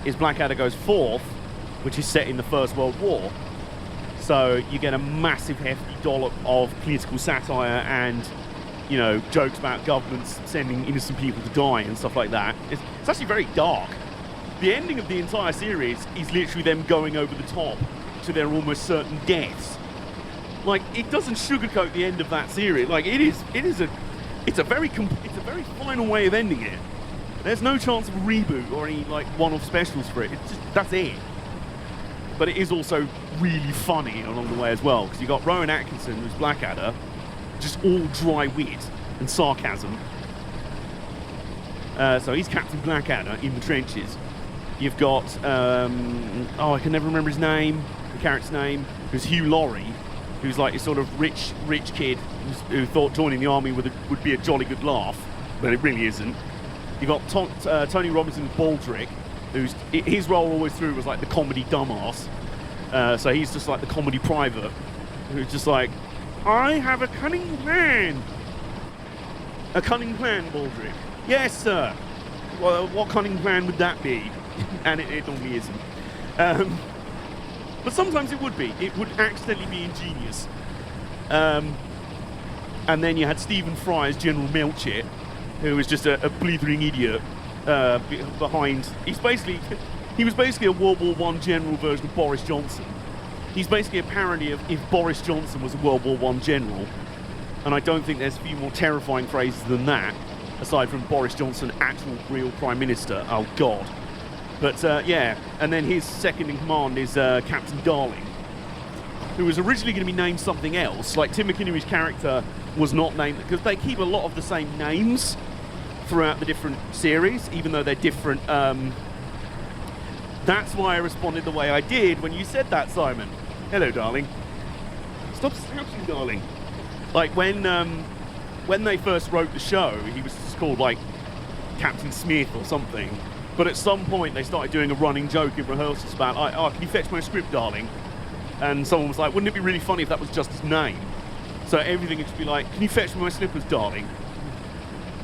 is Blackadder Goes Forth, which is set in the First World War. So you get a massive hefty dollop of political satire and, you know, jokes about governments sending innocent people to die and stuff like that. It's actually very dark. The ending of the entire series is literally them going over the top to their almost certain deaths. Like, it doesn't sugarcoat the end of that series. Like, it's a very final way of ending it. There's no chance of a reboot or any like one-off specials for it. It's just, that's it. But it is also really funny along the way as well, because you got Rowan Atkinson, who's Blackadder, just all dry wit and sarcasm. So he's Captain Blackadder in the trenches. You've got I can never remember his name, the character's name, who's Hugh Laurie, who's like a sort of rich kid who thought joining the army would be a jolly good laugh, but it really isn't. You've got Tony Robinson Baldrick, his role always through was like the comedy dumbass. So he's just like the comedy private, who's just like, I have a cunning plan. A cunning plan, Baldrick. Yes, sir. Well, what cunning plan would that be? And it normally isn't. But sometimes it would be. It would accidentally be ingenious. And then you had Stephen Fry as General Melchett, who was just a blithering idiot behind. He was basically a World War I general version of Boris Johnson. He's basically a parody of if Boris Johnson was a World War I general. And I don't think there's a few more terrifying phrases than that, aside from Boris Johnson, actual real Prime Minister. Oh, God. But, yeah. And then his second in command is Captain Darling, who was originally going to be named something else. Like, Tim McInnery's character was not named, because they keep a lot of the same names throughout the different series, even though they're different. That's why I responded the way I did when you said that, Simon. Hello, darling. Stop shouting, darling. Like, when they first wrote the show, he was just called, like, Captain Smith or something. But at some point, they started doing a running joke in rehearsals about, oh, can you fetch my script, darling? And someone was like, wouldn't it be really funny if that was just his name? So everything would just be like, can you fetch me my slippers, darling?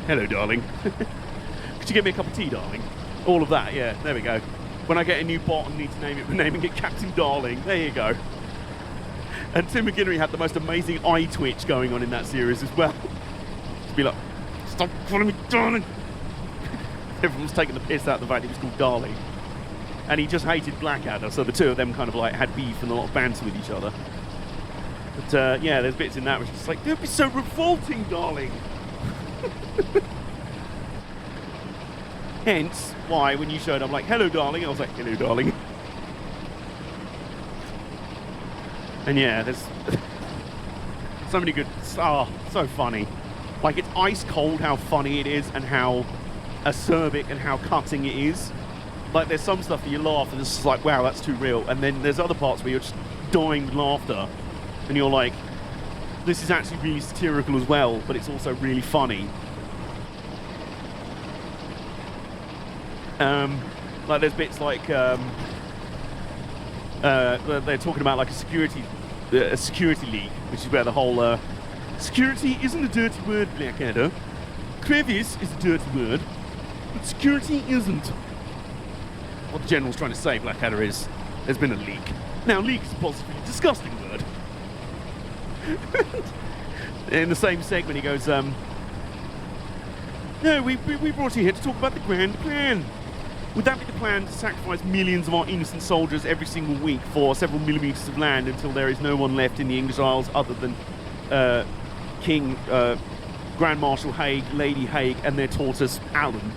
Hello, darling. Could you get me a cup of tea, darling? All of that, yeah, there we go. When I get a new bot and need to name it, we're naming it Captain Darling. There you go. And Tim McInnery had the most amazing eye twitch going on in that series as well. To be like, stop calling me darling. Everyone was taking the piss out of the fact he was called Darling. And he just hated Blackadder, so the two of them kind of like had beef and a lot of banter with each other. But yeah, there's bits in that which is just like, don't be so revolting, darling. Hence why when you showed up like, hello, darling, I was like, hello, darling. And yeah, there's so many good, so funny. Like, it's ice cold how funny it is and how acerbic and how cutting it is. Like, there's some stuff that you laugh and it's just like, wow, that's too real. And then there's other parts where you're just dying with laughter and you're like, this is actually really satirical as well, but it's also really funny. Like, there's bits like they're talking about like a security leak, which is where the whole security isn't a dirty word, Blackadder. Crevice is a dirty word, but security isn't. What the general's trying to say, Blackadder, is there's been a leak. Now, leak is a positively disgusting word. In the same segment, he goes, no, we brought you here to talk about the grand plan. Would that be the plan to sacrifice millions of our innocent soldiers every single week for several millimetres of land until there is no one left in the English Isles other than King, Grand Marshal Haig, Lady Haig, and their tortoise, Alan?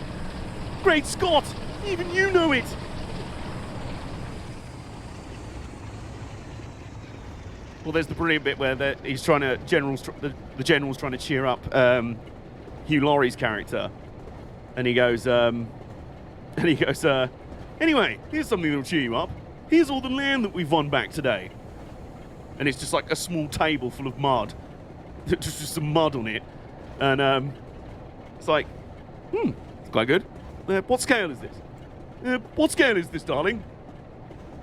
Great Scott! Even you know it! Well, there's the brilliant bit where he's trying to, the general's trying to cheer up Hugh Laurie's character, and he goes, anyway, here's something that'll cheer you up. Here's all the land that we've won back today. And it's just like a small table full of mud. just some mud on it. And it's like, it's quite good. What scale is this? What scale is this, darling?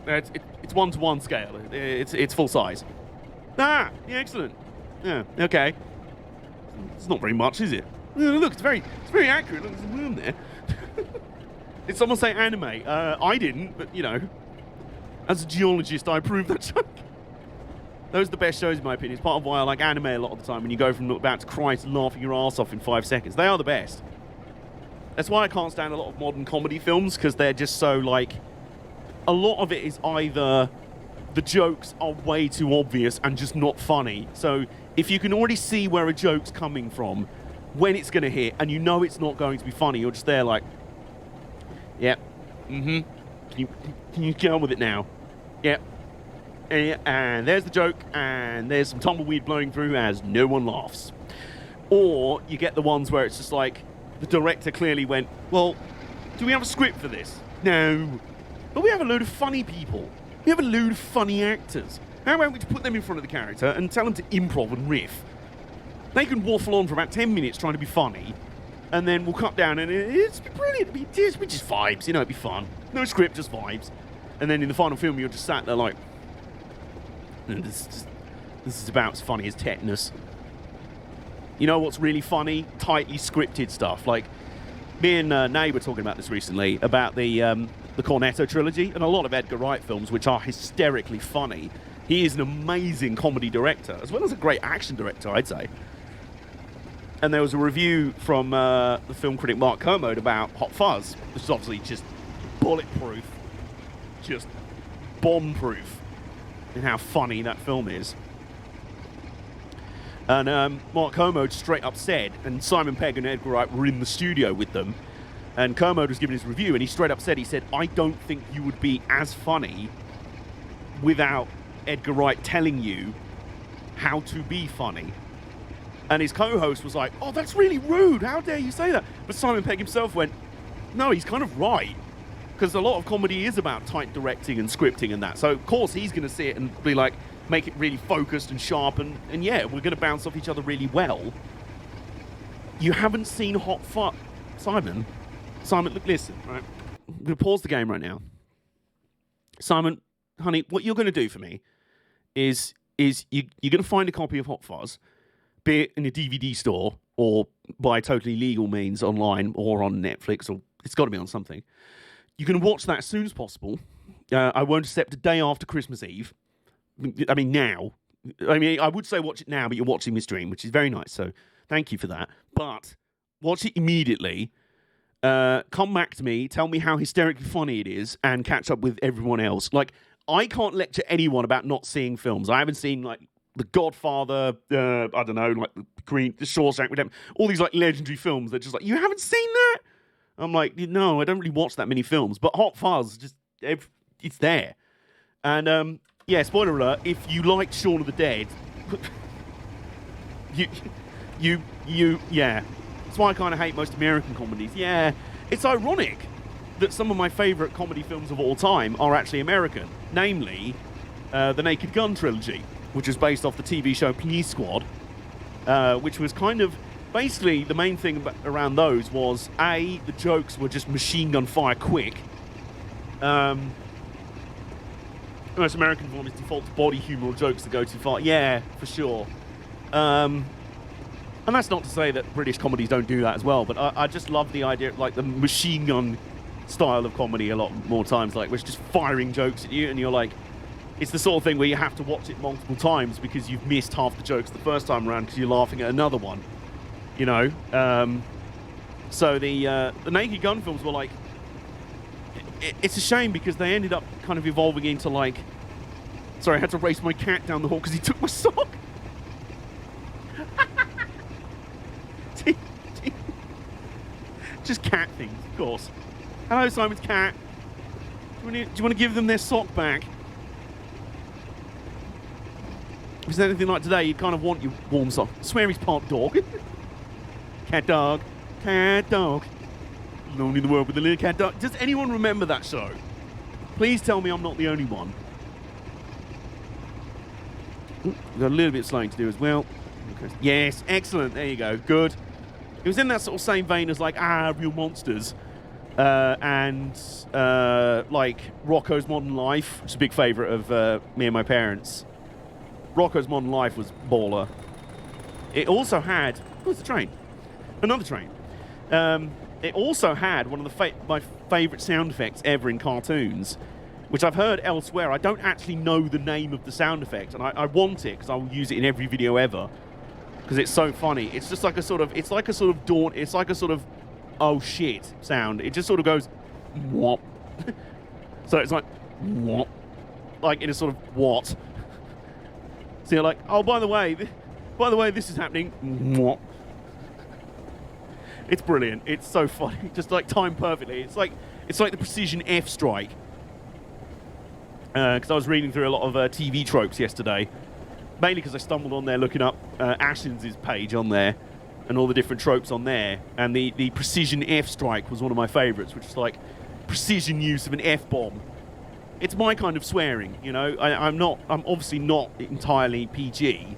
It's 1-to-1 scale. It's full size. Ah, yeah, excellent. Yeah, okay. It's not very much, is it? Look, it's very accurate. Look, there's a worm there. Did someone say anime? I didn't, but, you know, as a geologist, I approve that joke. Those are the best shows, in my opinion. It's part of why I like anime a lot of the time, when you go from about to cry to laughing your ass off in 5 seconds. They are the best. That's why I can't stand a lot of modern comedy films, because they're just so, like... A lot of it is either the jokes are way too obvious and just not funny. So if you can already see where a joke's coming from, when it's going to hit, and you know it's not going to be funny, you're just there like... Yep. Mm-hmm. Can you get on with it now? Yep. And there's the joke, and there's some tumbleweed blowing through as no one laughs. Or you get the ones where it's just like, the director clearly went, well, do we have a script for this? No. But we have a load of funny people. We have a load of funny actors. How about we just put them in front of the character and tell them to improv and riff? They can waffle on for about 10 minutes trying to be funny, and then we'll cut down, and it's brilliant. It's just vibes, you know, it'd be fun. No script, just vibes. And then in the final film, you're just sat there like, this is about as funny as tetanus. You know what's really funny? Tightly scripted stuff. Like, me and Nay were talking about this recently, about the Cornetto trilogy, and a lot of Edgar Wright films, which are hysterically funny. He is an amazing comedy director, as well as a great action director, I'd say. And there was a review from the film critic Mark Kermode about Hot Fuzz, which is obviously just bulletproof, just bomb-proof in how funny that film is. And Mark Kermode straight up said, and Simon Pegg and Edgar Wright were in the studio with them, and Kermode was giving his review, and he straight up said, I don't think you would be as funny without Edgar Wright telling you how to be funny. And his co-host was like, oh, that's really rude. How dare you say that? But Simon Pegg himself went, no, he's kind of right. Because a lot of comedy is about tight directing and scripting and that. So, of course, he's going to see it and be like, make it really focused and sharp. And yeah, we're going to bounce off each other really well. You haven't seen Hot Fuzz. Simon, look, listen, right? I'm going to pause the game right now. Simon, honey, what you're going to do for me is you're going to find a copy of Hot Fuzz, be it in a DVD store or by totally legal means online or on Netflix, or it's got to be on something. You can watch that as soon as possible. I won't accept a day after Christmas Eve. I mean, now. I mean, I would say watch it now, but you're watching my stream, which is very nice, so thank you for that. But watch it immediately. Come back to me, tell me how hysterically funny it is, and catch up with everyone else. Like, I can't lecture anyone about not seeing films. I haven't seen, like, The Godfather, I don't know, like The Shawshank Redemption, all these like legendary films that just like, you haven't seen that? I'm like, no, I don't really watch that many films, but Hot Fuzz, just, it's there. And, yeah, spoiler alert, if you liked Shaun of the Dead, yeah. That's why I kind of hate most American comedies. Yeah, it's ironic that some of my favourite comedy films of all time are actually American, namely the Naked Gun Trilogy, which was based off the TV show Police Squad, which was kind of, basically the main thing around those was, A, the jokes were just machine gun fire quick. Most American film is default to body humour or jokes that go too far. Yeah, for sure. And that's not to say that British comedies don't do that as well, but I just love the idea of like the machine gun style of comedy a lot more times, like where it's just firing jokes at you and you're like, it's the sort of thing where you have to watch it multiple times because you've missed half the jokes the first time around because you're laughing at another one, you know? So the Naked Gun films were like, it's a shame because they ended up kind of evolving into like, sorry, I had to race my cat down the hall because he took my sock. Just cat things, of course. Hello, Simon's cat. Do you want to give them their sock back? If it's anything like today, you'd kind of want your warm sock. Swear he's part dog. Cat dog. Cat dog. Alone in the world with a little cat dog. Does anyone remember that show? Please tell me I'm not the only one. Ooh, we've got a little bit of slowing to do as well. Okay. Yes, excellent. There you go. Good. It was in that sort of same vein as like Real Monsters and like Rocko's Modern Life, which is a big favourite of me and my parents. Rocko's Modern Life was baller. It also had, who's the train? Another train. It also had one of my favourite sound effects ever in cartoons, which I've heard elsewhere. I don't actually know the name of the sound effect, and I want it because I will use it in every video ever because it's so funny. It's just like a sort of, oh shit sound. It just sort of goes, whop. So it's like, whop, like in a sort of what. So you're like, oh, by the way, this is happening. Whop. It's brilliant. It's so funny. Just like timed perfectly. It's like the precision F strike. Because I was reading through a lot of TV tropes yesterday, mainly because I stumbled on there looking up Ashens' page on there and all the different tropes on there, and the precision F strike was one of my favourites, which is like precision use of an F-bomb. It's my kind of swearing, you know. I'm obviously not entirely PG,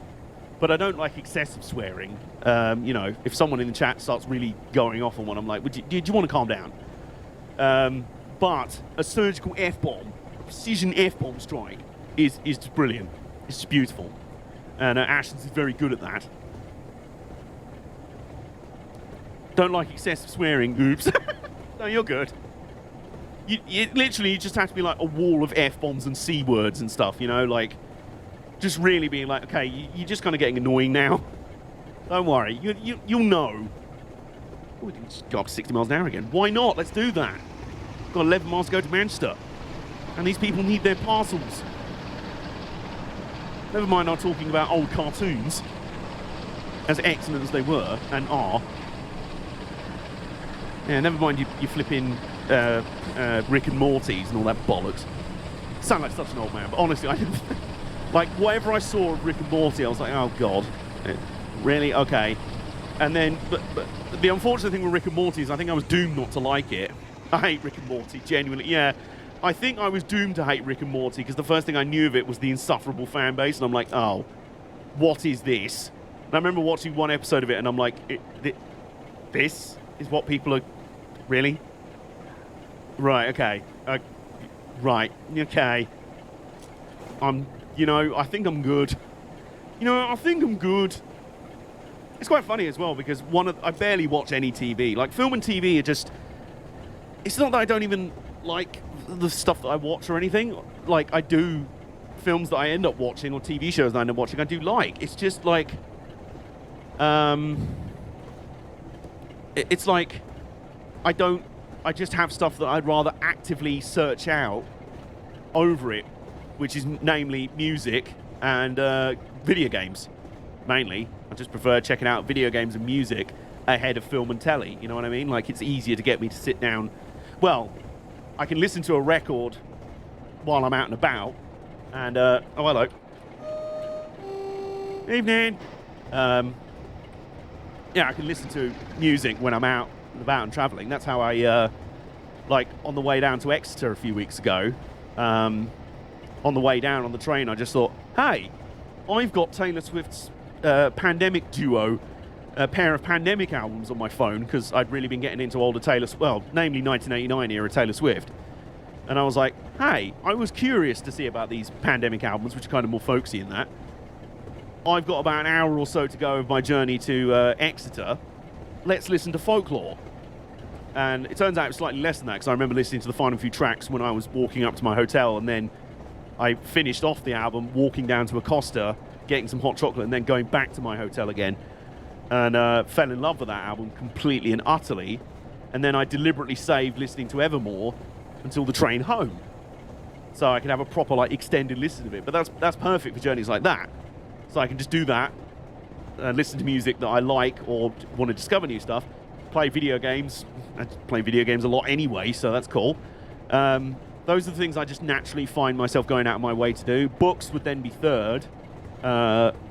but I don't like excessive swearing. You know, if someone in the chat starts really going off on one, I'm like, do you want to calm down? But a surgical F-bomb, a precision F-bomb strike is just brilliant. It's just beautiful. And Ashens is very good at that. Don't like excessive swearing, oops. No, you're good. You literally just have to be like a wall of F-bombs and C words and stuff, you know, like just really being like, okay, you're just kind of getting annoying now. Don't worry, you'll know. Oh, we can just go up 60 miles an hour again. Why not? Let's do that. Got 11 miles to go to Manchester. And these people need their parcels. Never mind I'm talking about old cartoons, as excellent as they were and are. Yeah, never mind you flipping Rick and Morty's and all that bollocks. Sound like such an old man, but honestly, I didn't. Like, whatever I saw of Rick and Morty, I was like, oh god, really? Okay. And then, but the unfortunate thing with Rick and Morty is I think I was doomed not to like it. I hate Rick and Morty, genuinely. Yeah, I think I was doomed to hate Rick and Morty because the first thing I knew of it was the insufferable fan base, and I'm like, oh, what is this? And I remember watching one episode of it, and I'm like, this is what people are. Really? Right, okay. Right, okay. You know, I think I'm good. You know, I think I'm good. It's quite funny as well because I barely watch any TV. Like, film and TV are just... It's not that I don't even like the stuff that I watch or anything. Like, I do films that I end up watching or TV shows that I end up watching, I do like. It's just like... It's like... I just have stuff that I'd rather actively search out over it, which is namely music and video games, mainly. I just prefer checking out video games and music ahead of film and telly, you know what I mean? Like, it's easier to get me to sit down. Well, I can listen to a record while I'm out and about, and, oh, hello. Evening. Yeah, I can listen to music when I'm out and about and travelling. That's how I, like, on the way down to Exeter a few weeks ago, on the way down on the train, I just thought, hey, I've got Taylor Swift's Pandemic Duo, a pair of Pandemic albums on my phone, because I'd really been getting into older Taylor, well, namely 1989 era Taylor Swift. And I was like, hey, I was curious to see about these Pandemic albums, which are kind of more folksy in that. I've got about an hour or so to go of my journey to Exeter. Let's listen to Folklore. And it turns out it was slightly less than that, because I remember listening to the final few tracks when I was walking up to my hotel, and then I finished off the album walking down to Acosta, getting some hot chocolate, and then going back to my hotel again. And fell in love with that album completely and utterly. And then I deliberately saved listening to Evermore until the train home, so I could have a proper, like, extended listen of it. But that's perfect for journeys like that. So I can just do that, listen to music that I like or want to discover new stuff, play video games. I play video games a lot anyway, so that's cool. Those are the things I just naturally find myself going out of my way to do. Books would then be third.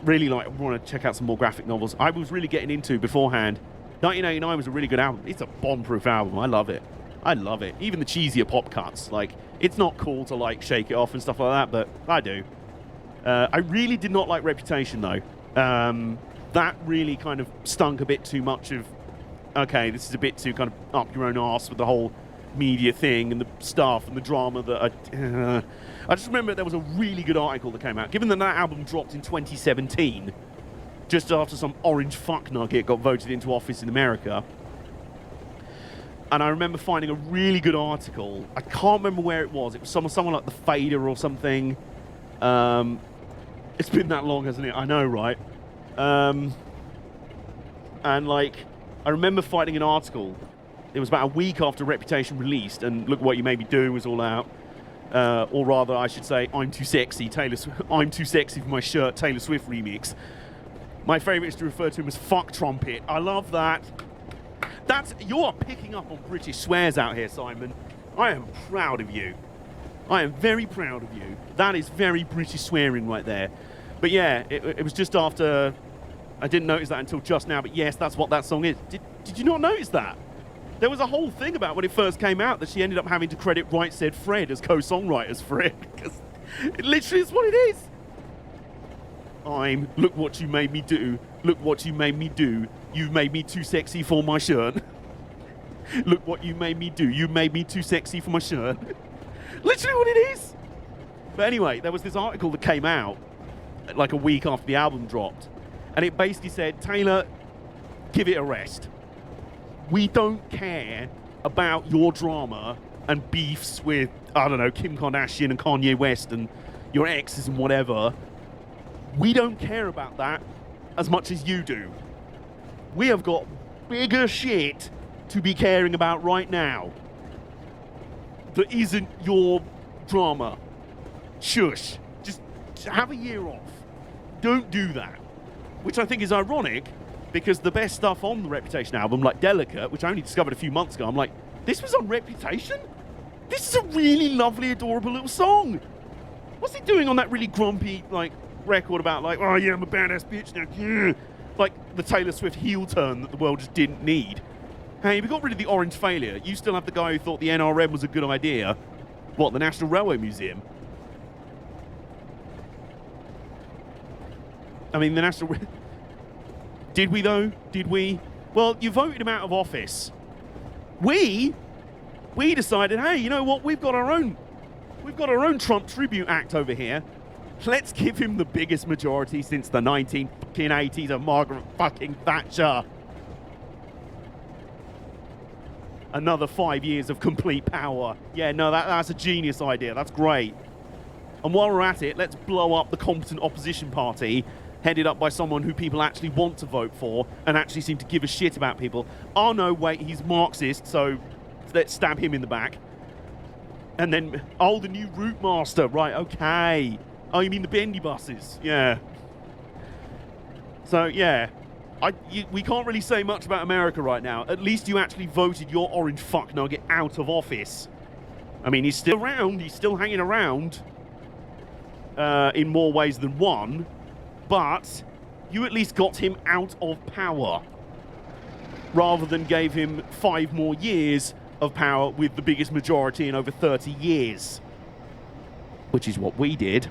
Really, like, want to check out some more graphic novels. I was really getting into beforehand. 1989 was a really good album. It's a bomb-proof album. I love it. I love it. Even the cheesier pop cuts. Like, it's not cool to, like, shake it off and stuff like that, but I do. I really did not like Reputation, though. That really kind of stunk a bit too much of, okay, this is a bit too kind of up your own arse with the whole media thing and the stuff and the drama that I just remember there was a really good article that came out. Given that album dropped in 2017, just after some orange fuck nugget got voted into office in America. And I remember finding a really good article. I can't remember where it was. It was someone like the Fader or something. It's been that long, hasn't it? I know, right? And like, I remember finding an article. It was about a week after Reputation released, and Look What You Made Me Do was all out. Or rather, I should say, I'm Too Sexy, I'm Too Sexy for My Shirt, Taylor Swift remix. My favourite is to refer to him as Fuck Trumpet. I love that. You are picking up on British swears out here, Simon. I am proud of you. I am very proud of you. That is very British swearing right there. But yeah, it was just after... I didn't notice that until just now, but yes, that's what that song is. Did you not notice that? There was a whole thing about when it first came out that she ended up having to credit Right Said Fred as co-songwriters for it. Because it literally is what it is. Look what you made me do. Look what you made me do. You made me too sexy for my shirt. Look what you made me do. You made me too sexy for my shirt. Literally what it is. But anyway, there was this article that came out like a week after the album dropped. And it basically said, Taylor, give it a rest. We don't care about your drama and beefs with, I don't know, Kim Kardashian and Kanye West and your exes and whatever. We don't care about that as much as you do. We have got bigger shit to be caring about right now that isn't your drama. Shush. Just have a year off. Don't do that. Which I think is ironic, because the best stuff on the Reputation album, like Delicate, which I only discovered a few months ago, I'm like, this was on Reputation? This is a really lovely, adorable little song. What's he doing on that really grumpy, like, record about, like, oh yeah, I'm a badass bitch now, yeah. Like the Taylor Swift heel turn that the world just didn't need. Hey, we got rid of the orange failure. You still have the guy who thought the NRM was a good idea. What, the National Railway Museum? I mean, the National... Did we, though? Did we? Well, you voted him out of office. We decided, hey, you know what? We've got our own Trump Tribute Act over here. Let's give him the biggest majority since the 1980s of Margaret fucking Thatcher. Another 5 years of complete power. Yeah, no, that's a genius idea. That's great. And while we're at it, let's blow up the competent opposition party, headed up by someone who people actually want to vote for and actually seem to give a shit about people. Oh, no, wait, he's Marxist, so let's stab him in the back. And then, oh, the new route master. Right, okay. Oh, you mean the bendy buses? Yeah. So, yeah. We can't really say much about America right now. At least you actually voted your orange fuck nugget out of office. I mean, he's still around. He's still hanging around in more ways than one. But you at least got him out of power. Rather than gave him 5 more years of power with the biggest majority in over 30 years. Which is what we did.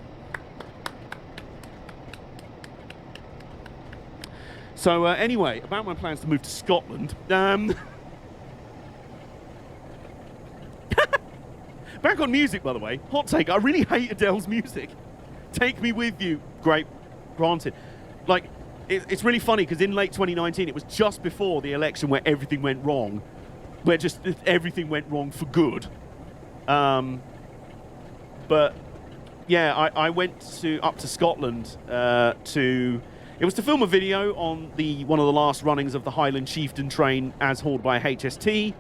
So anyway, about my plans to move to Scotland. Back on music, by the way. Hot take, I really hate Adele's music. Take Me With You. Great. Granted. Like, it's really funny, because in late 2019, it was just before the election where everything went wrong. Where just everything went wrong for good. But, yeah, I went up to Scotland It was to film a video on one of the last runnings of the Highland Chieftain train as hauled by HST,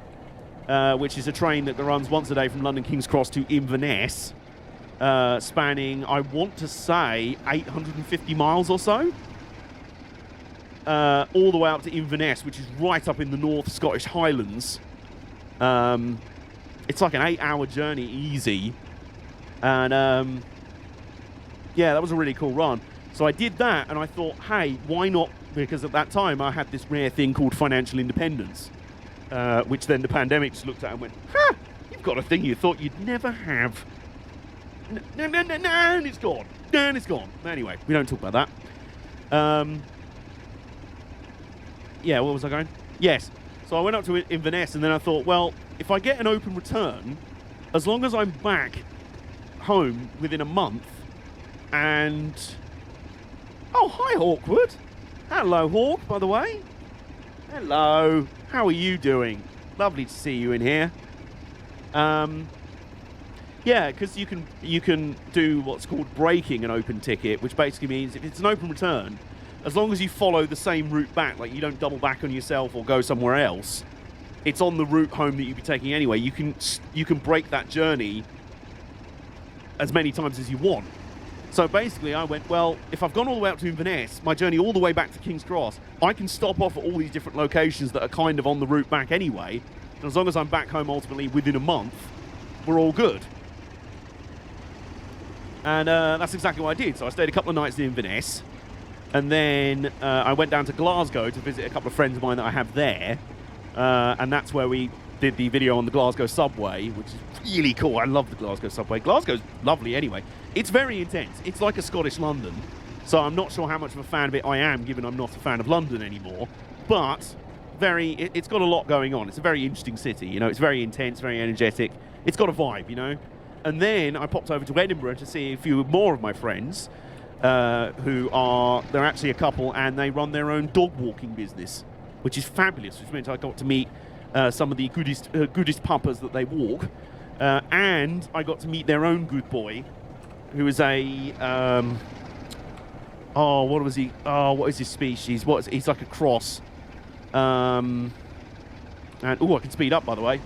which is a train that runs once a day from London King's Cross to Inverness, spanning, I want to say, 850 miles or so, all the way up to Inverness, which is right up in the North Scottish Highlands. It's like an 8-hour journey, easy, and yeah, that was a really cool run. So I did that, and I thought, hey, why not? Because at that time, I had this rare thing called financial independence, which then the pandemic just looked at and went, ha, you've got a thing you thought you'd never have. No, and it's gone. And it's gone. Anyway, we don't talk about that. Yeah, where was I going? Yes. So I went up to Inverness, and then I thought, well, if I get an open return, as long as I'm back home within a month, and... Oh, hi, Hawkwood. Hello, Hawk, by the way. Hello. How are you doing? Lovely to see you in here. Yeah, because you can do what's called breaking an open ticket, which basically means if it's an open return, as long as you follow the same route back, like you don't double back on yourself or go somewhere else, it's on the route home that you'd be taking anyway. You can break that journey as many times as you want. So basically I went, well, if I've gone all the way up to Inverness, my journey all the way back to King's Cross, I can stop off at all these different locations that are kind of on the route back anyway. And as long as I'm back home ultimately within a month, we're all good. And that's exactly what I did. So I stayed a couple of nights in Inverness, and then I went down to Glasgow to visit a couple of friends of mine that I have there. And that's where we did the video on the Glasgow subway, which is really cool. I love the Glasgow subway. Glasgow's lovely anyway. It's very intense. It's like a Scottish London. So I'm not sure how much of a fan of it I am, given I'm not a fan of London anymore. But it's got a lot going on. It's a very interesting city. You know, it's very intense, very energetic. It's got a vibe, you know. And then I popped over to Edinburgh to see a few more of my friends they're actually a couple, and they run their own dog walking business, which is fabulous, which meant I got to meet some of the goodest puppers that they walk, and I got to meet their own good boy, who is a what was he? Oh, what is his species? He's like a cross. And I can speed up, by the way.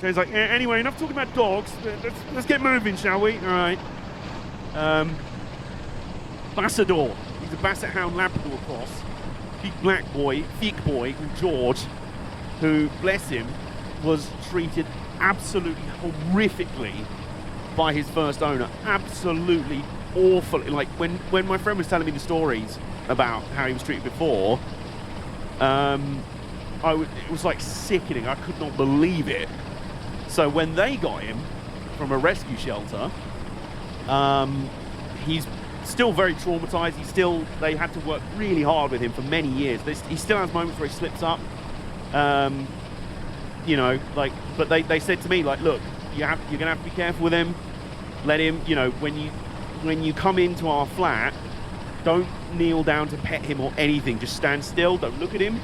So he's like, anyway, enough talking about dogs. Let's get moving, shall we? All right. Bassador. He's a Basset Hound Labrador cross. Big black boy, thick boy called George, who, bless him, was treated absolutely horrifically by his first owner. Absolutely awful. Like when my friend was telling me the stories about how he was treated before, it was like sickening. I could not believe it. So when they got him from a rescue shelter, he's still very traumatized. They had to work really hard with him for many years. He still has moments where he slips up. You know, like, but they said to me, like, look, you're gonna have to be careful with him. Let him, you know, when you come into our flat, don't kneel down to pet him or anything. Just stand still. Don't look at him.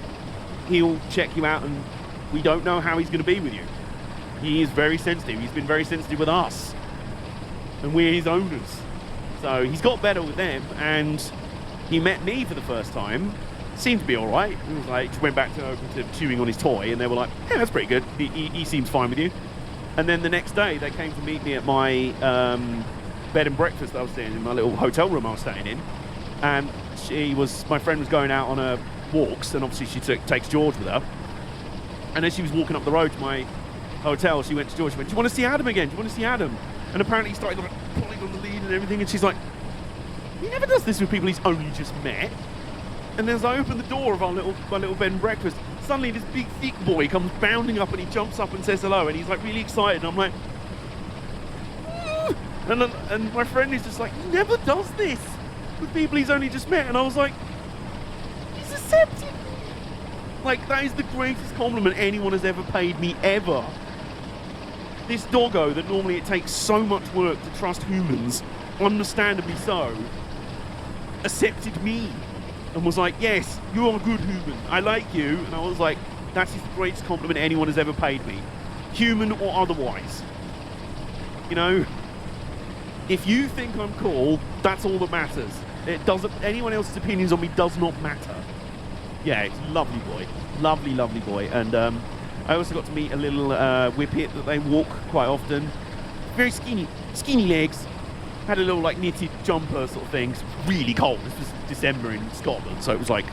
He'll check you out, and we don't know how he's going to be with you. He is very sensitive. He's been very sensitive with us, and we're his owners. So he's got better with them, and he met me for the first time. Seemed to be all right. He was like, just went back to chewing on his toy, and they were like, yeah, that's pretty good. He seems fine with you. And then the next day, they came to meet me at my bed and breakfast that I was staying in, my little hotel room I was staying in. And my friend was going out on her walks, and obviously she takes George with her. And as she was walking up the road to my hotel, she went to George and went, do you want to see Adam again? Do you want to see Adam? And apparently he started like pulling on the lead and everything, and she's like, he never does this with people he's only just met. And then as I open the door of my little bed and breakfast, suddenly this big thick boy comes bounding up, and he jumps up and says hello, and he's like really excited, and I'm like, and my friend is just like, he never does this with people he's only just met. And I was like, he's accepted me. Like, that is the greatest compliment anyone has ever paid me, ever. This doggo that normally it takes so much work to trust humans, understandably so, accepted me and was like, yes, you're a good human, I like you. And I was like, that is the greatest compliment anyone has ever paid me, human or otherwise. You know, if you think I'm cool, that's all that matters. It doesn't, anyone else's opinions on me does not matter. Yeah, it's a lovely boy. Lovely, lovely boy. And I also got to meet a little whippet that they walk quite often. Very skinny legs. Had a little like knitted jumper sort of thing. It's really cold. This was December in Scotland, so it was like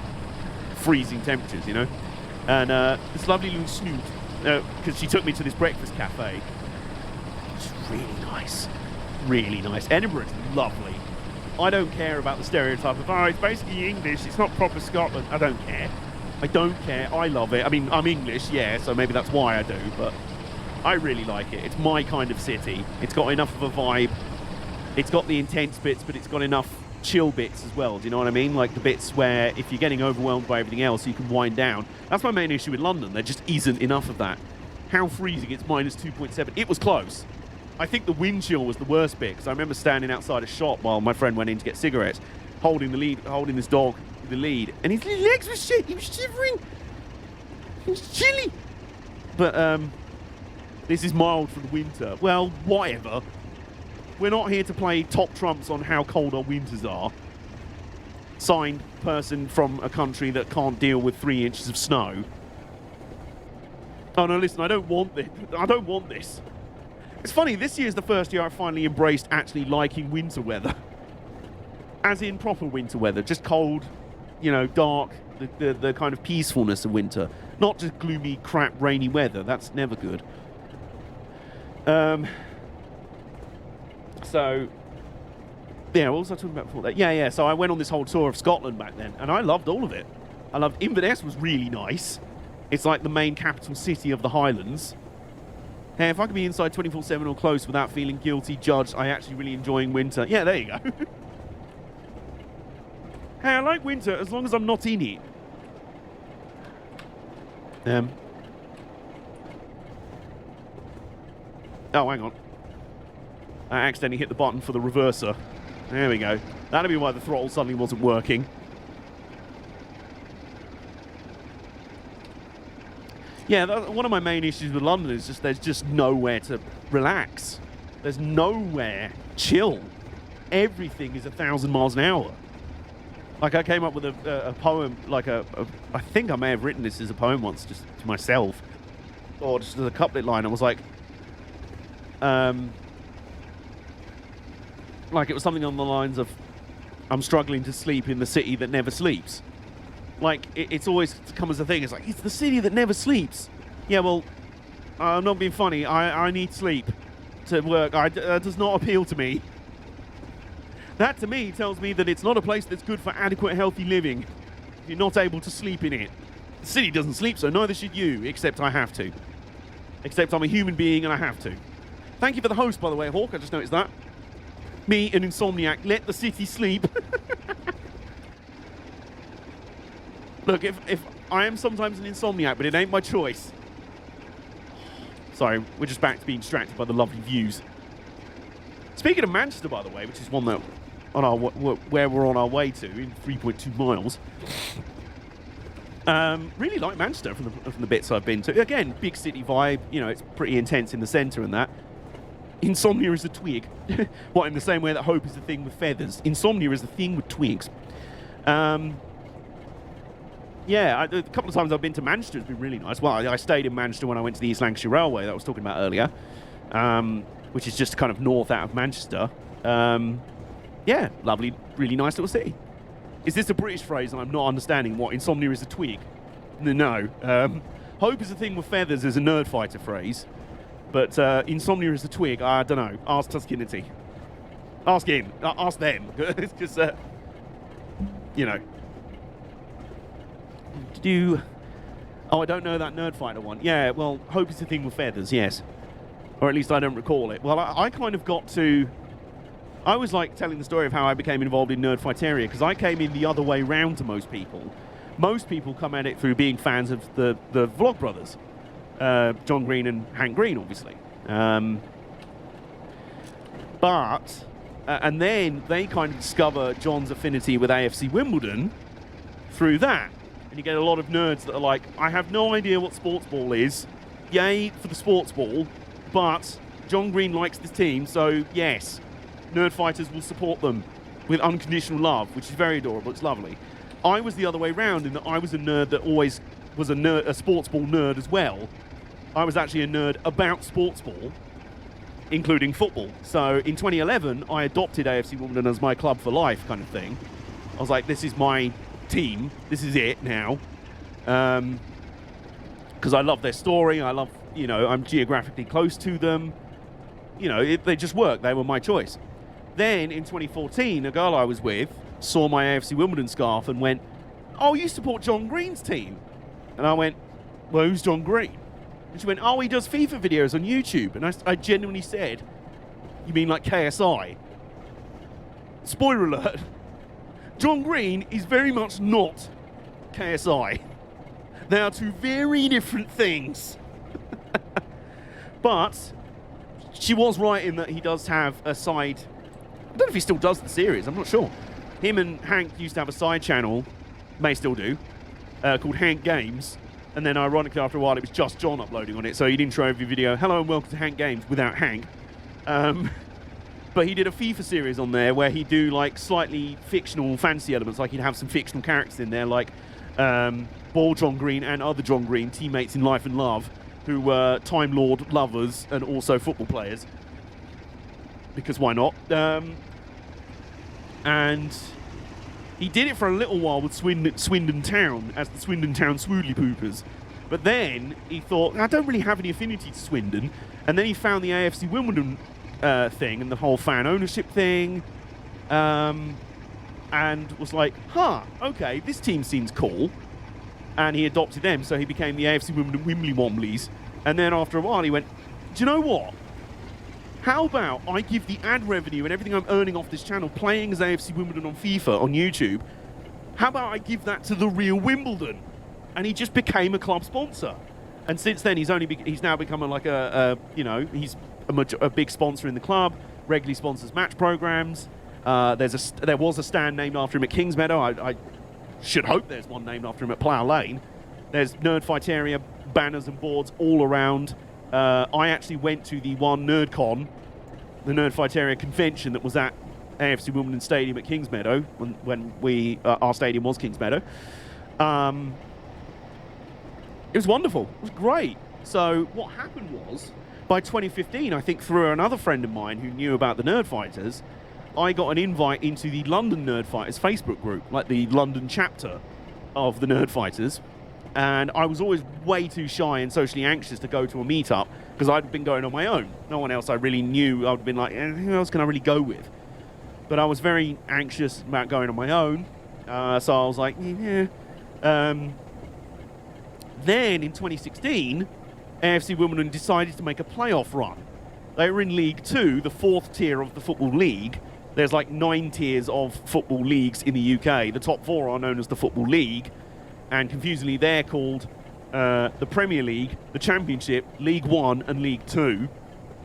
freezing temperatures, you know. And this lovely little snoot, because she took me to this breakfast cafe. It's really nice. Really nice. Edinburgh's lovely. I don't care about the stereotype of, oh, it's basically English, it's not proper Scotland. I don't care. I don't care. I love it. I mean, I'm English, yeah, so maybe that's why I do, but I really like it. It's my kind of city. It's got enough of a vibe. It's got the intense bits, but it's got enough chill bits as well. Do you know what I mean? Like the bits where if you're getting overwhelmed by everything else, you can wind down. That's my main issue with London. There just isn't enough of that. How freezing, it's minus 2.7. It was close. I think the wind chill was the worst bit, because I remember standing outside a shop while my friend went in to get cigarettes, holding this dog, the lead, and his legs were shit. He was shivering. He was chilly. But this is mild for the winter. Well, whatever. We're not here to play top trumps on how cold our winters are. Signed, person from a country that can't deal with 3 inches of snow. Oh no, listen, I don't want this. I don't want this. It's funny, this year's the first year I finally embraced actually liking winter weather. As in proper winter weather, just cold, you know, dark, the kind of peacefulness of winter. Not just gloomy, crap, rainy weather. That's never good. So, yeah, what was I talking about before that? Yeah, so I went on this whole tour of Scotland back then, and I loved all of it. I loved Inverness was really nice. It's like the main capital city of the Highlands. Hey, if I could be inside 24/7 or close without feeling guilty, judged, I actually really enjoying winter. Yeah, there you go. Hey, I like winter as long as I'm not in it. Oh, hang on. I accidentally hit the button for the reverser. There we go. That'll be why the throttle suddenly wasn't working. Yeah, one of my main issues with London is just there's just nowhere to relax. There's nowhere chill. Everything is 1,000 miles an hour. Like, I came up with a poem, like I think I may have written this as a poem once, just to myself. Or just as a couplet line. I was like it was something on the lines of, I'm struggling to sleep in the city that never sleeps. Like, it's always come as a thing. It's like, it's the city that never sleeps. Yeah, well, I'm not being funny. I need sleep to work. That does not appeal to me. That, to me, tells me that it's not a place that's good for adequate, healthy living. You're not able to sleep in it. The city doesn't sleep, so neither should you, except I have to. Except I'm a human being and I have to. Thank you for the host, by the way, Hawk. I just noticed that. Me, an insomniac, let the city sleep. Look, if I am sometimes an insomniac, but it ain't my choice. Sorry, we're just back to being distracted by the lovely views. Speaking of Manchester, by the way, which is one that on our where we're on our way to in 3.2 miles. Really like Manchester from the bits I've been to. Again, big city vibe. You know, it's pretty intense in the centre and that. Insomnia is a twig. What, in the same way that hope is a thing with feathers. Insomnia is a thing with twigs. Yeah, a couple of times I've been to Manchester. It's been really nice. Well, I stayed in Manchester when I went to the East Lancashire Railway that I was talking about earlier, which is just kind of north out of Manchester. Yeah, lovely, really nice little city. Is this a British phrase and I'm not understanding what insomnia is a twig? No. Hope is a thing with feathers is a nerd fighter phrase. But insomnia is a twig, I don't know. Ask Tuskinity. Ask him. Ask them. Because, you know. Oh, I don't know that nerd fighter one. Yeah, well, hope is a thing with feathers, yes. Or at least I don't recall it. Well, I kind of got to... I was like telling the story of how I became involved in Nerd Fighteria, because I came in the other way round to most people. Most people come at it through being fans of the Vlog Brothers. John Green and Hank Green, obviously. And then they kind of discover John's affinity with AFC Wimbledon through that. And you get a lot of nerds that are like, I have no idea what sports ball is. Yay for the sports ball. But John Green likes this team, so yes. Nerd fighters will support them with unconditional love, which is very adorable. It's lovely. I was the other way round in that I was a nerd that always was a sports ball nerd as well. I was actually a nerd about sports ball, including football. So in 2011, I adopted AFC Wimbledon as my club for life kind of thing. I was like, this is my team. This is it now. Because I love their story. I love, you know, I'm geographically close to them. You know, they just work. They were my choice. Then in 2014, a girl I was with saw my AFC Wimbledon scarf and went, oh, you support John Green's team? And I went, well, who's John Green? And she went, oh, he does FIFA videos on YouTube. And I genuinely said, you mean like KSI? Spoiler alert, John Green is very much not KSI. They are two very different things. But she was right in that he does have a side... I don't know if he still does the series, I'm not sure. him and Hank used to have a side channel, may still do, called Hank Games. And then ironically, after a while, it was just John uploading on it. So he'd intro every video, hello and welcome to Hank Games, without Hank. But he did a FIFA series on there where he'd do like slightly fictional fantasy elements, like he'd have some fictional characters in there, like Ball John Green and other John Green, teammates in life and love, who were Time Lord lovers and also football players. Because why not? And he did it for a little while with Swindon Town as the Swindon Town Swoodley Poopers. But then he thought, I don't really have any affinity to Swindon. And then he found the AFC Wimbledon thing and the whole fan ownership thing. And was like, okay, this team seems cool. And he adopted them, so he became the AFC Wimbledon Wimbly Wombleys. And then after a while he went, do you know what? How about I give the ad revenue and everything I'm earning off this channel playing as AFC Wimbledon on FIFA on YouTube, how about I give that to the real Wimbledon? And he just became a club sponsor. And since then, he's now become he's a big sponsor in the club, regularly sponsors match programs. There was a stand named after him at Kingsmeadow. I should hope there's one named after him at Plough Lane. There's Nerdfighteria banners and boards all around. I actually went to the one NerdCon, the Nerdfighteria convention that was at AFC Wimbledon Stadium at Kingsmeadow when our stadium was Kingsmeadow. It was wonderful. It was great. So what happened was, by 2015, I think through another friend of mine who knew about the Nerdfighters, I got an invite into the London Nerdfighters Facebook group, like the London chapter of the Nerdfighters. And I was always way too shy and socially anxious to go to a meetup because I'd been going on my own. No one else I really knew. I'd been like, who else can I really go with? But I was very anxious about going on my own. So I was like, yeah. Then in 2016, AFC Wimbledon decided to make a playoff run. They were in League 2, the 4th tier of the Football League. There's like 9 tiers of football leagues in the UK. The top 4 are known as the Football League. And confusingly, they're called the Premier League, the Championship, League 1 and League 2.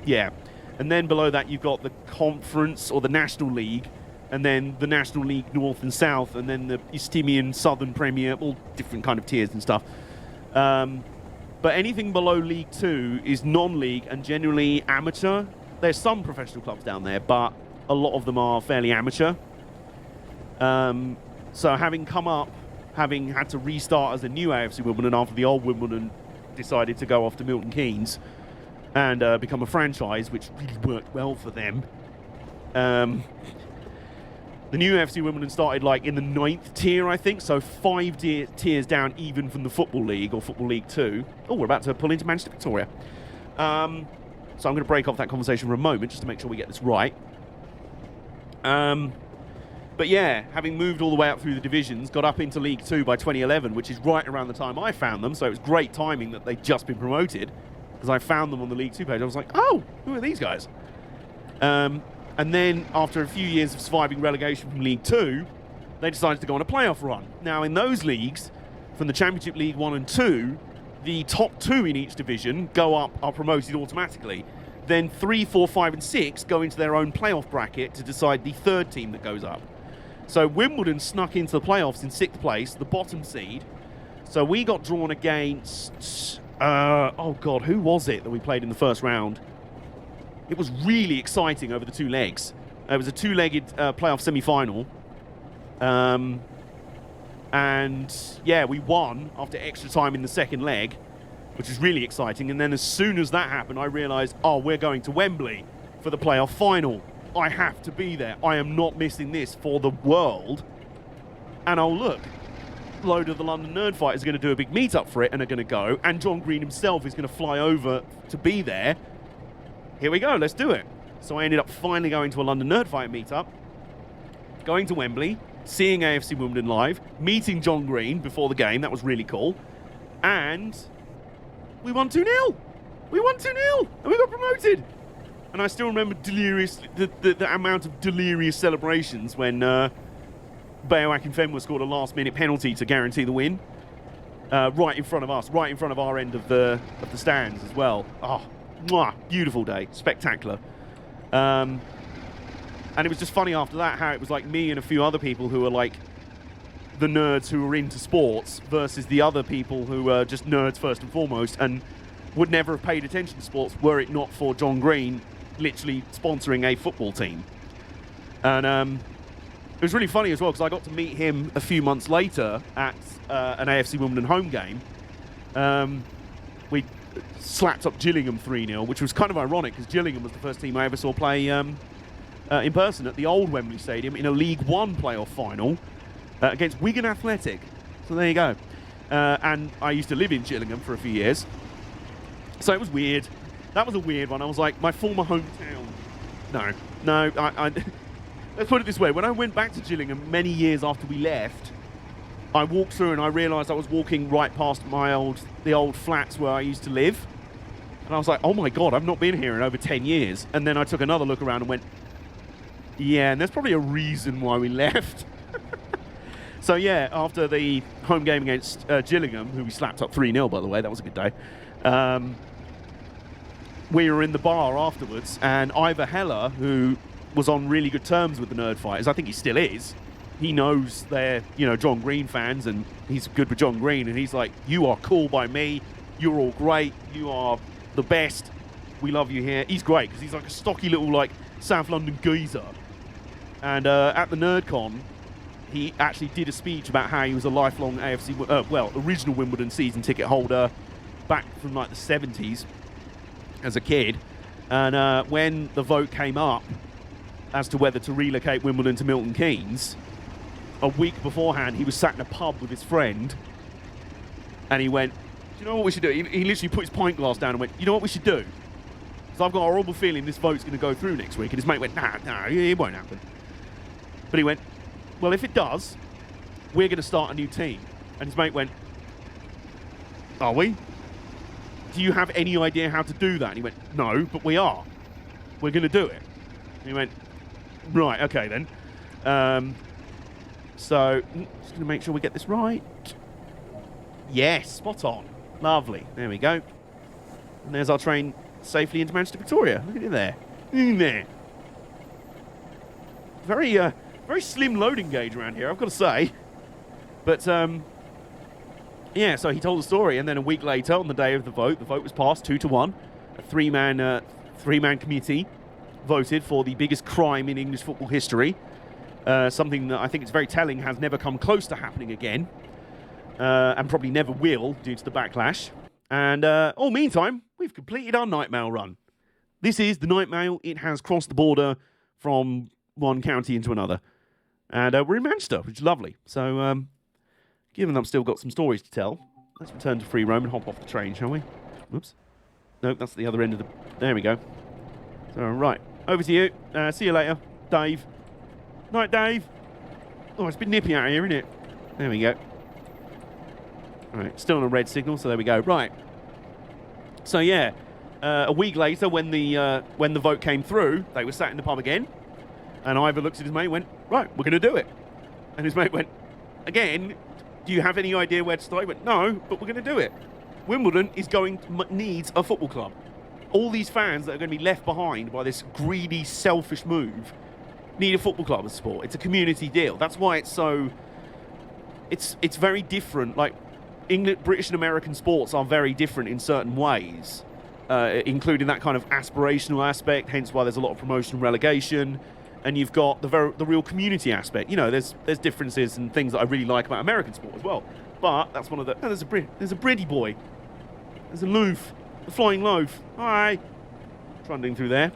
Yeah. And then below that, you've got the Conference or the National League, and then the National League North and South, and then the Estimian Southern Premier, all different kind of tiers and stuff. But anything below League 2 is non-league and generally amateur. There's some professional clubs down there, but a lot of them are fairly amateur. So having come up, having had to restart as a new AFC Wimbledon after the old Wimbledon decided to go off to Milton Keynes and become a franchise, which really worked well for them. The new AFC Wimbledon started like in the 9th tier, I think, so 5 tiers down even from the Football League or Football League 2. Oh, we're about to pull into Manchester, Victoria. So I'm going to break off that conversation for a moment just to make sure we get this right. But yeah, having moved all the way up through the divisions, got up into League 2 by 2011, which is right around the time I found them, so it was great timing that they'd just been promoted, because I found them on the League 2 page. I was like, oh, who are these guys? And then, after a few years of surviving relegation from League 2, they decided to go on a playoff run. Now, in those leagues, from the Championship League 1 and 2, the top 2 in each division are promoted automatically. Then 3, 4, 5, and 6 go into their own playoff bracket to decide the 3rd team that goes up. So Wimbledon snuck into the playoffs in 6th place, the bottom seed. So we got drawn against, oh God, who was it that we played in the first round? It was really exciting over the 2 legs. It was a 2-legged playoff semi-final. And yeah, we won after extra time in the 2nd leg, which was really exciting. And then as soon as that happened, I realised, oh, we're going to Wembley for the playoff final. I have to be there. I am not missing this for the world. And oh, look, a load of the London Nerdfighters are going to do a big meet-up for it and are going to go. And John Green himself is going to fly over to be there. Here we go, let's do it. So I ended up finally going to a London Nerdfighter meetup, going to Wembley, seeing AFC Wimbledon live, meeting John Green before the game. That was really cool. And we won 2-0. We won 2-0 and we got promoted. And I still remember the amount of delirious celebrations when Bayoak and Fenway scored a last-minute penalty to guarantee the win. Right in front of us, right in front of our end of the stands as well. Oh, mwah, beautiful day, spectacular. And it was just funny after that how it was like me and a few other people who were like the nerds who were into sports versus the other people who were just nerds first and foremost and would never have paid attention to sports were it not for John Green literally sponsoring a football team. And it was really funny as well because I got to meet him a few months later at an AFC Wimbledon home game. We slapped up Gillingham 3-0, which was kind of ironic because Gillingham was the first team I ever saw play in person at the old Wembley Stadium in a League One playoff final against Wigan Athletic. So there you go. And I used to live in Gillingham for a few years. So it was weird. That was a weird one. I was like, my former hometown. No. Let's put it this way. When I went back to Gillingham many years after we left, I walked through and I realised I was walking right past the old flats where I used to live. And I was like, oh my God, I've not been here in over 10 years. And then I took another look around and went, yeah, and there's probably a reason why we left. So yeah, after the home game against Gillingham, who we slapped up 3-0, by the way, that was a good day. We were in the bar afterwards, and Ivor Heller, who was on really good terms with the Nerd Fighters, I think he still is. He knows they're, John Green fans, and he's good with John Green, and he's like, you are cool by me, you're all great, you are the best, we love you here. He's great, because he's like a stocky little, like, South London geezer. And at the NerdCon, he actually did a speech about how he was a lifelong original Wimbledon season ticket holder back from, like, the 70s as a kid. And when the vote came up as to whether to relocate Wimbledon to Milton Keynes, a week beforehand, he was sat in a pub with his friend, and he went, do you know what we should do? He literally put his pint glass down and went, you know what we should do? Because I've got a horrible feeling this vote's going to go through next week. And his mate went, nah, it won't happen. But he went, well, if it does, we're going to start a new team. And his mate went, are we? Do you have any idea how to do that? And he went, no, but we are. We're going to do it. And he went, right, okay then. So, just going to make sure we get this right. Yes, spot on. Lovely. There we go. And there's our train safely into Manchester, Victoria. Look at it there. In there. Very slim loading gauge around here, I've got to say. But, yeah, so he told the story, and then a week later, on the day of the vote was passed 2-1. A three-man committee voted for the biggest crime in English football history. Something that I think it's very telling has never come close to happening again. And probably never will due to the backlash. And meantime, we've completed our night mail run. This is the night mail. It has crossed the border from one county into another. And we're in Manchester, which is lovely. So, given that I've still got some stories to tell, let's return to free roam and hop off the train, shall we? Whoops. Nope, that's the other end of the... There we go. So, right. Over to you. See you later, Dave. Night, Dave. Oh, it's a bit nippy out here, isn't it? There we go. All right, still on a red signal, so there we go. Right. So, yeah, a week later, when the vote came through, they were sat in the pub again, and Ivor looked at his mate and went, right, we're going to do it. And his mate went, again, do you have any idea where to start? He went, no, but we're going to do it. Wimbledon needs a football club. All these fans that are going to be left behind by this greedy, selfish move need a football club as sport. It's a community deal. That's why it's so... It's very different. Like, British and American sports are very different in certain ways, including that kind of aspirational aspect, hence why there's a lot of promotion and relegation. And you've got the real community aspect. There's differences and things that I really like about American sport as well. But that's one of the... Oh, there's a Briddy boy. There's a loaf. The flying loaf. Hi. Trundling through there.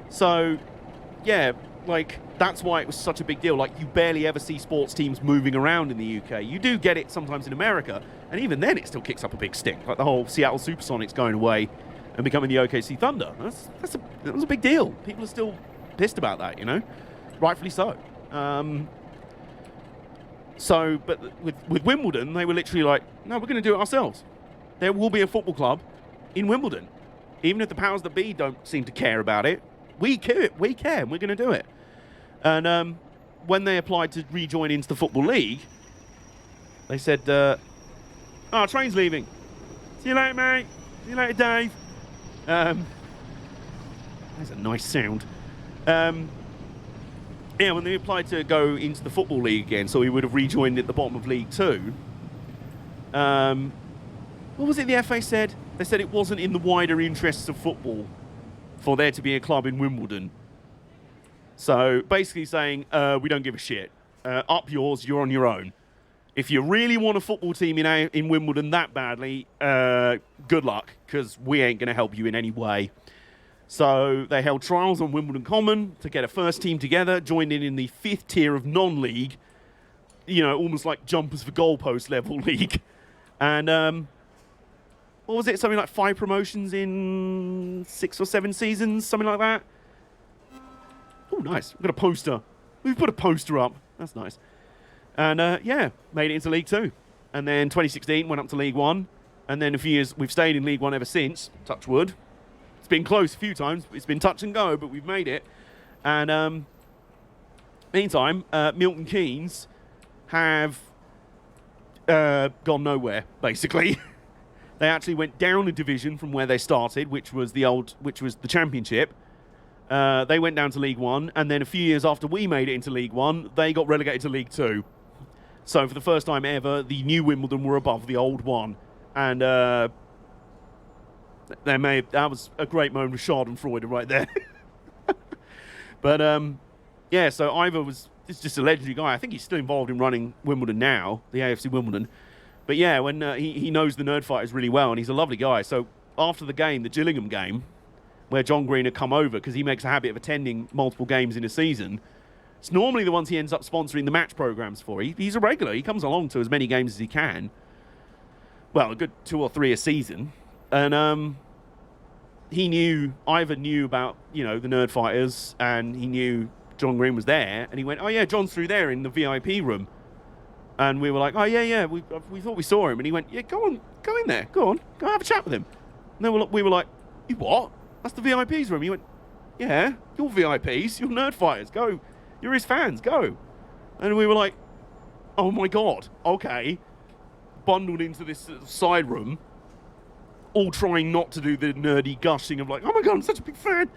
So, yeah, like, that's why it was such a big deal. Like, you barely ever see sports teams moving around in the UK. You do get it sometimes in America, and even then it still kicks up a big stink. Like the whole Seattle Supersonics going away and becoming the OKC Thunder. That was a big deal. People are still pissed about that, rightfully so. But with Wimbledon, they were literally like, no, we're going to do it ourselves. There will be a football club in Wimbledon. Even if the powers that be don't seem to care about it, we care, and we're going to do it. And when they applied to rejoin into the Football League, they said, train's leaving. See you later, mate. See you later, Dave. That's a nice sound. Yeah, when they applied to go into the Football League again, so he would have rejoined at the bottom of League 2. What was it the FA said? They said it wasn't in the wider interests of football for there to be a club in Wimbledon. So basically saying, we don't give a shit. Up yours, you're on your own. If you really want a football team in Wimbledon that badly, good luck, because we ain't going to help you in any way. So they held trials on Wimbledon Common to get a first team together, joined in the 5th tier of non-league, almost like jumpers for goalpost level league. And what was it? Something like 5 promotions in 6 or 7 seasons, something like that. Oh, nice. We've got a poster. We've put a poster up. That's nice. And yeah, made it into League 2. And then 2016 went up to League 1. And then a few years, we've stayed in League 1 ever since, touch wood. It's been close a few times. It's been touch and go, but we've made it. And meantime, Milton Keynes have gone nowhere, basically. They actually went down a division from where they started, which was the Championship. They went down to League 1, and then a few years after we made it into League 1, they got relegated to League 2. So for the first time ever, the new Wimbledon were above the old one. And that was a great moment with Schadenfreude right there. But yeah, so Ivor is just a legendary guy. I think he's still involved in running Wimbledon now, the AFC Wimbledon. But yeah, when he knows the Nerd Fighters really well, and he's a lovely guy. So after the game, the Gillingham game, where John Green had come over, because he makes a habit of attending multiple games in a season, it's normally the ones he ends up sponsoring the match programs for. He's a regular. He comes along to as many games as he can. Well, a good 2 or 3 a season. And Ivor knew about, the Nerd Fighters, and he knew John Green was there, and he went, oh yeah, John's through there in the VIP room. And we were like, oh yeah, we thought we saw him. And he went, yeah, go in there, go have a chat with him. And then we were like, you what? That's the VIP's room. He went, yeah, you're VIPs, you're Nerd Fighters, go. You're his fans, go. And we were like, oh my God, okay. Bundled into this side room, all trying not to do the nerdy gushing of like, oh my God, I'm such a big fan.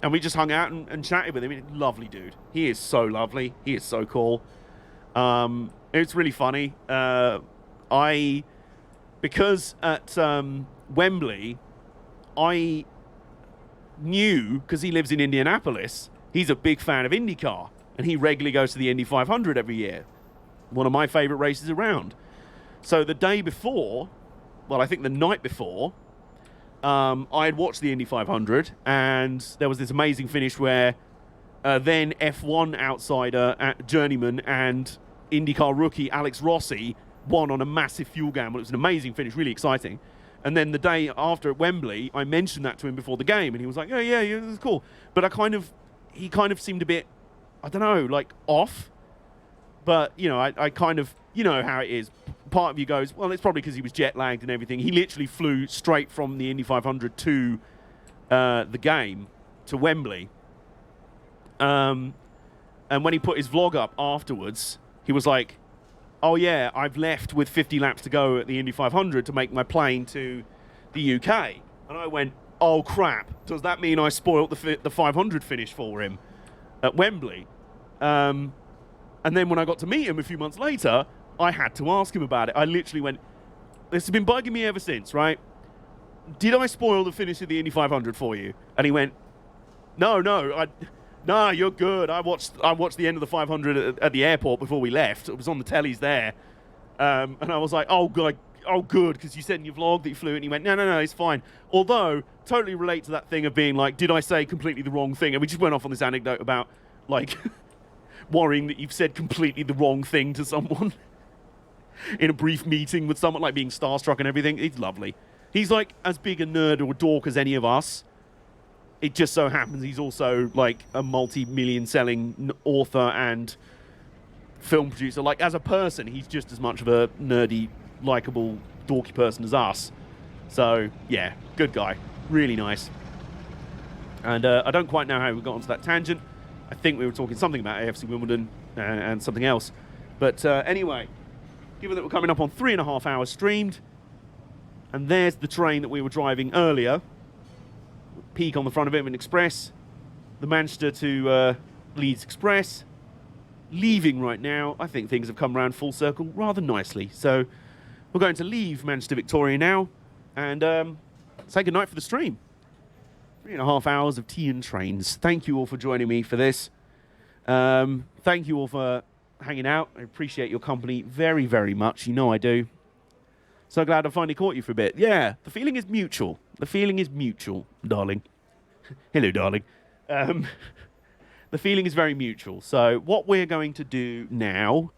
And we just hung out and chatted with him. Lovely dude. He is so lovely. He is so cool. It's really funny. Because at Wembley, I knew, because he lives in Indianapolis, he's a big fan of IndyCar, and he regularly goes to the Indy 500 every year. One of my favourite races around. So the day before, well, I think the night before, I had watched the Indy 500, and there was this amazing finish where then F1 outsider, journeyman, and IndyCar rookie Alex Rossi won on a massive fuel gamble. It was an amazing finish, really exciting. And then the day after at Wembley, I mentioned that to him before the game, and he was like, yeah, it was cool. But he kind of seemed a bit, I don't know, like off. But, I kind of, how it is. Part of you goes, well, it's probably because he was jet lagged and everything. He literally flew straight from the Indy 500 to the game, to Wembley. And when he put his vlog up afterwards, he was like, oh yeah, I've left with 50 laps to go at the Indy 500 to make my plane to the UK. And I went, oh crap, does that mean I spoiled the 500 finish for him at Wembley? And then when I got to meet him a few months later, I had to ask him about it. I literally went, this has been bugging me ever since, right? Did I spoil the finish of the Indy 500 for you? And he went, no, you're good. I watched the end of the 500 at the airport before we left. It was on the tellies there. And I was like, oh, good, because you said in your vlog that you flew it. And he went, no, it's fine. Although, totally relate to that thing of being like, did I say completely the wrong thing? And we just went off on this anecdote about, like, worrying that you've said completely the wrong thing to someone in a brief meeting with someone, like being starstruck and everything. It's lovely. He's like as big a nerd or a dork as any of us. It just so happens he's also like a multi-million selling author and film producer. Like as a person, he's just as much of a nerdy, likable, dorky person as us. So yeah, good guy. Really nice. And I don't quite know how we got onto that tangent. I think we were talking something about AFC Wimbledon and something else. But anyway, given that we're coming up on 3.5 hours streamed, and there's the train that we were driving earlier, peak on the front of it, an express. The Manchester to Leeds Express. Leaving right now. I think things have come around full circle rather nicely. So we're going to leave Manchester Victoria now and say goodnight for the stream. 3.5 hours of tea and trains. Thank you all for joining me for this. Thank you all for hanging out. I appreciate your company very, very much. You know I do. So glad I finally caught you for a bit. Yeah, the feeling is mutual. The feeling is mutual, darling. Hello, darling. The feeling is very mutual. So what we're going to do now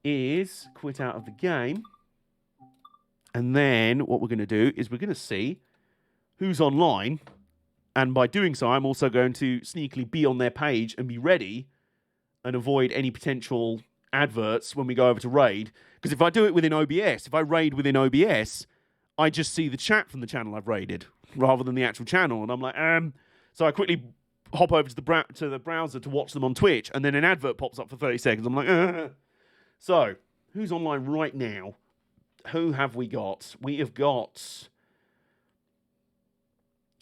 is quit out of the game. And then what we're going to do is we're going to see who's online. And by doing so, I'm also going to sneakily be on their page and be ready and avoid any potential adverts when we go over to raid. Because if I do it within OBS, if I raid within OBS, I just see the chat from the channel I've raided rather than the actual channel. And I'm like, So I quickly hop over to the browser to watch them on Twitch, and then an advert pops up for 30 seconds. I'm like, So, who's online right now? Who have we got? We have got...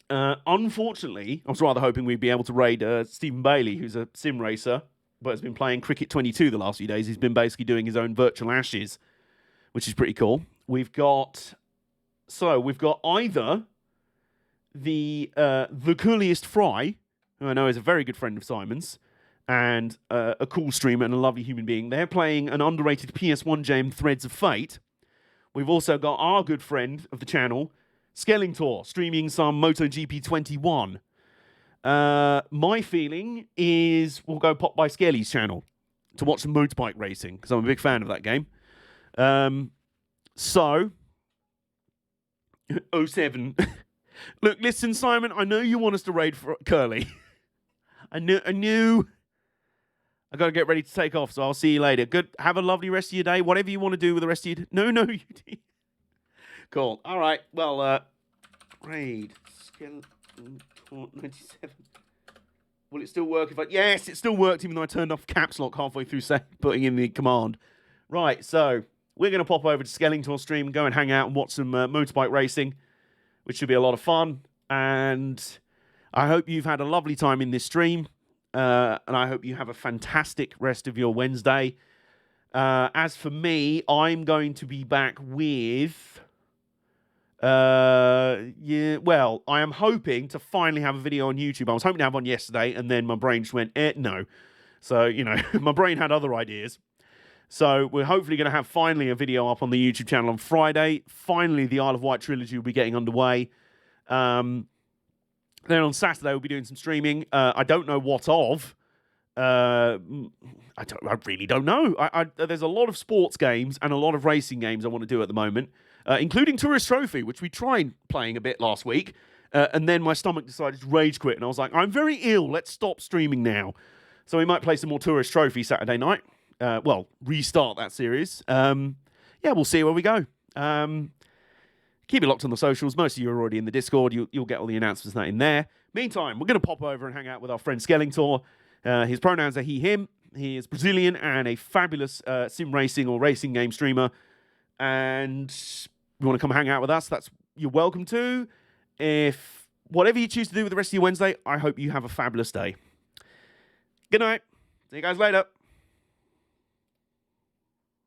unfortunately, I was rather hoping we'd be able to raid Stephen Bailey, who's a sim racer, but has been playing Cricket 22 the last few days. He's been basically doing his own virtual Ashes, which is pretty cool. We've got either the coolest Fry, who I know is a very good friend of Simon's, and a cool streamer and a lovely human being. They're playing an underrated PS1 game, Threads of Fate. We've also got our good friend of the channel, Skellingtor, streaming some MotoGP 21. My feeling is we'll go pop by Skelly's channel to watch some motorbike racing, because I'm a big fan of that game. So, 07. Look, listen, Simon, I know you want us to raid for Curly. I knew. I got to get ready to take off, so I'll see you later. Good. Have a lovely rest of your day. Whatever you want to do with the rest of your day. No, you did. Cool. All right. Well, raid. Skeleton 97. Will it still work if I... Yes, it still worked, even though I turned off caps lock halfway through putting in the command. Right, so we're going to pop over to Skellington stream, go and hang out and watch some motorbike racing, which should be a lot of fun. And I hope you've had a lovely time in this stream. And I hope you have a fantastic rest of your Wednesday. As for me, I'm going to be back with... I am hoping to finally have a video on YouTube. I was hoping to have one yesterday, and then my brain just went, no. So, my brain had other ideas. So, we're hopefully going to have finally a video up on the YouTube channel on Friday. Finally, the Isle of Wight trilogy will be getting underway. Then on Saturday, we'll be doing some streaming. I don't know what of. I really don't know. There's a lot of sports games and a lot of racing games I want to do at the moment, including Tourist Trophy, which we tried playing a bit last week. And then my stomach decided to rage quit. And I was like, I'm very ill. Let's stop streaming now. So we might play some more Tourist Trophy Saturday night. Restart that series. We'll see where we go. Keep it locked on the socials. Most of you are already in the Discord. You'll get all the announcements and that in there. Meantime, we're going to pop over and hang out with our friend Skellingtor. His pronouns are he, him. He is Brazilian and a fabulous sim racing or racing game streamer. And you want to come hang out with us, you're welcome to. If whatever you choose to do with the rest of your Wednesday, I hope you have a fabulous day. Good night. See you guys later.